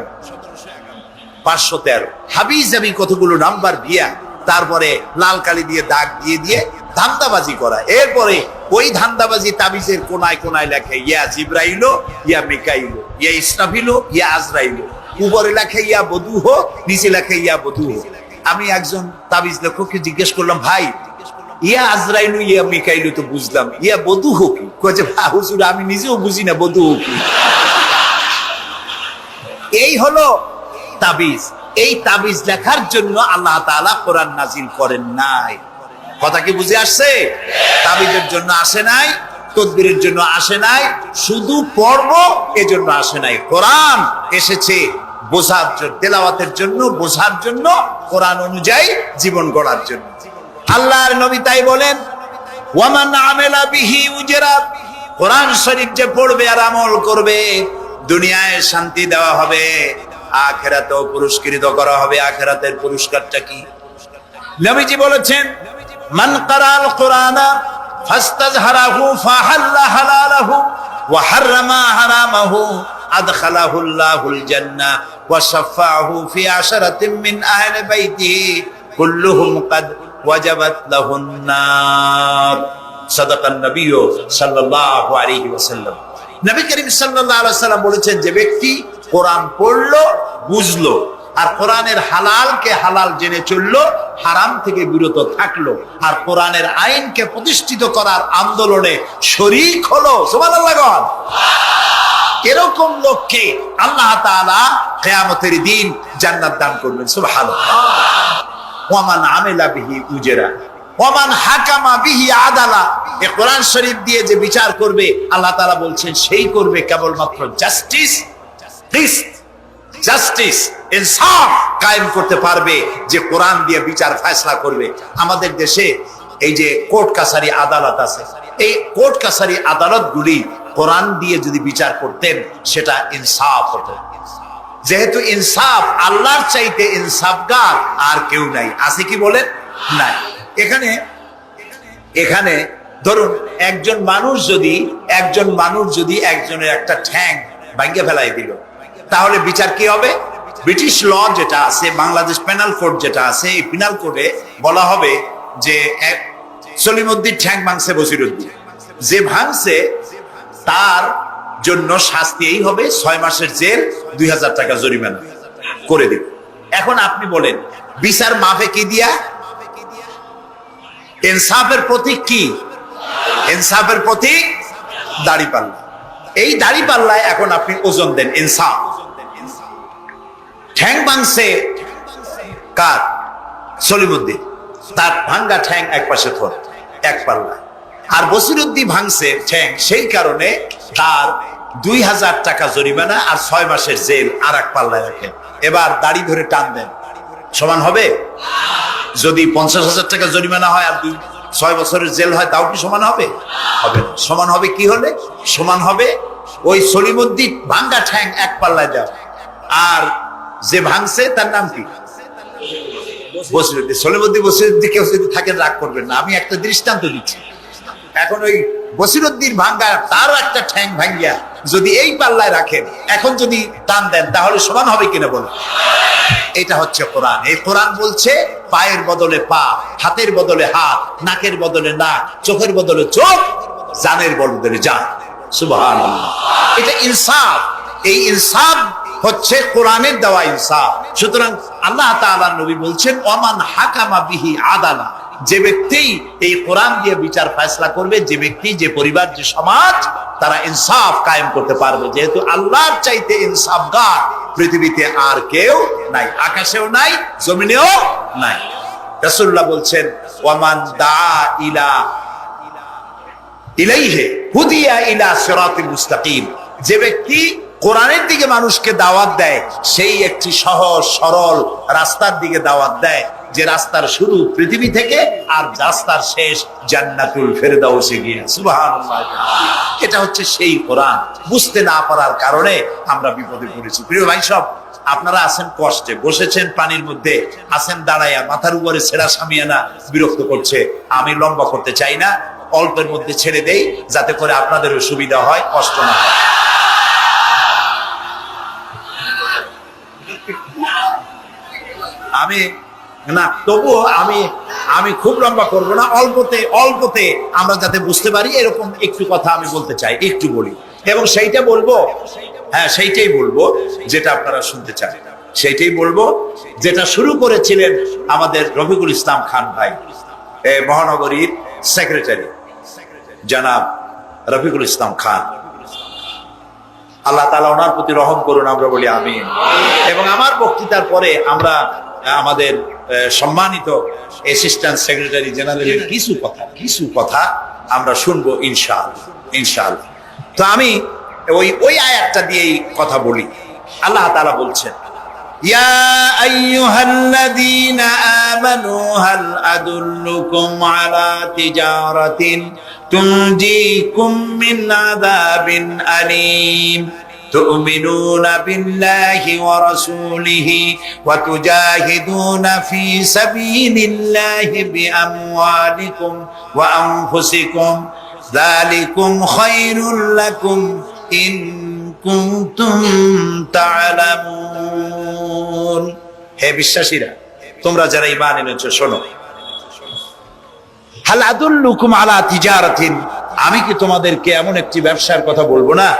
513 হাবি জাবি কতগুলো নাম্বার দিয়া, তারপরে লাল কালি দিয়ে দাগ দিয়ে দিয়ে ধান্দাবাজি করা। এরপরে ওই ধান্দাবাজি তাবিজের কোনায় কোনায় লেখে ইয়া জিব্রাইল, ইয়া মিকাইল, ইয়া ইসরাফিল, ইয়া আজরাইল। উপরে লেখে ইয়া বধূহ, নিচে লেখে ইয়া বধূহ। আমি একজন তাবিজ লেখককে জিজ্ঞেস করলাম, ভাই ইয়া আজরাইল ইয়া মিকাইল তো বুঝলাম, ইয়া বধূহ কি? কয়েছে হুজুর আমি নিজেও বুঝি না বধূহ কি। এই হলো তাবিজ। এই তাবিজ লেখার জন্য আল্লাহ তাআলা কোরআন নাজিল করেন নাই। কথা কি বুঝে আসছে? তাবিজের জন্য আসে নাই, তদবিরের জন্য আসে নাই, শুধু পড়ব এজন্য আসে নাই। কোরআন এসেছে বোঝার জন্য, তেলাওয়াতের জন্য, বোঝার জন্য, কোরআন অনুযায়ী জীবন গড়ার জন্য। আল্লাহর নবী তাই বলেন, ওয়ামান আমেলা বিহি উজরা, কোরআন শরীফ যে পড়বে আর আমল করবে, দুনিয়ায় শান্তি দেওয়া হবে, আখিরাতেও পুরস্কৃত করা হবে। আখিরাতের পুরস্কারটা কি? নবীজি বলেছেন, মান কারাল কুরআনা ফাস্তাজহারাহু ফাহাল্লা হালালাহু ওয়া হাররামা হারামাহু আদখালাহুল্লাহুল জান্নাহ ওয়া শাফাআহু ফি আশরাতিন মিন আহলি বাইতিহি কুল্লুহুম ক্বাদ ওয়াজাবাত লাহুন নার। সাদাকান নবী সাল্লাল্লাহু আলাইহি ওয়াসাল্লাম। নবী করিম সাল্লাল্লাহু আলাইহি ওয়াসাল্লাম বলেছেন, যে ব্যক্তি কোরআন পড়লো, বুঝলো, আর কোরআনের হালালকে হালাল জেনে চললো, হারাম থেকে বিরত থাকলো, আর কোরআনের আইনকে প্রতিষ্ঠিত করার আন্দোলনে শরীক হলো, সুবহানাল্লাহ গণ, এরকম লোককে আল্লাহ তাআলা কিয়ামতের দিন জান্নাত দান করবেন। সুবহানাল্লাহ। ওয়ামান আমিলা বিহি উজরা ওয়ামান হাকামা বিহি আদালা। এই কোরআন শরীফ দিয়ে যে বিচার করবে, আল্লাহ তাআলা বলছেন সেই করবে কেবলমাত্র জাস্টিস, জাস্টিস, ইনসাফ কায়েম করতে পারবে, যে কোরআন দিয়ে বিচার ফয়সালা করবে। আমাদের দেশে এই যে কোর্ট কাছারি আদালত আছে, এই কোর্ট কাছারি আদালতগুলি কোরআন দিয়ে যদি বিচার করতেন, সেটা ইনসাফ হতো। যেহেতু ইনসাফ, আল্লাহর চাইতে ইনসাফগার আর কেউ নাই। আছে কি বলেন? নাই। এখানে ধরুন একজন মানুষ যদি একজনের একটা ঠ্যাং ভাঙিয়ে ফেলাই দিল, তাহলে বিচার কি হবে? ব্রিটিশ ল যেটা আছে, বাংলাদেশ পেনাল কোড যেটা আছে, এই পেনাল কোডে বলা হবে যে সলিমউদ্দিন ঠ্যাং ভাঙছে বসিরউদ্দিন, যে ভাঙছে তার জন্য শাস্তি এই হবে 6 মাসের জেল, 2000 টাকা জরিমানা করে দিবে। এখন আপনি বলেন বিচার মাফে কি দিয়া? ইনসাফের প্রতীক কি? ইনসাফের প্রতীক দাড়িপাল্লা। এই দাড়িপাল্লায় এখন আপনি ওজন দেন ইনসাফ। ঠ্যাং ভাঙছে কার? সলিমউদ্দিন, তার ভাঙ্গা ঠ্যাং এক পাশে থর, এক পাল্লা। আর বসিরউদ্দিন ভাঙছে ঠ্যাং, সেই কারণে তার 2000 টাকা জরিমানা আর 6 মাসের জেল আর এক পাল্লায় রাখেন। এবার দাড়ি ধরে টান দেন, সমান হবে? যদি 50,000 টাকা জরিমানা হয় আর 6 বছরের জেল হয়, তাও কি সমান হবে? হবে না। সমান হবে কি হলে? সমান হবে ওই সলিমউদ্দিন ভাঙ্গা ঠ্যাং এক পাল্লায় দেওয়া, আর যে ভাঙছে তার নাম কি? বসিরউদ্দিন। সলিমউদ্দিন কেউ যদি থাকেন রাগ করবেন না, আমি একটা দৃষ্টান্ত দিচ্ছি। এখন ওই বসিরউদ্দিন ভাঙ্গা তার একটা ঠ্যাং ভাঙ্গিয়া যদি এই পাল্লায় রাখেন, এখন যদি টান দেন, তাহলে সমান হবে কিনা বলুন? এটা হচ্ছে কোরআন। এই কোরআন বলছে পায়ের বদলে পা, হাতের বদলে হাত, নাকের বদলে নাক, চোখের বদলে চোখ, জানের বদলে জান। সুবহানাল্লাহ। এটা ইনসাফ। এই ইনসাফ হচ্ছে কোরআনের দেওয়া ইনসাফ। সুতরাং আল্লাহ তাআলা নবী বলছেন ওমান হাকামা বিহি আদালা, যে ব্যক্তি এই কোরআন দিয়ে বিচার ফয়সালা করবে, যে ব্যক্তি, যে পরিবার, যে সমাজ, তারা ইনসাফ কায়েম করতে পারবে। যেহেতু আল্লাহর চাইতে ইনসাফগার পৃথিবীতে আর কেউ নাই, আকাশেও নাই, জমিনেও নাই। রাসূলুল্লাহ বলছেন ওয়ামান দা ইলাইহি হুদিয়া ইলা সিরাতিল মুস্তাকিম, যে ব্যক্তি কোরআনের দিকে মানুষকে দাওয়াত দেয়, সেই একটি সহজ সরল রাস্তার দিকে দাওয়াত দেয়, যে রাস্তার শুরু পৃথিবী থেকে আর রাস্তার শেষ জান্নাতুল ফেরদাউসে গিয়ে। সুবহানাল্লাহ। এটা হচ্ছে সেই কোরআন। বুঝতে না পারার কারণে আমরা বিপদে পড়েছি। প্রিয় ভাই সব, আপনারা আছেন কষ্টে, বসেছেন পানির মধ্যে, আছেন দাঁড়াইয়া, মাথার উপরে ছেঁড়া সামিয়ানা বিরক্ত করছে। আমি লম্বা করতে চাই না, অল্পের মধ্যে ছেড়ে দেই, যাতে করে আপনাদেরও সুবিধা হয়, কষ্ট না হয়। তবুও আমি খুব লম্বা করব না, অল্পতে আমরা যাতে বুঝতে পারি এরকম একটু কথা আমি বলতে চাই, একটু বলি, এবং সেইটাই বলবো যেটা আপনারা শুনতে চান, সেইটাই বলবো যেটা শুরু করেছিলেন আমাদের রফিকুল ইসলাম খান ভাই, মহানগরীর সেক্রেটারি জনাব রফিকুল ইসলাম খান। আল্লাহ তাআলা ওনার প্রতি রহম করুন, আমরা বলি আমিন। এবং আমার বক্তৃতার পরে আমরা আমাদের সম্মানিত অ্যাসিস্ট্যান্ট সেক্রেটারি জেনারেলের কিছু কথা আমরা শুনবো ইনশাআল্লাহ। তো আমি ওই আয়াতটা দিয়েই কথা বলি। আল্লাহ তাআলা বলছেন ইয়া আইয়ুহাল্লাযীনা আমানু হাল আদুল্লুকুম আলা তিজারাতিন তুনজিকুম মিন আযাবিন আলীম تؤمنون بالله ورسوله وتجاهدون في سبيل الله بأموالكم وأنفسكم ذلكم خير لكم إن كنتم تعلمون। হে বিশ্বাসীরা, তোমরা যারা ঈমান এনেছো শোনো, হাল আদুল্লুকুম আলা তিজারাতিন, আমি কি তোমাদেরকে এমন একটি ব্যবসার কথা বলবো না,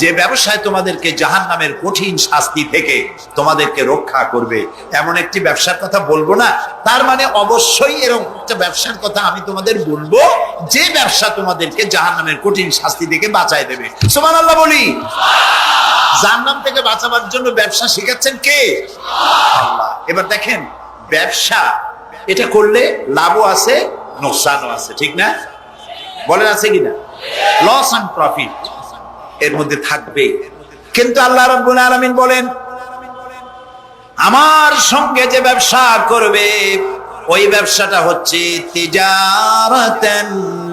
যে ব্যবসায় তোমাদেরকে জাহান্নামের কঠিন শাস্তি থেকে তোমাদেরকে রক্ষা করবে? এমন একটি ব্যবসার কথা বলবো না? তার মানে অবশ্যই এরকম একটা ব্যবসার কথা আমি তোমাদের বলবো, যে ব্যবসা তোমাদেরকে জাহান্নামের কঠিন শাস্তি থেকে বাঁচায় দেবে। সুবহানাল্লাহ বলি। জাহান্নাম থেকে বাঁচাবার জন্য ব্যবসা শিখাচ্ছেন কে? আল্লাহ। এবার দেখেন, ব্যবসা এটা করলে লাভও আছে, নোকসানও আছে, ঠিক না? বলেন আছে কিনা? লস এন্ড প্রফিট এর মধ্যে থাকবে। কিন্তু আল্লাহ রাব্বুল আলামিন বলেন, আমার সঙ্গে যে ব্যবসা করবে ওই ব্যবসাটা হচ্ছে তিজারাতান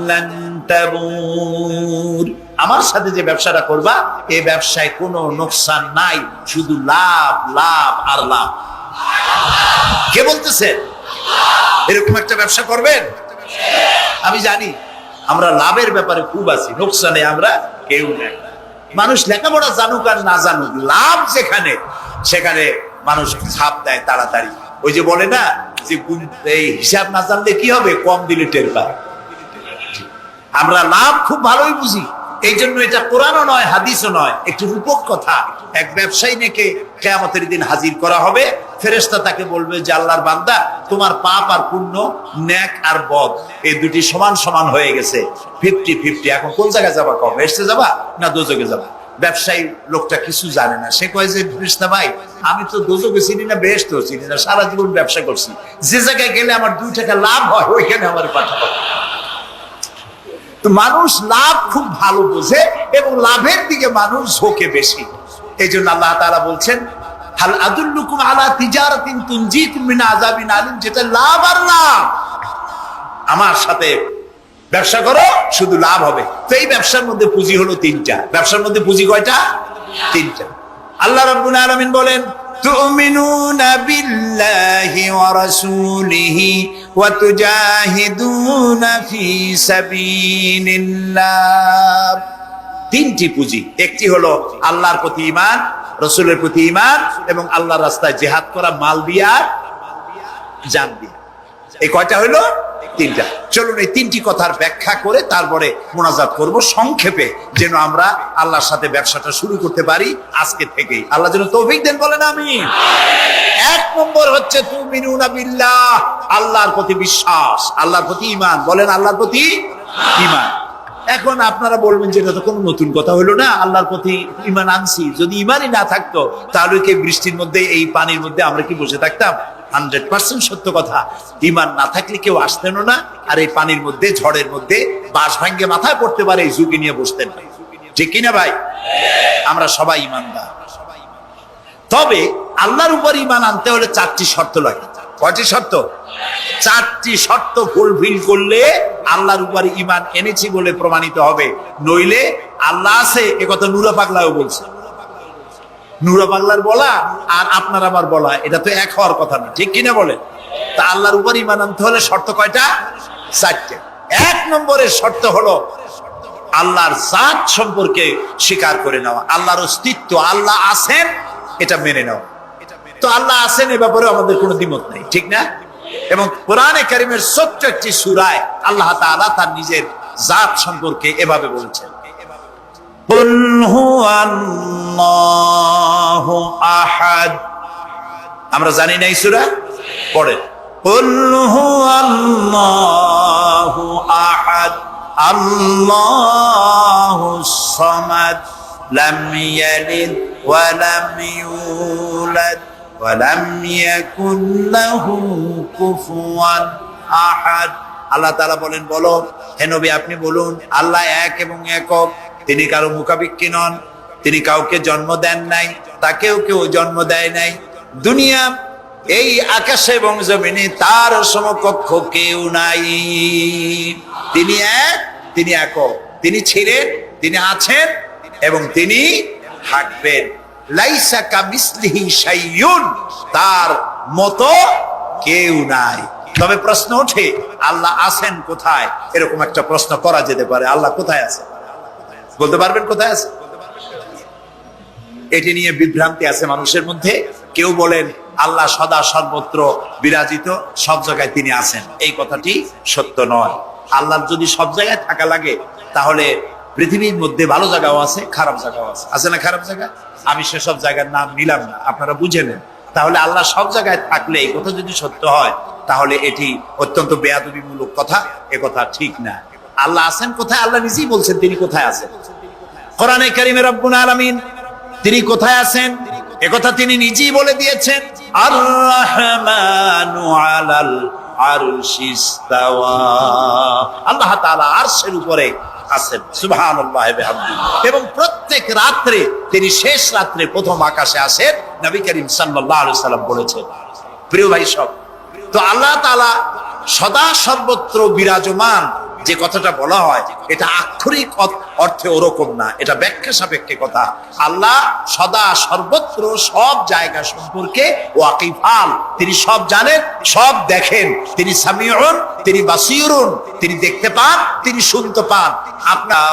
লান তাবুর। আমার সাথে যে ব্যবসাটা করবা এই ব্যবসায় কোনো নোকসান নাই, শুধু লাভ লাভ আর লাভ। কে বলতেছেন এরকম একটা ব্যবসা করবেন? আমি জানি আমরা লাভের ব্যাপারে খুব আছি, নোকসানে আমরা কেউ নাই। মানুষ লেখাপড়া জানুক আর না জানুক, লাভ যেখানে সেখানে মানুষ ছাপ দেয় তাড়াতাড়ি। ওই যে বলে না যে এই হিসাব না জানলে কি হবে, কম দিলে টের পায়। আমরা লাভ খুব ভালোই বুঝি, এই জন্য এটা কোরআনও নয় হাদিসও নয়, একটু রূপক কথা। এক ব্যবসায়ী নেকে কিয়ামতের দিন হাজির করা হবে, ফেরেশতা তাকে বলবে যে আল্লাহর বান্দা, তোমার পাপ আর পুণ্য, নেক আর বদ এই দুটি সমান সমান হয়ে গেছে, 50-50। এখন কোন জায়গায় যাবা, কম বেহেশতে যাবা না দোজখে যাবা? ব্যবসায়ী লোকটা কিছু জানে না, সে কয় যে ফেরেশতা ভাই, আমি তো দোজখে চিনি না, বেহেশতেও চিনি না, সারা জীবন ব্যবসা করছি, যে জায়গায় গেলে আমার 2 টাকা লাভ হয় ওইখানে আমার পাঠাবো। তো মানুষ লাভ খুব ভালো বোঝে এবং লাভের দিকে মানুষ ঝোঁকে বেশি। এই জন্য আল্লাহ তাআলা বলছেন, হাল আদুল্লুকুম আলা তিজারাতিন তুনজিকুম মিন আযাবিন আলিম, যেটা লাভ আর লাভ। আমার সাথে ব্যবসা করো, শুধু লাভ হবে। তো এই ব্যবসার মধ্যে পুঁজি হলো 3টা। ব্যবসার মধ্যে পুঁজি কয়টা? 3টা। আল্লাহ রাব্বুল আলামিন বলেন, তুমিনুনা বিল্লাহি ওয়া রাসূলিহি ওয়া তুজাহিদুনা ফি সাবিলিল্লাহ। 3টি পুঁজি। একটি হলো আল্লাহর প্রতি ঈমান, রাসূলের প্রতি ঈমান এবং আল্লাহর রাস্তায় জিহাদ করা, মাল দিয়া জান দিয়া। এই কয়টা হলো? 3টা। চলুন এই 3টি কথার ব্যাখ্যা করে তারপরে মোনাজাত করব সংক্ষেপে, যেন আমরা আল্লাহর সাথে ব্যবসাটা শুরু করতে পারি আজকে থেকেই। আল্লাহ যেন তৌফিক দেন, বলেন আমিন। 1 নম্বর হচ্ছে তুমিনুনা বিল্লাহ, আল্লাহর প্রতি বিশ্বাস, আল্লাহর প্রতি ঈমান, বলেন আল্লাহর প্রতি ঈমান। এখন আপনারা বলবেন যে এটা তো কোনো নতুন কথা হলো না, আল্লাহর প্রতি ঈমান আনছি, যদি ঈমানই না থাকতো তাহলে কি বৃষ্টির মধ্যে এই পানির মধ্যে আমরা কি বসে থাকতাম? 100% সত্য কথা। ঈমান না থাকলে কেউ আসতেন না, আর এই পানির মধ্যে, ঝড়ের মধ্যে বাঁশ ভাঙ্গে মাথায় পড়তে পারে এই ঝুঁকি নিয়ে বসতেন না, ঠিক কিনা ভাই? আমরা সবাই ঈমানদার। তবে আল্লাহর উপর ঈমান আনতে হলে 4টি শর্ত লাগে। কয়টি শর্ত? 4টি শর্ত ফুলফিল করলে আল্লাহর উপর ঈমান এনেছি বলে প্রমাণিত হবে, নইলে আল্লাহ আছে এ কথা নুরা পাগলাও বলছে। নুরা পাগলার বলা আর আপনার আমার বলা এটা তো এক হওয়ার কথা না, ঠিক কিনা বলে? তা আল্লাহর উপর ঈমান আনতে হলে শর্ত কয়টা? 4টে। 1 নম্বরের শর্ত হলো আল্লাহর জাত সম্পর্কে স্বীকার করে নেওয়া, আল্লাহর অস্তিত্ব, আল্লাহ আছেন এটা মেনে নেওয়া। তো আল্লাহ আছেন এ ব্যাপারে আমাদের কোনো দ্বিমত নেই, ঠিক না? এবং কোরআনে কারীমের ছোট্ট একটি সূরায় আল্লাহ তাআলা তার নিজের জাত সম্পর্কে এভাবে বলেছেন, কুল হুয়াল্লাহু আহাদ। আমরা জানি না এই সূরা? পড়েন, কুল হুয়াল্লাহু আহাদ আল্লাহুস সামাদ লাম ইয়ালিদ ওয়া লাম ইউলাদ ওয়া লাম ইয়াকুল লাহু কুফুয়ান আহাদ। আল্লাহ তাআলা বলেন, বলো হে নবী আপনি বলুন, আল্লাহ এক এবং একক, তিনি কারো মুখাপেক্ষী নন, তিনি কাউকে জন্ম দেন নাই, তাকেও কেউ জন্ম দেয় নাই, দুনিয়া এই আকাশে এবং জমিনে তার সমকক্ষ কেউ নাই। তিনি এক, তিনি একক, তিনি ছিলেন, তিনি আছেন এবং তিনি থাকবেন। লাইসা কামিসলিহি শাইউন, তার মতো কেউ নাই। তবে প্রশ্ন ওঠে আল্লাহ আছেন কোথায়? এরকম একটা প্রশ্ন করা যেতে পারে, আল্লাহ কোথায় আছে? বলতে পারবেন কোথায় আছে? এটি নিয়ে বিভ্রান্তি আছে মানুষের মধ্যে। কেউ বলেন আল্লাহ সদা সর্বত্র বিরাজিত, সব জায়গায় তিনি আছেন। এই কথাটি সত্য নয়। আল্লাহর যদি সব জায়গায় থাকা লাগে তাহলে পৃথিবীর মধ্যে ভালো জায়গাও আছে, খারাপ জায়গাও আছে। আছে না খারাপ জায়গা? আমি সেসব জায়গার নাম নিলাম না, আপনারা বুঝে নেন। তাহলে আল্লাহ সব জায়গায় থাকলে এই কথা যদি সত্য হয় তাহলে এটি অত্যন্ত বেয়াদবিমূলক কথা, এ কথা ঠিক না। আল্লাহ আছেন কোথায়? আল্লাহ নিজেই বলছেন তিনি কোথায় আছেন। কোরআনে কারীমে রব্বুল আলামিন তিনি কোথায় আছেন এ কথা তিনি নিজেই বলে দিয়েছেন, আর রহমানু আলাল আরশিস তাওয়া। আল্লাহ তাআলা আরশের উপরে আছেন, সুবহানাল্লাহ ওয়া বিহামদিহি। এবং প্রত্যেক রাত্রে তিনি শেষ রাত্রে প্রথম আকাশে আসেন, নবী করিম সাল্লাল্লাহু আলাইহি সাল্লাম বলেছেন। প্রিয় ভাই সব, তো আল্লাহ তাআলা সদা সর্বত্র বিরাজমান যে কথাটা বলা হয় এটা আক্ষরিক অর্থে ওরকম না, এটা ব্যাখ্যা সাপেক্ষে কথা। আল্লাহ সদা সর্বত্র সব জায়গা সম্পর্কে ওয়াকিফাল, তিনি সব জানেন, সব দেখেন। তিনি সামিউন, তিনি বাসিরুন, তিনি দেখতে পান, তিনি শুনতে পান। আপনার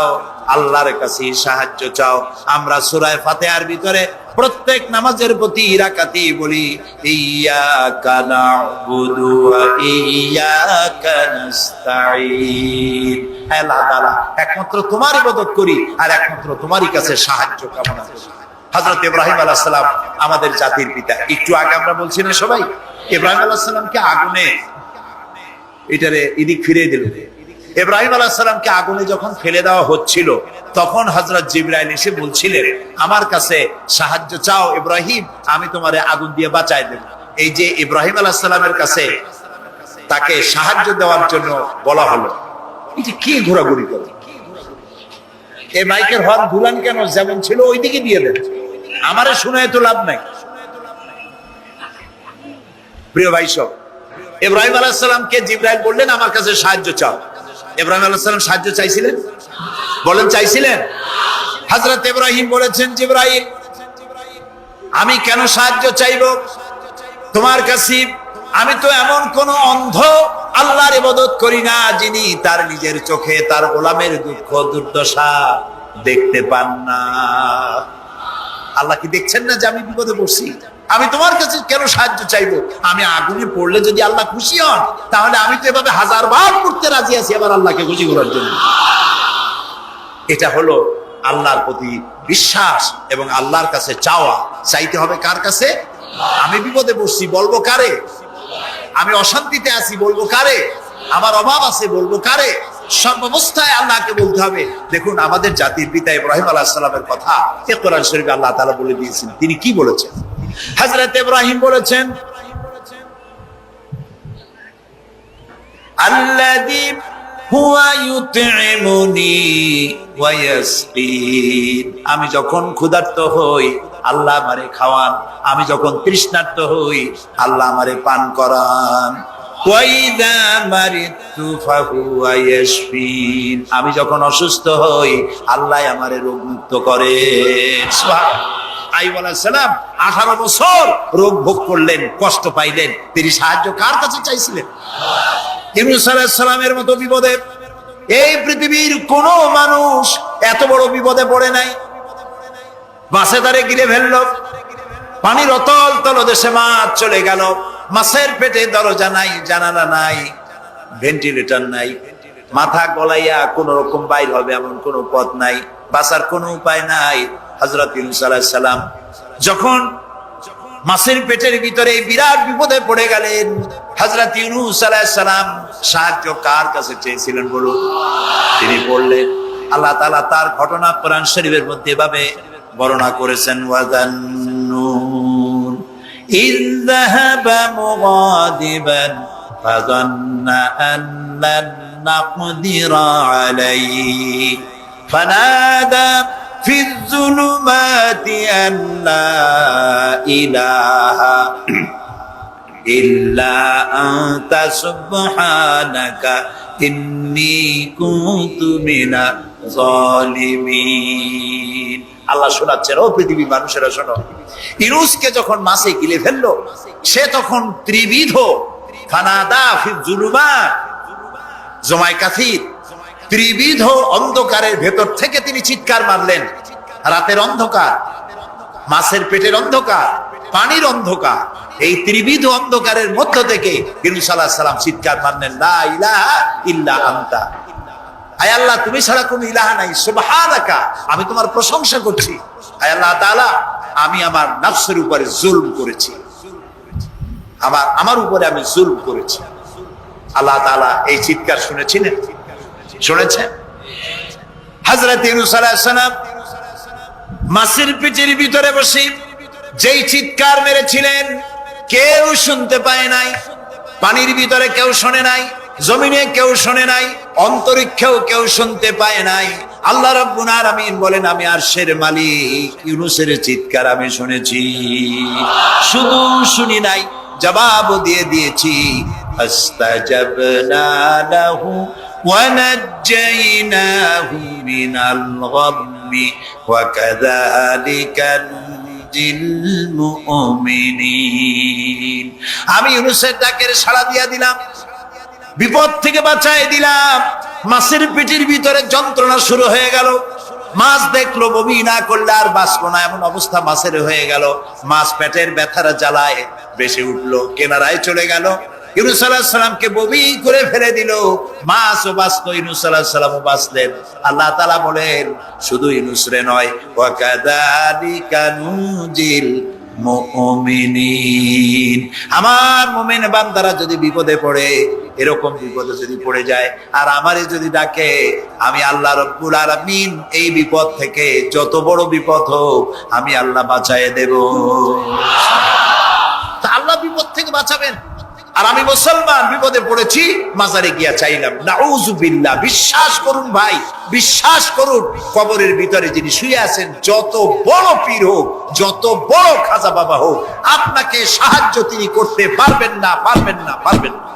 আল্লাহর কাছে সাহায্য চাও। আমরা সূরা ফাতিহার ভিতরে প্রত্যেক নামাজের প্রতি রাকাতি বলি ইয়্যাকা না'বুদু ওয়া ইয়্যাকা নাস্তাঈন। আল্লাহ তাআলা একমাত্র তোমার ইবাদত করি আর একমাত্র তোমারই কাছে সাহায্য কামনা করি। হযরত ইব্রাহিম আলাইহিস সালাম আমাদের জাতির পিতা। একটু আগে আমরা বলছি না সবাই, ইব্রাহিম আলাইহিস সালামকে আগুনে এটারে এদিক ফিরিয়ে দিল। ইব্রাহিম আলাইহিস সালামকে আগুনে যখন ফেলে দেওয়া হচ্ছিল তখন হযরত জিবরাইল এসে বলছিলেন আমার কাছে সাহায্য চাও ইব্রাহিম, আমি তোমারে আগুন দিয়ে বাঁচাই দেব। এই যে ইব্রাহিম আলাইহিস সালামের কাছে তাকে সাহায্য দেওয়ার জন্য বলা হলো, এটা কি ঘোরাঘুরি করে? এই মাইকের হর্ন দুলান কেন? যেমন ছিল ওইদিকে দিয়ে দেন, আমারে শুনায় তো লাভ নাই। প্রিয় ভাই সব, ইব্রাহিম আলাইহিস সালামকে জিবরাইল বললেন আমার কাছে সাহায্য চাও। ইব্রাহিম আলাইহিস সালাম সাহায্য চাইছিলেন? বলেন চাইছিলেন? হযরত ইব্রাহিম বলেছেন জিবরাইল আমি কেন সাহায্য চাইব তোমার কাছে? আমি তো এমন কোন অন্ধ আল্লাহর ইবাদত করি না যিনি তার নিজের চোখে তার গোলামের দুঃখ দুর্দশা দেখতে পান না। আল্লাহ কি দেখছেন না যে আমি বিপদে পড়ছি? আমি তোমার কাছে কেন সাহায্য চাইবো? আমি আগুনে পড়লে যদি আল্লাহ খুশি হন তাহলে আমি তো এভাবে 1000 বার করতে রাজি আছি আবার আল্লাহকে খুশি করার জন্য। এটা হলো আল্লাহর প্রতি বিশ্বাস এবং আল্লাহর কাছে চাওয়া। চাইতে হবে কার কাছে? আমি বিপদে পড়ছি বলবো কারে? আমি অশান্তিতে আছি বলবো কারে? আমার অভাব আছে বলবো কারে? সব অবস্থায় আল্লাহকে বলতে হবে। দেখুন আমাদের জাতির পিতা ইব্রাহিম আলাইহিস সালামের কথা কোরআন শরীফে আল্লাহ তাআলা বলে দিয়েছেন। তিনি কি বলেছেন? হযরত ইব্রাহিম বলেছেন আল্লাযী হুয়া ইউতঈমুনি ওয়া ইয়াসকিন। আমি যখন ক্ষুধার্ত হই আল্লাহ আমারে খাওয়ান, আমি যখন তৃষ্ণার্ত হই আল্লাহ আমারে পান করান। ওয়া ইযা মারিতু ফাহুয়া ইয়াশফিন। আমি যখন অসুস্থ হই আল্লাহ আমারে রোগ মুক্ত করেন। সুবহানাল্লাহ। আইয়ুব আলাইহিস সালাম 18 বছর রোগ ভোগ করলেন, কষ্ট পাইলেন, তিনি সাহায্য কার কাছে চাইছিলেন? ইউনূস আলাইহিস সালামের মতো বিপদে এই পৃথিবীর কোন মানুষ এত বড় বিপদে পড়ে নাই। মাছে তারে গিলে ফেললো, পানির অতল তলদেশে মাছ চলে গেল, মাছের পেটে দরজা নাই, জানালা নাই, ভেন্টিলেটর নাই, মাথা গলাইয়া কোন রকম বাইর হবে এমন কোন পথ নাই, বাঁচার কোনো উপায় নাই। হযরত ইউনূস আলাইহিস সালাম যখন মাছের পেটের ভিতরে বিরাট বিপদে পড়ে গেলেন, হযরত ইউনূস আলাইহিস সালাম সাহায্য কার কাছে চেয়েছিলেন বলুন? তিনি বললেন আল্লাহ তাআলা তার ঘটনা কোরআন শরীফের মধ্যে এভাবে বর্ণনা করেছেন ওয়াযান্নুন ইয যাহাবা মুগাদিবান ফাযান্না আন লান নাকদিরা আলাইহি ফানাদা في الظلمات أن لا إله إلا أنت سبحانك إني كنت من الظالمين। আল্লাহ শোনাচ্ছেন, ও পৃথিবী মানুষেরা শোনো, ইউনূসকে যখন মাছে গিলে ফেললো সে তখন ত্রিবিধ ফানাদা ফি যুলুমাত জমায় কাসির ত্রিবিধ অন্ধকারের ভেতর থেকে তিনি চিৎকার মারলেন। রাতের অন্ধকার, মাছের পেটের অন্ধকার, পানির অন্ধকার, এই ত্রিবিধ অন্ধকারের মধ্য থেকে ইউনূস আলাইহিস সালাম চিৎকার মারলেন লা ইলাহা ইল্লা আনতা। আয় আল্লাহ তুমি ছাড়া কোনো ইলাহা নাই, সুবহানাকা আমি তোমার প্রশংসা করছি। আয় আল্লাহ তাআলা আমি আমার নফসের উপরে জুলম করেছি, আমার উপরে আমি জুলম করেছি। আল্লাহ তাআলা এই চিৎকার শুনেছিলেন, শুনেছেন? হযরত ইউনূস আলাইহিস সালাম মাছের পেটের ভিতরে বসে যেই চিৎকার মেরেছিলেন কেউ শুনতে পায় নাই। পানির ভিতরে কেউ শোনে নাই, জমিনে কেউ শোনে নাই, অন্তরিক্ষেও কেউ শুনতে পায় নাই। আল্লাহ রাব্বুল আলামিন বলেন আমি আরশের মালিক, ইউনূসের চিৎকার আমি শুনেছি, শুধু শুনি নাই জবাব দিয়ে দিয়েছি। আস্তাজাবনা লাহু ونجيناه من الغم وكذلك ننجي المؤمنين আমি ইউনূসের ডাকের সাড়া দিয়া দিলাম, বিপদ থেকে বাঁচায় দিলাম। মাছের পেটের ভিতরে যন্ত্রণা শুরু হয়ে গেল, মাছ দেখলো বমি না করলে আর বাঁচলো না, এমন অবস্থা মাছের হয়ে গেল। মাছ পেটের ব্যথার জ্বালায় বেশি উঠলো, কেনারায় চলে গেল। ইউনূস আলাইহিস সালামকে বমি করে ফেলে দিল, মাছও বাঁচলো, ইউনূস আলাইহিস সালামও বাঁচলেন। আল্লাহ তাআলা বলেন শুধু ইউনূস রে নয়, ওয়া কাযালিকা নুজিল মুমিনিন, আমার মুমিন বান্দারা যদি বিপদে পড়ে, এরকম বিপদে যদি পড়ে যায় আর আমারে যদি ডাকে, আমি আল্লাহ রাব্বুল আলামিন এই বিপদ থেকে যত বড় বিপদ হোক আমি আল্লাহ বাঁচায় দেব। তা আল্লাহ বিপদ থেকে বাঁচাবেন, আর আমি মুসলমান বিপদে পড়েছি, মাজারে গিয়া চাইলাম, নাউযুবিল্লাহ। বিশ্বাস করুন ভাই, বিশ্বাস করুন, কবরের ভিতরে যিনি শুয়ে আছেন, যত বড় পীর হোক, যত বড় খাজা বাবা হোক, আপনাকে সাহায্য তিনি করতে পারবেন না, পারবেন না, পারবেন না।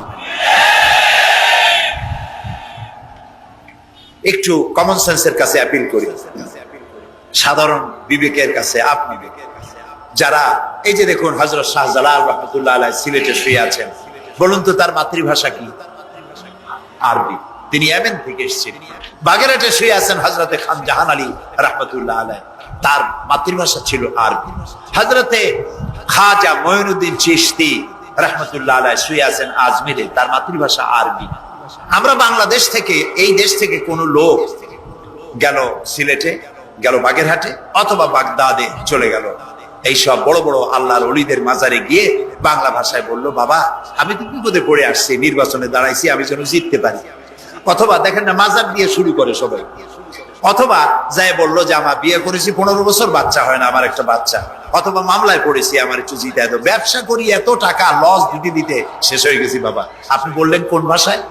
একটু কমন সেন্সের কাছে অ্যাপিল করি, সাধারণ বিবেকের কাছে। আপনি যারা এই যে দেখুন হযরত শাহজালাল রাহমাতুল্লাহ আলাইহি সিলেটে শুয়ে আছেন, বলুন তো তার মাতৃভাষা কি? আরবি। তিনি ইয়েমেন থেকে এসেছেন। বাগেরহাটে শুয়ে আছেন হযরতে খান জাহান আলী রাহমাতুল্লাহ আলাইহি, তার মাতৃভাষা ছিল আরবি। হযরতে খাজা মঈনুদ্দিন চিশতি রাহমাতুল্লাহ আলাইহি শুয়ে আছেন আজমিরে, তার মাতৃভাষা আরবি। আমরা বাংলাদেশ থেকে, এই দেশ থেকে কোনো লোক গেল সিলেটে, গেল বাগেরহাটে অথবা বাগদাদে চলে গেল, এইসব বড় বড় আল্লাহর ওলিদের মাজারে গিয়ে বাংলা ভাষায় বলল, বাবা আমি তো বিপদে পড়ে আসছি, নির্বাচনে দাঁড়াইছি, আমি যেন জিততে পারি। অথবা দেখেন না, মাজার দিয়ে শুরু করে সবাই। অথবা যাই বললো যে আমার বিয়ে করেছি 15 বছর, বাচ্চা হয় না, আমার একটা বাচ্চা। অথবা মামলায় পড়েছি, আমার একটু জিতে এত, ব্যবসা করি এত টাকা লস দিতে দিতে শেষ হয়ে গেছি। বাবা আপনি বললেন কোন ভাষায়?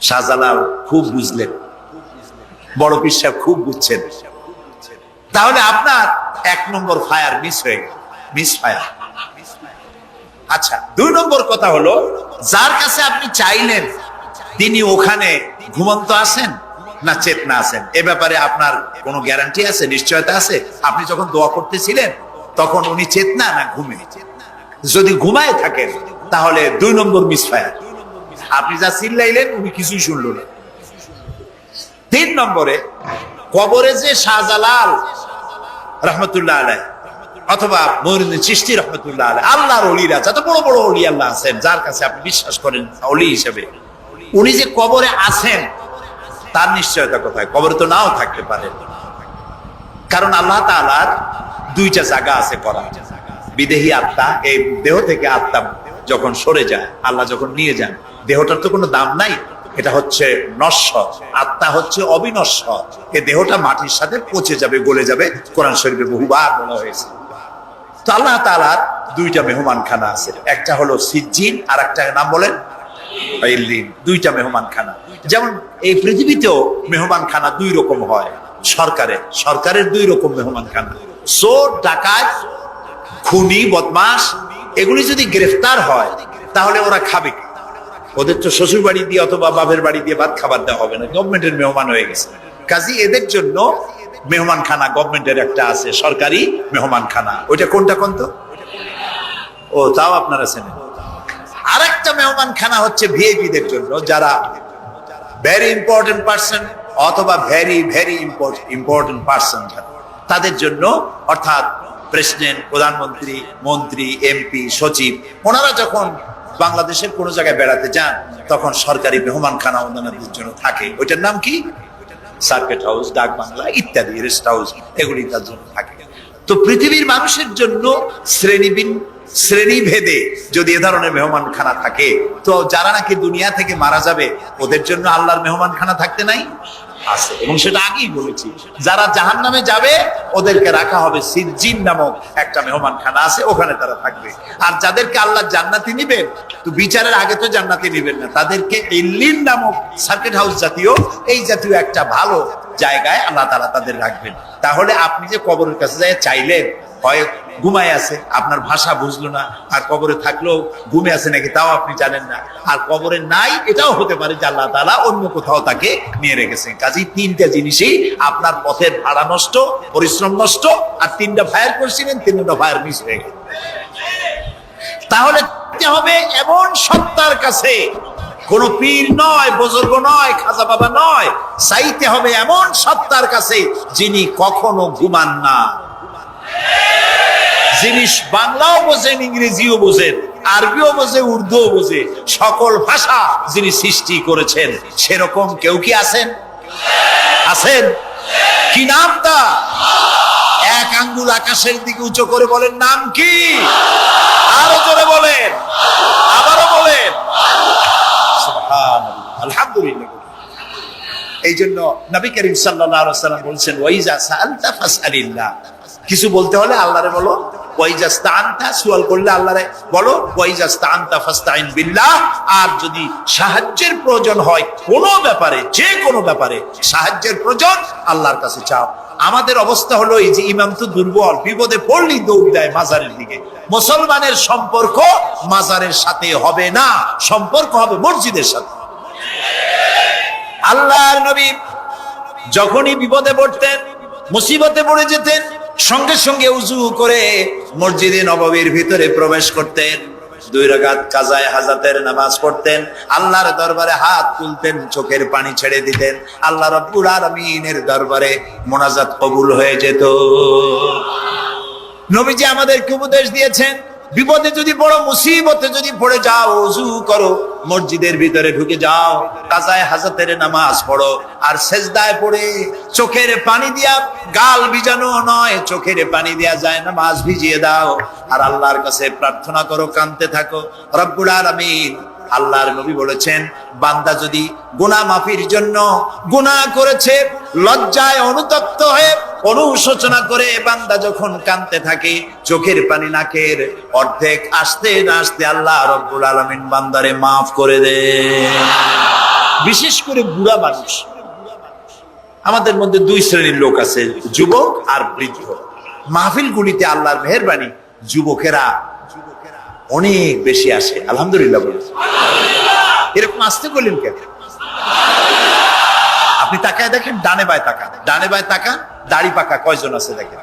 শাহজালাল খুব বুঝলেন, বড় পীর সাহেব খুব বুঝছেন। তাহলে আপনার 1 নম্বর ফায়ার মিস হয়ে গেল, মিস ফায়ার। আচ্ছা, 2 নম্বর কথা হলো, যার কাছে আপনি চাইলেন তিনি ওখানে ঘুমন্ত আছেন না চেতনা আছেন, এ ব্যাপারে আপনার কোনো গ্যারান্টি আছে, নিশ্চয়তা আছে? আপনি যখন দোয়া করতেছিলেন তখন উনি চেতনা না ঘুমে? যদি ঘুমায় থাকেন তাহলে 2 নম্বর মিস ফায়ার। আপনি যা চিল্লাইলেন উনি কিছুই শুনলো না। 3 নম্বরে, কবরে যে শাহজালাল রাহমাতুল্লাহ আলাইহি অথবা মঈনুদ্দিন চিশতি রাহমাতুল্লাহ আলাইহি, আল্লাহর ওলিরা, যত বড় বড় ওলি আল্লাহ আছেন, যার কাছে আপনি বিশ্বাস করেন ওলি হিসেবে, উনি যে কবরে আছেন তার নিশ্চয়তা কোথায়? কবরে তো নাও থাকতে পারে, কারণ আল্লাহ তাআলার 2টা জায়গা আছে করা। বিদেহী আত্মা, এই দেহ থেকে আত্মা যখন সরে যায়, আল্লাহ যখন নিয়ে যান, দেহটার তো কোনো দাম নাই, এটা হচ্ছে নশ্বর, আত্মা হচ্ছে অবিনশ্বর। এই দেহটা মাটির সাথে পচে যাবে, গলে যাবে, কোরআন শরীফে বহুবার বলা হয়েছে। তো আল্লাহ তাআলার 2টা মেহমানখানা আছে, একটা হলো সিজ্জিন, আর একটা নাম বলেন ইল্লিন। 2টা মেহমানখানা। যেমন এই পৃথিবীতেও মেহমানখানা 2 রকম হয়। সরকারের 2 রকম মেহমানখানা। চোর, ডাকাত, খুনি, বদমাশ, এগুলি যদি গ্রেফতার হয় তাহলে ওরা খাবে কি? ওদের তো শ্বশুর বাড়ি দিয়ে অথবা বাপের বাড়ি দিয়ে ভাত খাবার দেওয়া হবে না, গভর্নমেন্টের মেহমান হয়ে গেছে। কাজী এদের জন্য মেহমানখানা গভর্নমেন্টের একটা আছে, সরকারি মেহমানখানা। ওইটা কোনটা কোন তো? ও, তাও আপনারা চেনেন। আরেকটা মেহমানখানা হচ্ছে ভিআইপিদের জন্য, যারা ভেরি ইম্পর্টেন্ট পার্সন অথবা ভেরি ভেরি ইম্পর্টেন্ট পার্সন, তাদের জন্য, অর্থাৎ প্রেসিডেন্ট, প্রধানমন্ত্রী, মন্ত্রী, এমপি, সচিব, ওনারা যখন বাংলাদেশের কোন জায়গায় বেড়াতে যান তখন সরকারি মেহমানখানা ওনাদের জন্য থাকে। ওইটার নাম কি? সার্কিট হাউস, ডাক বাংলা ইত্যাদি, রেস্ট হাউস, এগুলি তার জন্য থাকে। তো পৃথিবীর মানুষের জন্য শ্রেণীভেদে যদি এ ধরনের মেহমানখানা থাকে, তো যারা নাকি দুনিয়া থেকে মারা যাবে ওদের জন্য আল্লাহর মেহমানখানা থাকতে নাই? আছে, এবং সেটা আগেই বলেছি। যারা জাহান্নামে যাবে ওদেরকে রাখা হবে সিজ্জিন নামক একটা মেহমানখানা আছে, ওখানে তারা থাকবে। আর যাদেরকে আল্লাহ জান্নাতি নিবেন, তো বিচারের আগে তো জান্নাতি নিবেন না, তাদেরকে ইল্লিন নামক সার্কিট হাউস জাতীয়, এই জাতীয় একটা ভালো জায়গায় আল্লাহ তাআলা তাদের রাখবেন। তাহলে আপনি যে কবরের কাছে যায় চাইলেন, হয় ঘুমায় আছে, আপনার ভাষা বুঝলো না, আর কবরে থাকলেও ঘুমে আছে নাকি তাও আপনি জানেন না, আর কবরে নাই এটাও হতে পারে যে আল্লাহ তাআলা অন্য কোথাও তাকে নিয়ে রেখেছেন। কাজেই তিনটা জিনিসই আপনার পথের ভাড়া নষ্ট, পরিশ্রম নষ্ট, আর তিনটা ফায়ার করছিলেন, তিনটা ফায়ার মিস হয়ে গেল। তাহলে হবে এমন সত্তার কাছে, কোন পীর নয়, বুজুর্গ নয়, খাজা বাবা নয়, চাইতে হবে এমন সত্তার কাছে যিনি কখনো ঘুমান না, যিনি বাংলাও বোঝেন, ইংরেজিও বোঝেন, আরবিও বোঝে, উর্দুও বোঝে, সকল ভাষা যিনি সৃষ্টি করেছেন, সেরকম কেউ কি আছেন? আছেন? কি নাম তা? এক আঙ্গুল আকাশের দিকে উঁচু করে বলেন, নাম কি? আরো জোরে বলেন, আবারও বলেন, সুবহানাল্লাহ, আলহামদুলিল্লাহ। এই জন্য নবী করিম সাল্লাল্লাহু আলাইহি ওয়াসাল্লাম বলছেন, ওয়াইজা সাআলতা ফাসআলিল্লাহ, কিছু বলতে হলে আল্লাহরে বলো, ওয়াইজা ইসতাআনতা, সুয়াল করলে আল্লাহরে বলো, ওয়াইজা ইসতাআনতা ফাসতাইন বিল্লাহ, আর যদি সাহায্যের প্রয়োজন হয় কোনো ব্যাপারে, যে কোনো ব্যাপারে সাহায্যের প্রয়োজন, আল্লাহর কাছে চাও। আমাদের অবস্থা হলো এই যে ইমাম তো দুর্বল, বিপদে পড়লেই দৌড় দেয় মাজারের দিকে। মুসলমানের সম্পর্ক মাজারের সাথে হবে না, সম্পর্ক হবে মসজিদের সাথে। আল্লাহর নবী যখনই বিপদে পড়তেন, মুসিবতে পড়ে যেতেন, সঙ্গে সঙ্গে উজু করে মসজিদে নববীর ভিতরে প্রবেশ করতেন, 2 রাকাত কাজায়ে হাজাতের নামাজ পড়তেন, আল্লাহর দরবারে হাত তুলতেন, চোখের পানি ছেড়ে দিতেন, আল্লাহ রাব্বুল আলামিনের দরবারে মোনাজাত কবুল হয়ে যেত। নবীজি আমাদেরকে উপদেশ দিয়েছেন, বিপদে যদি পড়ো, মুসিবতে যদি পড়ে যাও, ওযু করো, মসজিদের ভিতরে ঢুকে যাও, কাজায়ে হাজাতের নামাজ পড়ো, আর সেজদায় পড়ে চোখের পানি দিয়া, গাল ভিজানো নয়, চোখের পানি দিয়া যায় নামাজ ভিজিয়ে দাও, আর আল্লাহর কাছে প্রার্থনা করো, কাঁদতে থাকো। রব্বুল আলামিন, আল্লাহর নবী বলেছেন, বান্দা যদি গুনাহ মাফির জন্য গুনাহ করেছে, লজ্জায় অনুতপ্ত হয়ে অনুশোচনা করে বান্দা যখন কাঁদতে থাকে, চোখের পানি নাকের অর্ধেক আসতে না আসতে আল্লাহ রব্বুল আলামিন বান্দারে মাফ করে দেন। বিশেষ করে বুড়া মানুষ, আমাদের মধ্যে 2 শ্রেণীর লোক আছে, যুবক আর বৃদ্ধ। মাহফিলগুলিতে আল্লাহর মেহেরবানি যুবকেরা অনেক বেশি আসে, আলহামদুলিল্লাহ বলুন। এরকম আসতে বললেন কেন? আপনি তাকায় দেখেন, ডানে বায় তাকান, ডানে বায় তাকান, দাড়ি পাকা কয়জন আছে দেখেন?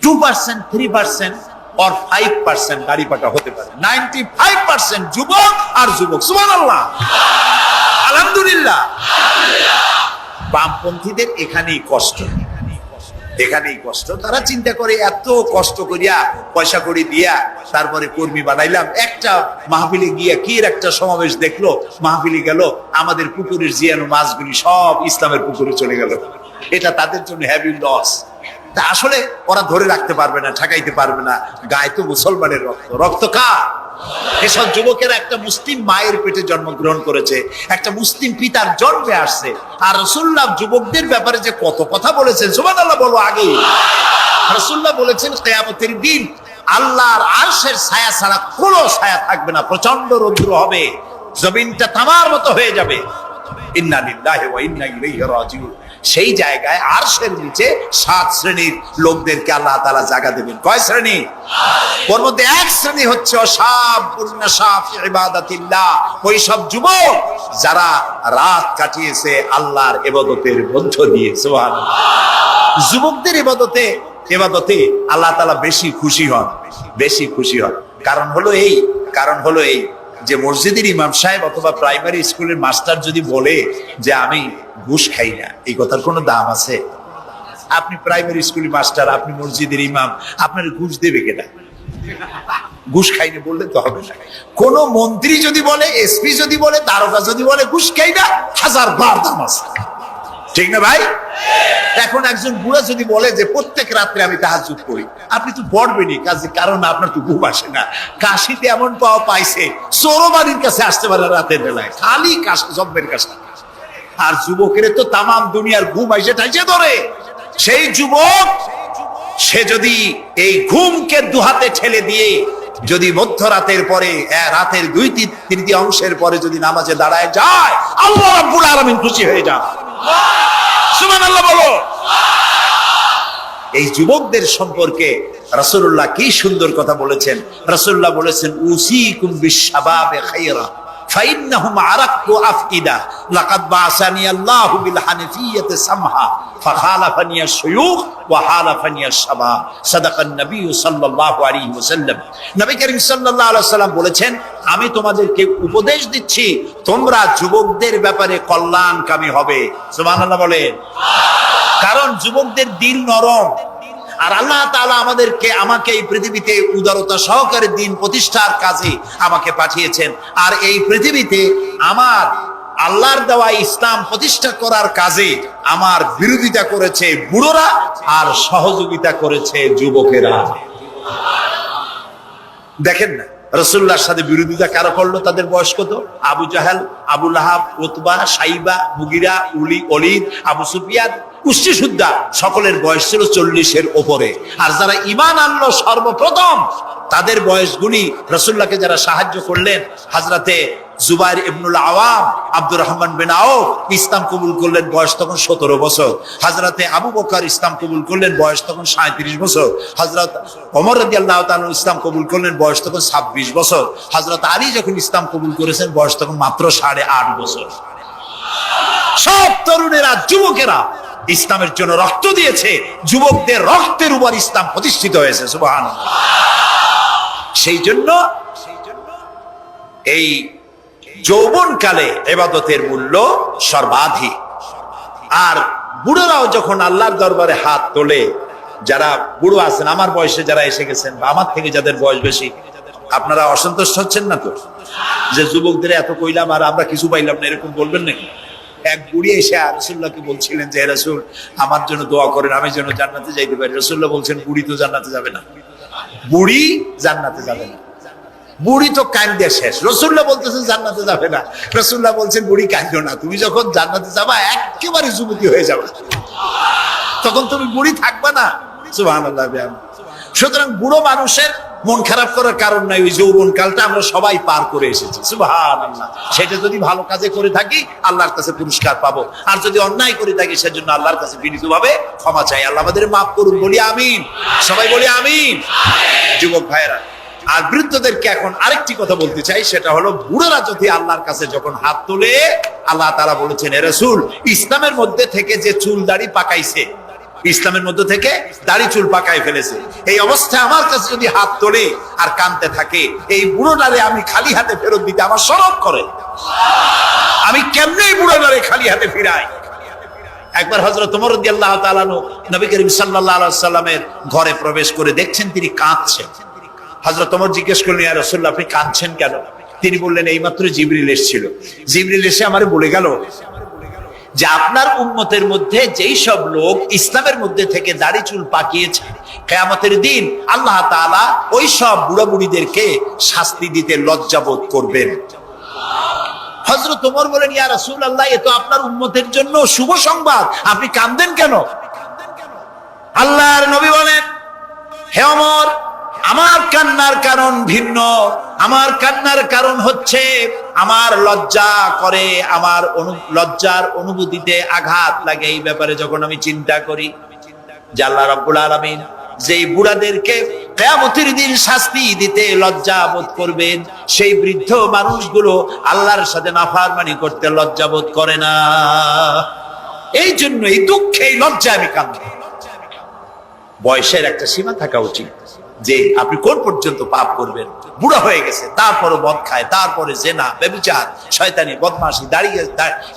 2%, 3% or 5% দাড়ি পাকা হতে পারে, 95% যুবক আর যুবক। সুবহানাল্লাহ, আলহামদুলিল্লাহ। বামপন্থীদের এখানেই কষ্ট, এখানেই কষ্ট। তারা চিন্তা করে এত কষ্ট করিয়া পয়সা করি দিয়া তারপরে কর্মী বানাইলাম, একটা মাহফিলে গিয়া কি একটা সমাবেশ দেখলো, মাহফিলে গেল, আমাদের পুকুরের জিয়ানো মাছগুলি সব ইসলামের পুকুরে চলে গেল। এটা তাদের জন্য হেভি লস। তা আসলে ওরা ধরে রাখতে পারবে না, ঠেকাইতে পারবে না, গায়ে তো মুসলমানের রক্ত। রক্ত কার? এসব যুবকেরা একটা মুসলিম মায়ের পেটে জন্মগ্রহণ করেছে, একটা মুসলিম পিতার জন্মে আসছে। আর রাসূলুল্লাহ যুবকদের ব্যাপারে যে কত কথা বলেছেন, সুবহানাল্লাহ বলো। আগে রাসূলুল্লাহ বলেছেন, কিয়ামতের দিন আল্লাহর আরশের ছায়া ছাড়া কোনো ছায়া থাকবে না, প্রচন্ড রৌদ্র হবে, জমিনটা তামার মতো হয়ে যাবে। ইন্না লিল্লাহি ওয়া ইন্না ইলাইহি রাজিউন। সেই জায়গায় আরশের নিচে 7 শ্রেণীর লোকদেরকে আল্লাহ তাআলা জায়গা দেবেন। কয় শ্রেণী? ওর মধ্যে 1 শ্রেণী হচ্ছে শাবুন নাশা ফি ইবাদাতিল্লাহ, ওই সব যুবক যারা রাত কাটিয়েছে আল্লাহর ইবাদতের মধ্য দিয়ে। সুবহানাল্লাহ। যুবকদের ইবাদতে আল্লাহ তাআলা বেশি খুশি হন, বেশি খুশি হন। কারণ হলো এই যে মসজিদের ইমাম সাহেব অথবা প্রাইমারি স্কুলের মাস্টার যদি বলে যে আমি ঘুষ খাই না, এই কথার কোনো দাম আছে? আপনি প্রাইমারি স্কুলের মাস্টার, আপনি মসজিদের ইমাম, আপনার ঘুষ দেবে কেনা? ঘুষ খাই না বললে তো হবে না। কোন মন্ত্রী যদি বলে, এসপি যদি বলে, দারোগা যদি বলে ঘুষ খাই না, 1000 বার দাম আছে, ঠিক না ভাই? এখন একজন বুড়া যদি বলে যে প্রত্যেক রাত্রে আমি তাহাজ্জুদ করি, আপনি তো পড়বেনই, কারণ আপনার তো ঘুম আসে না। কাশিতে এমন পাওয়া পাইছে, চোরবাড়ির কাছে আসতে পারে রাতের বেলায়, খালি জব্বের কাছে। আর যুবকের তো তামাম দুনিয়ার ঘুম আইসে ঠাইসে ধরে। সেই যুবক সে যদি এই ঘুমকে দুহাতে ঠেলে দিয়ে যদি মধ্যরাতের পরে, রাতের 2/3 পরে যদি নামাজে দাঁড়ায় যায়, আল্লাহ রাব্বুল আলামিন খুশি হয়ে যান। সুবহানাল্লাহ বলো। এই যুবকদের সম্পর্কে রাসূলুল্লাহ কি সুন্দর কথা বলেছেন। রাসূলুল্লাহ বলেছেন, উসিকুম বিশ-শাবাবে খায়রা ফাইন্নাহুম আরাক্কু আফইদা লাকাদ বাআসানি আল্লাহু বিল হানিফিয়্যাতি সামহা ফাখালাফানি আশ-শুয়ুখ ওয়া হালাফানি আশ-শাবাব। সাদাকান নবী সাল্লাল্লাহু আলাইহি ওয়াসাল্লাম। নবী করিম সাল্লাল্লাহু আলাইহি ওয়াসাল্লাম বলেছেন, আমি তোমাদেরকে উপদেশ দিচ্ছি তোমরা যুবকদের ব্যাপারে কল্যাণকামী হবে। সুবহানাল্লাহ বলেন। কারণ যুবকদের দিল নরম, আর আল্লাহ তাআলা আমাকে এই পৃথিবীতে উদারতা সহকারে দিন প্রতিষ্ঠার কাজে আমাকে পাঠিয়েছেন। আর এই পৃথিবীতে আমার আল্লাহর দেওয়া ইসলাম প্রতিষ্ঠা করার কাজে আমার বিরোধিতা করেছে বুড়োরা আর সহযোগিতা করেছে যুবকেরা। দেখেন না রাসূলুল্লাহর সাথে বিরোধিতা কারা করলো? তাদের বয়স কত? আবু জাহেল, আবু লাহাব, উতবা, সাইবা, মুগিরা, ওলীদ, আবু সুফিয়ান, কুষ্টি সুদ্ধা সকলের বয়স ছিল 40-এর উপরে। আর যারা ঈমান আনলো সর্বপ্রথম তাদের বয়সগুলি রাসূলুল্লাহকে যারা সাহায্য করলেন, হযরতে জুবাইর ইবনুল আওয়াম, আব্দুর রহমান বিন আওফ ইসলাম কবুল করলেন, বয়স তখন 17 বছর। হযরতে আবু বকর ইসলাম কবুল করলেন, বয়স তখন 37 বছর। হযরত ওমর রাদিয়াল্লাহু তাআলা ইসলাম কবুল করলেন, বয়স তখন 26 বছর। হযরত আলী যখন ইসলাম কবুল করেছেন, বয়স তখন মাত্র 8.5 বছর। সব তরুণেরা, যুবকেরা ইসলামের জন্য রক্ত দিয়েছে, যুবকদের রক্তের উপর ইসলাম প্রতিষ্ঠিত হয়েছে। সুবহানাল্লাহ। সেই জন্য এই যৌবনকালে ইবাদতের মূল্য সর্বাধিক। আর বুড়োরাও যখন আল্লাহর দরবারে হাত তোলে, যারা বুড়ো আছেন, আমার বয়সে যারা এসে গেছেন বা আমার থেকে যাদের বয়স বেশি, আপনারা অসন্তুষ্ট হচ্ছেন না তো যে যুবকদের এত কইলাম আর আমরা কিছু পাইলাম না, এরকম বলবেন নাকি? এক বুড়ি এসে রাসূলুল্লাহকে বলছিলেন যে রাসূল আমার জন্য দোয়া করেন, আমি যেন জান্নাতে যাইতে পারি। রাসূলুল্লাহ বলছেন, বুড়ি তো জান্নাতে যাবে না, বুড়ি জান্নাতে যাবে না, বুড়ি তো কান্দে শেষ। রাসূলুল্লাহ বলতেছেন জান্নাতে যাবে না, রাসূলুল্লাহ বলছেন বুড়ি কান্দো না, তুমি যখন জান্নাতে যাবা একেবারে যুবতী হয়ে যাবে, তখন তুমি বুড়ি থাকবা না। সুবহানাল্লাহ। সুতরাং বুড়ো মানুষের মন খারাপ করার কারণ নাই, ওই যৌবন কালটা আমরা সবাই পার করে এসেছি। সুবহানাল্লাহ। সেটা যদি ভালো কাজে করে থাকি আল্লাহর কাছে পুরস্কার পাবো, আর যদি অন্যায় করে থাকি সেজন্য আল্লাহর কাছে বিনীতভাবে ক্ষমা চাই। আল্লাহ আমাদের মাফ করুন, বলি আমিন। সবাই বলি আমিন। যুবক ভাইয়েরা আর বৃদ্ধদেরকে এখন আরেকটি কথা বলতে চাই, সেটা হলো বুড়োরা যদি আল্লাহর কাছে যখন হাত তোলে, আল্লাহ তাআলা বলেছেন, হে রাসূল ইসলামের মধ্যে থেকে যে চুল দাড়ি পাকাইছে, ইসলামের মধ্যে থেকে দাড়ি চুল পাকাই ফেলেছে, এই অবস্থায় আমার কাছে যদি হাত তোলে আর কাঁদতে থাকে, এই বুড়োটারে আমি খালি হাতে ফেরত দিতে আমার শরম করে। আমি কেমনে বুড়োটারে খালি হাতে ফিরাই? একবার হযরত ওমর রাদিয়াল্লাহু তাআলা নবী করিম সাল্লাল্লাহু আলাইহি ওয়াসাল্লামের ঘরে প্রবেশ করে দেখছেন তিনি কাঁদছেন। হযরত ওমর জিজ্ঞেস করলেন, ইয়া রাসূলুল্লাহ আপনি কাঁদছেন কেন? তিনি বললেন, এইমাত্র জিবরিল এসেছিল, জিবরিল এসে আমারে বলে গেল যে আপনার উম্মতের মধ্যে যেই সব লোক ইসলামের মধ্যে থেকে দাড়ি চুল পাকিয়েছে, কিয়ামতের দিন আল্লাহ তাআলা ওই সব বুড়া বুড়িদেরকে শাস্তি দিতে লজ্জাবোধ করবেন। হযরত ওমর বলেন, ইয়া রাসূলুল্লাহ এ তো আপনার উম্মতের জন্য শুভ সংবাদ, আপনি কাঁদেন কেন? আল্লাহর নবী বলেন, হে ওমর আমার কান্নার কারণ ভিন্ন। আমার কান্নার কারণ হচ্ছে আমার লজ্জা করে, আমার লজ্জার অনুভূতিতে আঘাত লাগে এই ব্যাপারে যখন আমি চিন্তা করি যে আল্লাহ রাব্বুল আলামিন যেই বুড়াদেরকে কিয়ামতের দিন শাস্তি দিতে লজ্জা বোধ করবেন, সেই বৃদ্ধ মানুষগুলো আল্লাহর সাথে নাফরমানি করতে লজ্জা বোধ করে না। এই জন্য এই দুঃখে এই লজ্জা আমি কাঁদি। বয়সের একটা সীমা থাকা উচিত যে আপনি কোন পর্যন্ত পাপ করবেন। বুড়া হয়ে গেছে, তারপরে মদ খায়, তারপরে জেনা, ব্যভিচার, শয়তানি, বদমাশি, দাঁড়িয়ে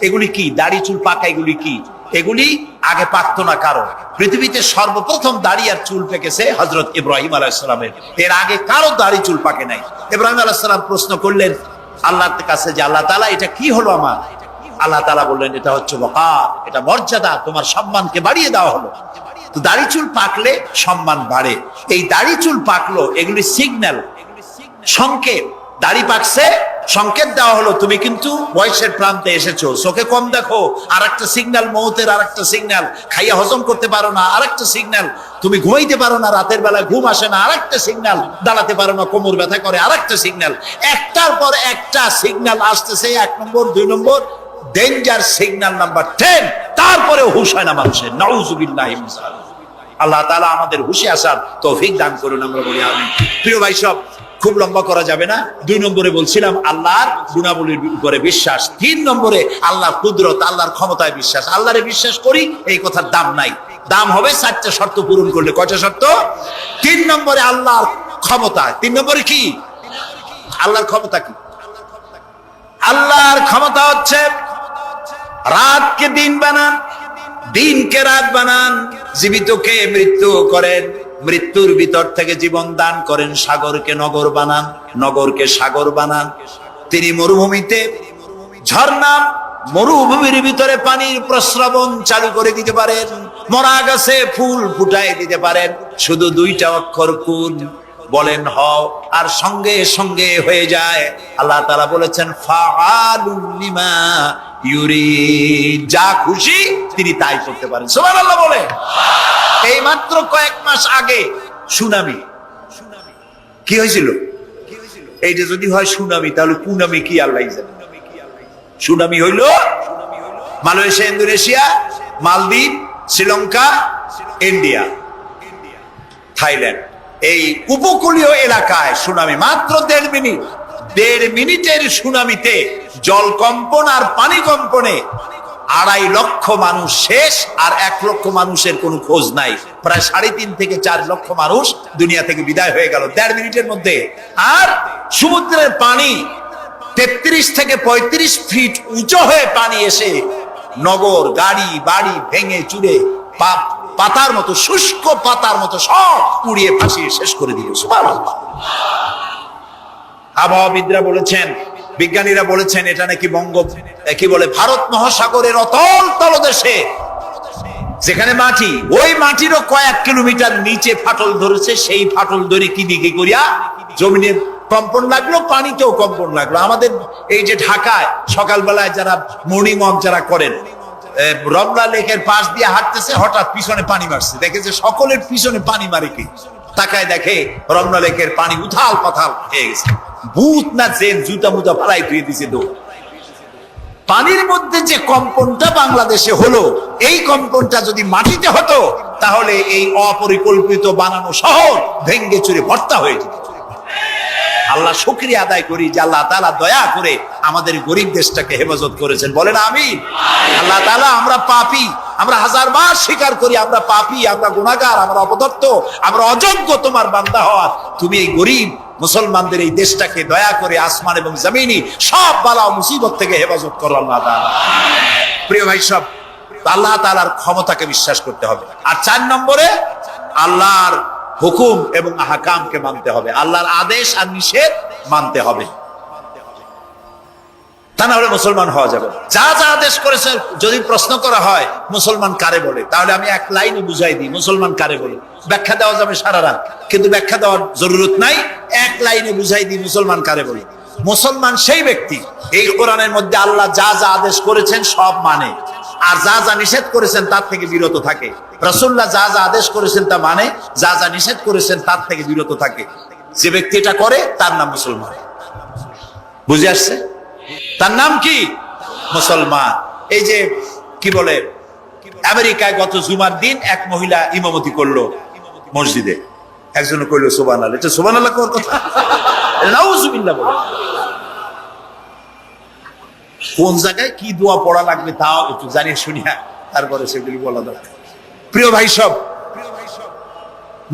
এগুলি কি? দাড়ি চুল পাকা এগুলি কি? এগুলি আগে পাকতো না কারো। পৃথিবীতে সর্বপ্রথম দাড়ি আর চুল পেকেছে হযরত ইব্রাহিম আলাইহিস সালামের, এর আগে কারো দাড়ি চুল পাকে নাই। ইব্রাহিম আলাইহিস সালাম প্রশ্ন করলেন আল্লাহর কাছে যে আল্লাহ তাআলা এটা কি হলো আমার? আল্লাহ তাআলা বললেন এটা হচ্ছে ওয়াকার, এটা মর্যাদা, তোমার সম্মানকে বাড়িয়ে দেওয়া হলো। তো দাড়ি চুল পাকলে সম্মান বাড়ে। এই দাড়ি চুল পাকলো এগুলি সিগন্যাল, সংকেত। দাড়ি পাকছে, সংকেত দেওয়া হলো তুমি কিন্তু বয়সের প্রান্তে এসেছো। চোখে কম দেখো, আর একটা সিগন্যাল, মৌতের আর একটা সিগন্যাল। খাইয়া হজম করতে পারো না, আর একটা সিগন্যাল। তুমি ঘুমাইতে পারো না, রাতের বেলা ঘুম আসে না, আর একটা সিগন্যাল। দাঁড়াতে পারো না, কোমর ব্যথা করে, আর একটা সিগন্যাল। একটার পর একটা সিগন্যাল আসতেছে, 1 নম্বর, 2 নম্বর, ডেঞ্জার সিগন্যাল নাম্বার 10। তারপরে হুশ হয় না মানুষের। নাউযুবিল্লাহি মিন যালিক। আল্লাহ তাআলা আমাদের হুঁশে আসার তৌফিক দান করুন, আমরা বলি আমিন। প্রিয় ভাই সব, খুব লম্বা করা যাবে না। 2 নম্বরে বলছিলাম আল্লাহর গুণাবলীর উপরে বিশ্বাস। 3 নম্বরে আল্লাহর কুদরত, আল্লাহর ক্ষমতায় বিশ্বাস। আল্লাহরে বিশ্বাস করি, এই কথার দাম নাই। দাম হবে 4টা শর্ত পূরণ করলে। কয়টা শর্ত? 3 নম্বরে আল্লাহর ক্ষমতা। 3 নম্বরে কি? আল্লাহর ক্ষমতা কি? আল্লাহর ক্ষমতা হচ্ছে রাতকে দিন বানান, দিনকে রাত বানান, জীবিতকে মৃত্যু করেন, মৃত্যুর ভিতর থেকে জীবন দান করেন, সাগরকে নগর বানান, নগরকে সাগর বানান। তিনি মরুভূমিতে ঝর্ণা, মরুভূমির ভিতরে পানির প্রস্রবণ চালু করে দিতে পারেন, মরা গাছে ফুল ফুটাই দিতে পারেন। শুধু 2টা অক্ষর কুন বলেন হও, আর সঙ্গে সঙ্গে হয়ে যায়। আল্লাহ তাআলা বলেছেন ফাআলুন লিমা ইউরিদ, যা খুশি তিনি তাই করতে পারেন। সুবহানাল্লাহ বলে। এই মাত্র কয়েক মাস আগে সুনামি কি হয়েছিল? এইটা যদি হয় সুনামি, তাহলে কুনামি কি আল্লাহ জানে। সুনামি হইল মালয়েশিয়া, ইন্দোনেশিয়া, মালদ্বীপ, শ্রীলঙ্কা, ইন্ডিয়া, থাইল্যান্ড, এই উপকূলীয় এলাকায় সুনামি। মাত্র 1.5 মিনিটের সুনামিতে জল কম্পন আর পানি কম্পনে 2.5 লক্ষ মানুষ শেষ, আর 1 লক্ষ মানুষের কোনো খোঁজ নাই। প্রায় 3.5 থেকে 4 লক্ষ মানুষ দুনিয়া থেকে বিদায় হয়ে গেল 1.5 মিনিটের মধ্যে। আর সমুদ্রের পানি 33 থেকে 35 ফিট উঁচু হয়ে পানি এসে নগর, গাড়ি বাড়ি ভেঙে চুরে পাতার মতো, শুষ্ক পাতার মতো সব উড়িয়ে ভাসিয়ে শেষ করে দিল। সুবহানাল্লাহ। আবহাওয়াবিদরা বলেছেন, বিজ্ঞানীরা বলেছেন, এটা নাকি কি বলে, ভারত মহাসাগরের অতল তলদেশে যেখানে মাটি, ওই মাটিরও কয়েক কিলোমিটার নিচে ফাটল ধরেছে। সেই ফাটল ধরে কি দিকে করিয়া জমিনে কম্পন লাগলো, পানিতেও কম্পন লাগলো। আমাদের এই যে ঢাকায় সকালবেলায় যারা মর্নিং ওয়াক যারা করেন, রমনা লেকের পাশ দিয়ে হাঁটতেছে, হঠাৎ পিছনে পানি মারছে, দেখেছে সকলের পিছনে পানি মারে কি, তাকায় দেখে রমনা লেকের পানি উথাল পাথাল হয়ে গেছে। ভূত না জেন জুতা মুতা ফালাই ধুয়ে দিছে দৌড়। পানির মধ্যে যে কম্পনটা বাংলাদেশে হলো, এই কম্পনটা যদি মাটিতে হতো, তাহলে এই অপরিকল্পিত বানানো শহর ভেঙ্গে চুরে ভর্তা হয়ে যেত। আল্লাহ শুকরিয়া আদায় করি যে আল্লাহ তাআলা দয়া করে আমাদের গরিব দেশটাকে হেফাজত করেছেন। বলেন আমিন। আল্লাহ তাআলা, আমরা পাপী, আমরা 1000 বার স্বীকার করি আমরা পাপী, আমরা গুনাহগার, আমরা অপদর্থ, আমরা অযোগ্য তোমার বান্দা হওয়ার। তুমি এই গরিব মুসলমানদের এই দেশটাকে দয়া করে আসমান এবং জমিনি সব বালা ও মুসিবত থেকে হেফাজত করো আল্লাহ তাআলা। প্রিয় ভাই সব, আল্লাহ তাআলার ক্ষমতাকে বিশ্বাস করতে হবে। আর 4 নম্বরে আল্লাহর হুকুম এবং আহকামকে মানতে হবে, আল্লাহর আদেশ আর নিষেধ মানতে হবে, তা না হলে মুসলমান হওয়া যাবে। যা যা আদেশ করেছে, যদি প্রশ্ন করা হয় মুসলমান কারে বলে, তাহলে আমি 1 লাইনে বুঝাই দিই মুসলমান কারে বলে। ব্যাখ্যা দেওয়া যাবে সারা রাত, কিন্তু ব্যাখ্যা দেওয়ার জরুরত নাই। 1 লাইনে বুঝাই দিই মুসলমান কারে বলে। মুসলমান সেই ব্যক্তি, এই কোরআনের মধ্যে আল্লাহ যা যা আদেশ করেছেন সব মানে, আর যা যা নিষেধ করেছেন তার থেকে বিরত থাকে। রাসূলুল্লাহ যা যা আদেশ করেছেন তা মানে, যা যা নিষেধ করেছেন তার থেকে বিরত থাকে। যে ব্যক্তি এটা করে তার নাম মুসলমান। বুঝে আসছে? তার নাম কি? মুসলমান। এই যে কি বলে, আমেরিকায় গত জুমার দিন এক মহিলা ইমামতি করলো মসজিদে, একজন কইলো সুবহানাল্লাহ। এটা সুবহানাল্লাহ কোন কথা? নাউজুবিল্লাহ বলে। কোন জায়গায় কি দোয়া পড়া লাগবে তাও একটু জানিয়ে শুনিয়া তারপরে সেগুলি বলা দরকার। প্রিয় ভাই সব,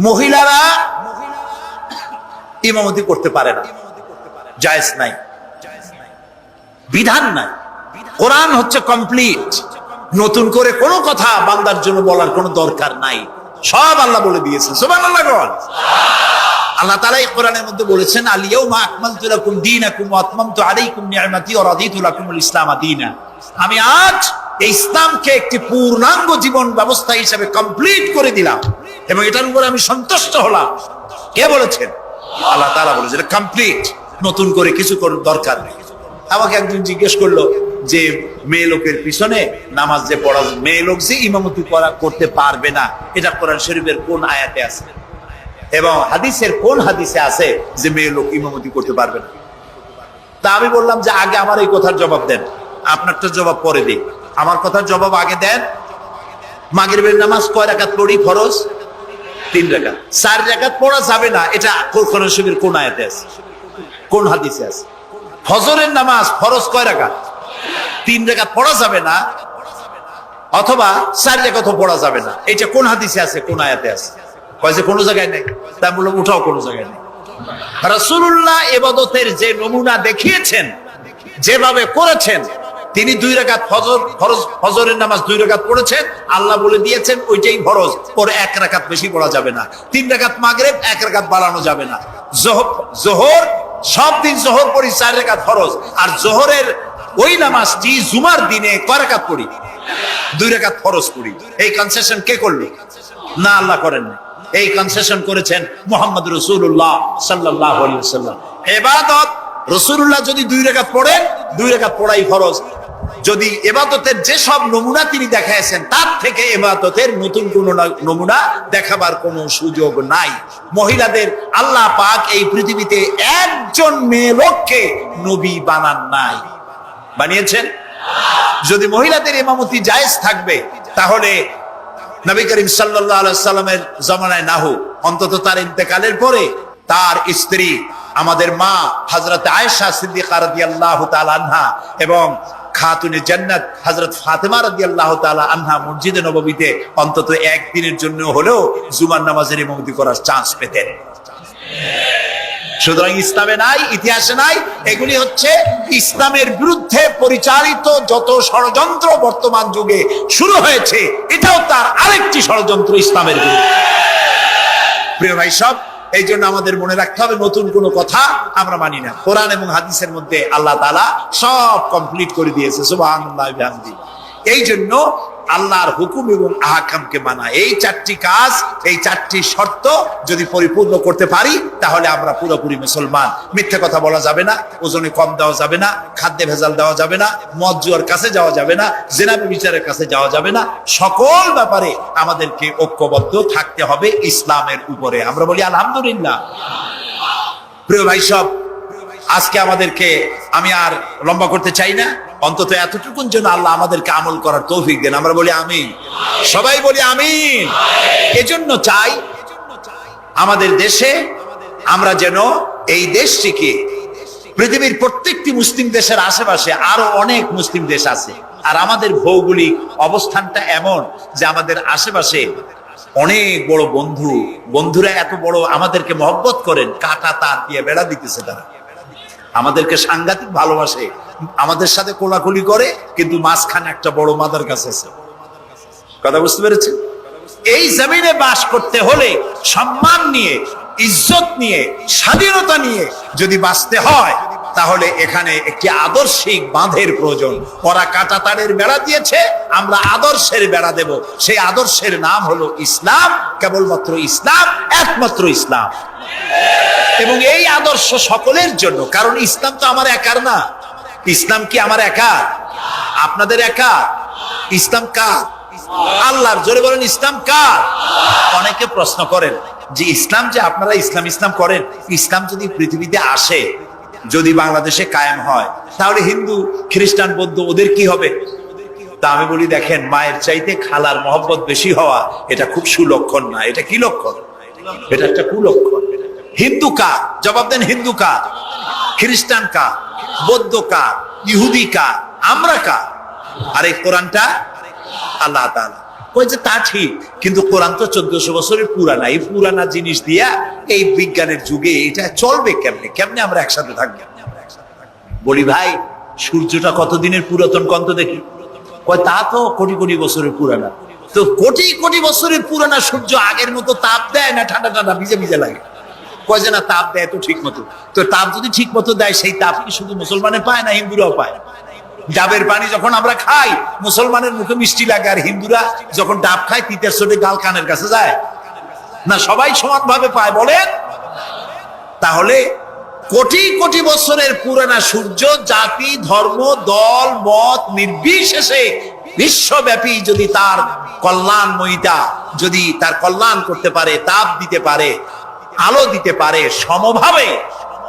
মহিলারা ইমামতি করতে পারে না, জায়েজ নাই, বিধান নাই। কোরআন হচ্ছে কমপ্লিট, নতুন করে কোনো কথা বান্দার জন্য বলার কোনো দরকার নাই, সব আল্লাহ বলে দিয়েছেন। সুবহানাল্লাহ। আল্লাহ তাআলা এই কোরআনের মধ্যে বলেছেন, আল ইয়াউমা আকমালতু লাকুম দীনাকুম ওয়া আতমামতু আলাইকুম নি'মাতি ওয়া রাদিতু লাকুমুল ইসলাম দীনা। আমি আজ এই ইসলামকে একটি পূর্ণাঙ্গ জীবন ব্যবস্থা হিসেবে কমপ্লিট করে দিলাম এবং এটার উপরে আমি সন্তুষ্ট হলাম। কে বলেছেন? আল্লাহ তাআলা বলেছেন কমপ্লিট, নতুন করে কিছু করার দরকার নেই। আমাকে একজন জিজ্ঞেস করলো যে মেয়ে লোকের পিছনে নামাজ যে পড়া, মেয়ে লোক যে ইমামতি করতে পারবে না, এটা কোরআন শরীফের কোন আয়াতে আছে এবং হাদিসের কোন হাদিসে আছে যে মেয়ে লোক ইমামতি করতে পারবে না? তা আমি বললাম যে আগে আমার এই কথার জবাব দেন, আপনারটা জবাব পরে দিই। আমার কথার জবাব আগে দেন। মাগরিবের নামাজ কয় রাকাত পড়ি ফরজ? 3 রাকাত। 4 রাকাত পড়া যাবে না, এটা কোরআন শরীফের কোন আয়াতে আছে, কোন হাদিসে আছে? ফজরের নামাজ ফরজ কয় রাকাত? 3 রাকাত পড়া যাবে না, অথবা 4 রাকাতও পড়া যাবে না, এটা কোন হাদিসে আছে, কোন আয়াতে আছে? কয় যে কোনো জায়গায় নেই। তা বললাম উঠাও, কোনো জায়গায় নেই। রাসূলুল্লাহ ইবাদতের যে নমুনা দেখিয়েছেন, যেভাবে করেছেন, তিনি 2 রাকাত ফজরের নামাজ 2 রাকাত পড়েছেন, আল্লাহ বলে দিয়েছেন ওইটাই ফরজ, পরে 1 রাকাত বেশি পড়া যাবে না। 3 রাকাত মাগরিব, 1 রাকাত বাড়ানো যাবে না। জোহর সব দিন জোহর পড়ি 4 রাকাত ফরজ, আর জোহরের ওই নামাজটি জুমার দিনে কয় রাকাত পড়ি? 2 রাকাত ফরজ পড়ি। এই কনসেশন কে করলো? না, আল্লাহ করেননি। এই কনসেশন করেছেন মুহাম্মদ রাসূলুল্লাহ সাল্লাল্লাহু আলাইহি ওয়াসাল্লাম। ইবাদত রাসূলুল্লাহ যদি 2 রাকাত পড়েন, 2 রাকাত পড়াই ফরজ। যদি ইবাদতের যে সব নমুনা তিনি দেখাইছেন, তার থেকে ইবাদতের নতুন কোন নমুনা দেখাবার কোনো সুযোগ নাই। মহিলাদের আল্লাহ পাক এই পৃথিবীতে একজন মেয়ে লোককে নবী বানান নাই, বানিয়েছেন? যদি মহিলাদের ইমামতি জায়েজ থাকবে, তাহলে নবী করিম সাল্লাল্লাহু আলাইহি সাল্লামের জামানায় না হোক, অন্তত তার ইন্তেকালের পরে তার স্ত্রী আমাদের মা হযরত আয়েশা সিদ্দিকা রাদিয়াল্লাহু তাআলা আনহা এবং খাতুনে জান্নাত হযরত ফাতেমা রাদিয়াল্লাহু তাআলা আনহা মসজিদে নববীতে অন্তত একদিনের জন্য হলেও জুমার নামাজের ইমামতি করার চান্স পেতেন। সুতরাং ইসলামে নাই, ইতিহাসে নাই। এগুলি হচ্ছে ইসলামের বিরুদ্ধে পরিচালিত যত ষড়যন্ত্র বর্তমান যুগে শুরু হয়েছে, এটাও তার আরেকটি ষড়যন্ত্র ইসলামের বিরুদ্ধে। প্রিয় ভাই সব, এই জন্য আমাদের মনে রাখতে হবে, নতুন কোনো কথা আমরা মানি না। কোরআন এবং হাদিসের মধ্যে আল্লাহ তাআলা সব কমপ্লিট করে দিয়েছে, সুবহানাল্লাহ বিহামদি। এই জন্য আল্লাহর হুকুম এবং আহকামকে মানা, এই 4টি কাজ, এই 4টি শর্ত যদি পরিপূর্ণ করতে পারি, তাহলে আমরা পুরোপুরি মুসলমান। মিথ্যা কথা বলা যাবে না, ওজনে কম দেওয়া যাবে না, খাদ্যে ভেজাল দেওয়া যাবে না, মদ জুয়ার কাছে যাওয়া যাবে না, জিনা ব্যভিচারের কাছে যাওয়া যাবে না। সকল ব্যাপারে আমাদেরকে ঐক্যবদ্ধ থাকতে হবে ইসলামের উপরে। আমরা বলি আলহামদুলিল্লাহ। প্রিয় ভাই সব, আজকে আমাদেরকে, আমি আর লম্বা করতে চাই না, অন্তত এতটুকুন যেন আল্লাহ আমাদেরকে আমল করার তৌফিক দেন। আমরা বলি আমিন, সবাই বলি আমিন। এজন্য চাই আমাদের দেশে আমরা যেন এই দেশটিকে, পৃথিবীর প্রত্যেকটি মুসলিম দেশের আশেপাশে আরো অনেক মুসলিম দেশ আছে, আর আমাদের ভৌগোলিক অবস্থানটা এমন যে আমাদের আশেপাশে অনেক বড় বন্ধুরা এত বড় আমাদেরকে মহব্বত করেন, কাটা তার দিয়ে বেড়া দিতেছে, তারা আমাদেরকে সাংঘাতিক ভালোবাসে, আমাদের সাথে কোলাকুলি করে, কিন্তু মাঝখানে একটা বড় মাদার কাছে আছে। কথা বুঝতে পেরেছেন? এই জমিনে বাস করতে হলে সম্মান নিয়ে, ইজ্জত নিয়ে, স্বাধীনতা নিয়ে যদি বাঁচতে হয়, তাহলে এখানে একটি আদর্শিক বাঁধের প্রয়োজন। ওরা কাটা তারের বেড়া দিয়েছে, আমরা আদর্শের বেড়া দেব। সেই আদর্শের নাম হলো ইসলাম, কেবলমাত্র ইসলাম, একমাত্র ইসলাম। এবং এই আদর্শ সকলের জন্য, কারণ ইসলাম তো আমার একার না। ইসলাম কি আমার একা? আপনাদের একা? ইসলাম কার? আল্লাহর। জোরে বলেন, ইসলাম কার? অনেকে প্রশ্ন করেন যে ইসলাম যে আপনারা ইসলাম করেন, ইসলাম যদি পৃথিবীতে আসে, যদি বাংলাদেশে কায়েম হয়, তাহলে হিন্দু, খ্রিস্টান, বৌদ্ধ ওদের কি হবে? তা আমি বলি, দেখেন, মায়ের চাইতে খালার মহব্বত বেশি হওয়া এটা খুব সুলক্ষণ না। এটা কি লক্ষণ? এটা একটা কুলক্ষণ। হিন্দু কার? জবাব দেন, হিন্দু কার? খ্রিস্টান কার? বৌদ্ধ কার? ইহুদি কার? আমরা কার? আর এই কোরআনটা আল্লাহ তাআলা। কই যে তা ঠিক, কিন্তু কোরআন তো 1400 বছরের পুরানা। এই পুরানা জিনিস দিয়া এই বিজ্ঞানের যুগে এটা চলবে কেমনে? কেমনে আমরা একসাথে থাকবো? বলি ভাই, সূর্যটা কতদিনের পুরাতন কন্ত দেখি? কয় তা তো কোটি কোটি বছরের পুরানা। তো কোটি কোটি বছরের পুরানা সূর্য আগের মতো তাপ দেয় না ঠান্ডা ঠান্ডা ভিজে ভিজে লাগে? কয় যে না, তাপ দেয় তো ঠিক মতো। তো তাপ যদি ঠিক মতো দেয়, সেই তাপ কি শুধু মুসলমানে পায় না হিন্দুরাও পায়? ডাবের পানি যখন আমরা খাই, মুসলমানের মুখে মিষ্টি লাগে, আর হিন্দুরা যখন ডাব খায় তিতের চোটে গাল কানের কাছে যায় না? সবাই সমানভাবে পায় বলেন? তাহলে কোটি কোটি বছরের পুরানা সূর্য জাতি, ধর্ম, দল, মত নির্বিশেষে বিশ্বব্যাপী যদি তার কল্যাণময়িতা, যদি তার কল্যাণ করতে পারে, তাপ দিতে পারে, আলো দিতে পারে সমভাবে,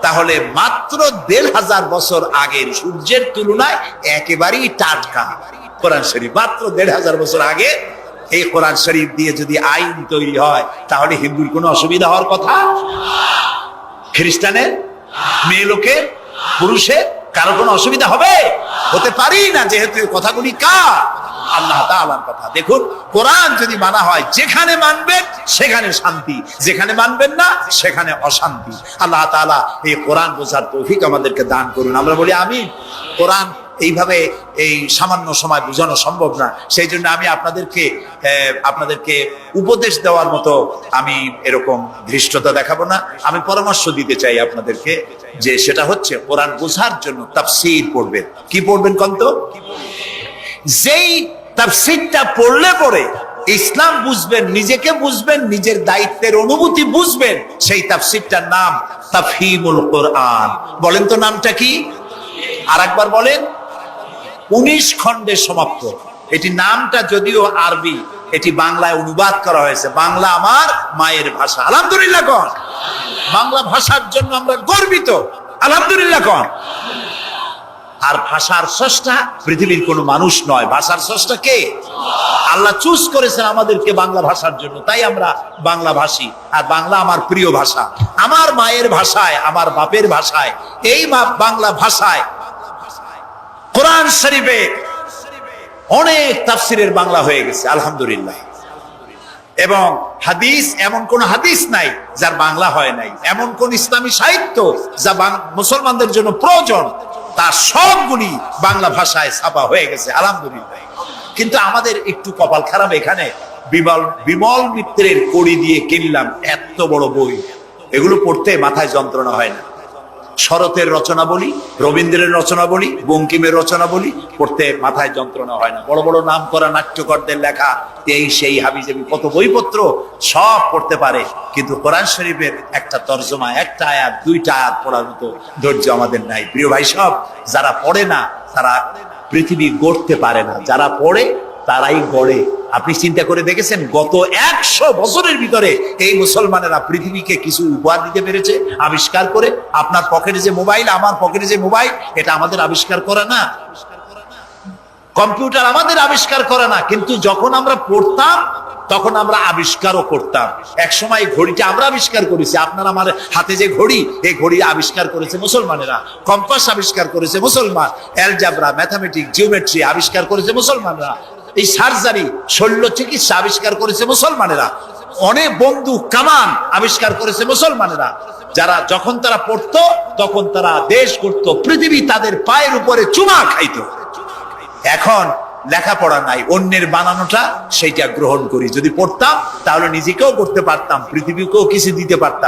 তাহলে মাত্র 1500 বছর আগের সূর্যের তুলনায় একেবারেই টাটকা। কোরআন শরীফ মাত্র 1500 বছর আগে এই কোরআন শরীফ দিয়ে যদি আইন তৈরি হয় তাহলে হিন্দুর কোনো অসুবিধা হওয়ার কথা, খ্রিস্টানের, মেয়ে লোকের, পুরুষের কারো কোনো অসুবিধা হবে? হতে পারি না, যেহেতু এই কথাগুলি কার? আল্লাহ তাআলার কথা। দেখুন, কোরআন যদি মানা হয়, যেখানে মানবেন সেখানে শান্তি, যেখানে মানবেন না সেখানে অশান্তি। আল্লাহ তাআলা এই কোরআন বোঝার তৌফিক আমাদেরকে দান করুন। আমরা বলি আমিন। কোরআন এইভাবে এই সামান্য সময় বোঝানো সম্ভব না, সেই জন্য আমি আপনাদেরকে উপদেশ দেওয়ার মতো আমি এরকম ধৃষ্টতা দেখাবো না। আমি পরামর্শ দিতে চাই আপনাদেরকে, যে সেটা হচ্ছে কোরআন বোঝার জন্য তাফসীর পড়বেন। কি পড়বেন কন্ত? যেই তাফসীরটা পড়লে পরে ইসলাম বুঝবেন, নিজেকে বুঝবেন, নিজের দায়িত্বের অনুভূতি বুঝবেন, সেই তাফসীরটার নাম তাফহিমুল কোরআন। বলেন তো নামটা কি? আর একবার বলেন। 19 খণ্ডে সমাপ্ত। এটি নামটা যদিও আরবি, এটি বাংলায় অনুবাদ করা হয়েছে। বাংলা আমার মায়ের ভাষা, আলহামদুলিল্লাহ কোন। বাংলা ভাষার জন্য আমরা গর্বিত, আলহামদুলিল্লাহ কোন। আর ভাষার স্রষ্টা পৃথিবীর কোনো মানুষ নয়, ভাষার স্রষ্টা কে? আল্লাহ চুজ করেছেন আমাদেরকে বাংলা ভাষার জন্য, তাই আমরা বাংলা ভাষী। আর বাংলা আমার প্রিয় ভাষা, আমার মায়ের ভাষায়, আমার বাপের ভাষায়, এই বাংলা ভাষায় কোরআন শরীফে অনেক তাফসিরের বাংলা হয়ে গেছে, আলহামদুলিল্লাহ। এবং হাদিস, এমন কোন হাদিস নাই যার বাংলা হয় নাই। এমন কোন ইসলামী সাহিত্য যা মুসলমানদের জন্য প্রয়োজন, তার সবগুলি বাংলা ভাষায় ছাপা হয়ে গেছে, আলহামদুলিল্লাহ। কিন্তু আমাদের একটু কপাল খারাপ, এখানে বিমল মিত্রের কড়ি দিয়ে কিনলাম এত বড় বই, এগুলো পড়তে মাথায় যন্ত্রণা হয় না। শরতের রচনা বলি, রবীন্দ্রের রচনা বলি, বঙ্কিমের রচনা বলি, পড়তে মাথায় যন্ত্রণা হয় না। বড় বড় নাম করা নাট্যকারদের লেখা এই সেই হাবিজাবি কত বইপত্র, সব পড়তে পারে, কিন্তু কোরআন শরীফের একটা তর্জমা, একটা আয়াত, 2টা আয়াত পড়ার মতো ধৈর্য আমাদের নাই। প্রিয় ভাই, সব যারা পড়ে না তারা পৃথিবী গড়তে পারে না, যারা পড়ে তারাই গড়ে। আপনি চিন্তা করে দেখেছেন, গত 100 বছরের ভিতরে এই মুসলমানেরা পৃথিবীকে কিছু উপহার দিতে পেরেছে আবিষ্কার করে। আপনার পকেটে যে মোবাইল, আমার পকেটে যে মোবাইল, এটা আমাদের আবিষ্কার করা না। কম্পিউটার আমাদের আবিষ্কার করা না, কিন্তু যখন আমরা পড়তাম তখন আমরা আবিষ্কারও করতাম। এক সময় ঘড়িটা আমরা আবিষ্কার করেছি। আপনার আমার হাতে যে ঘড়ি, এই ঘড়ি আবিষ্কার করেছে মুসলমানেরা। কম্পাস আবিষ্কার করেছে মুসলমান। অ্যালজাবরা, ম্যাথামেটিক্স, জিওমেট্রি আবিষ্কার করেছে মুসলমানরা। এই সার্জারি, শল্য চিকিৎসা আবিষ্কার করেছে মুসলমানেরা। অনেক বন্দুক, কামান আবিষ্কার করেছে মুসলমানেরা। যারা যখন তারা পড়তো তখন তারা দেশ করত, পৃথিবী তাদের পায়ের উপরে চুমা খাইতো। এখন লেখাপড়া নাই, অন্যের বানানোটা সেইটা গ্রহণ করি। যদি পড়তাম তাহলে নিজেকেও করতে পারতাম, পৃথিবীকেও কিছু দিতে পারতাম।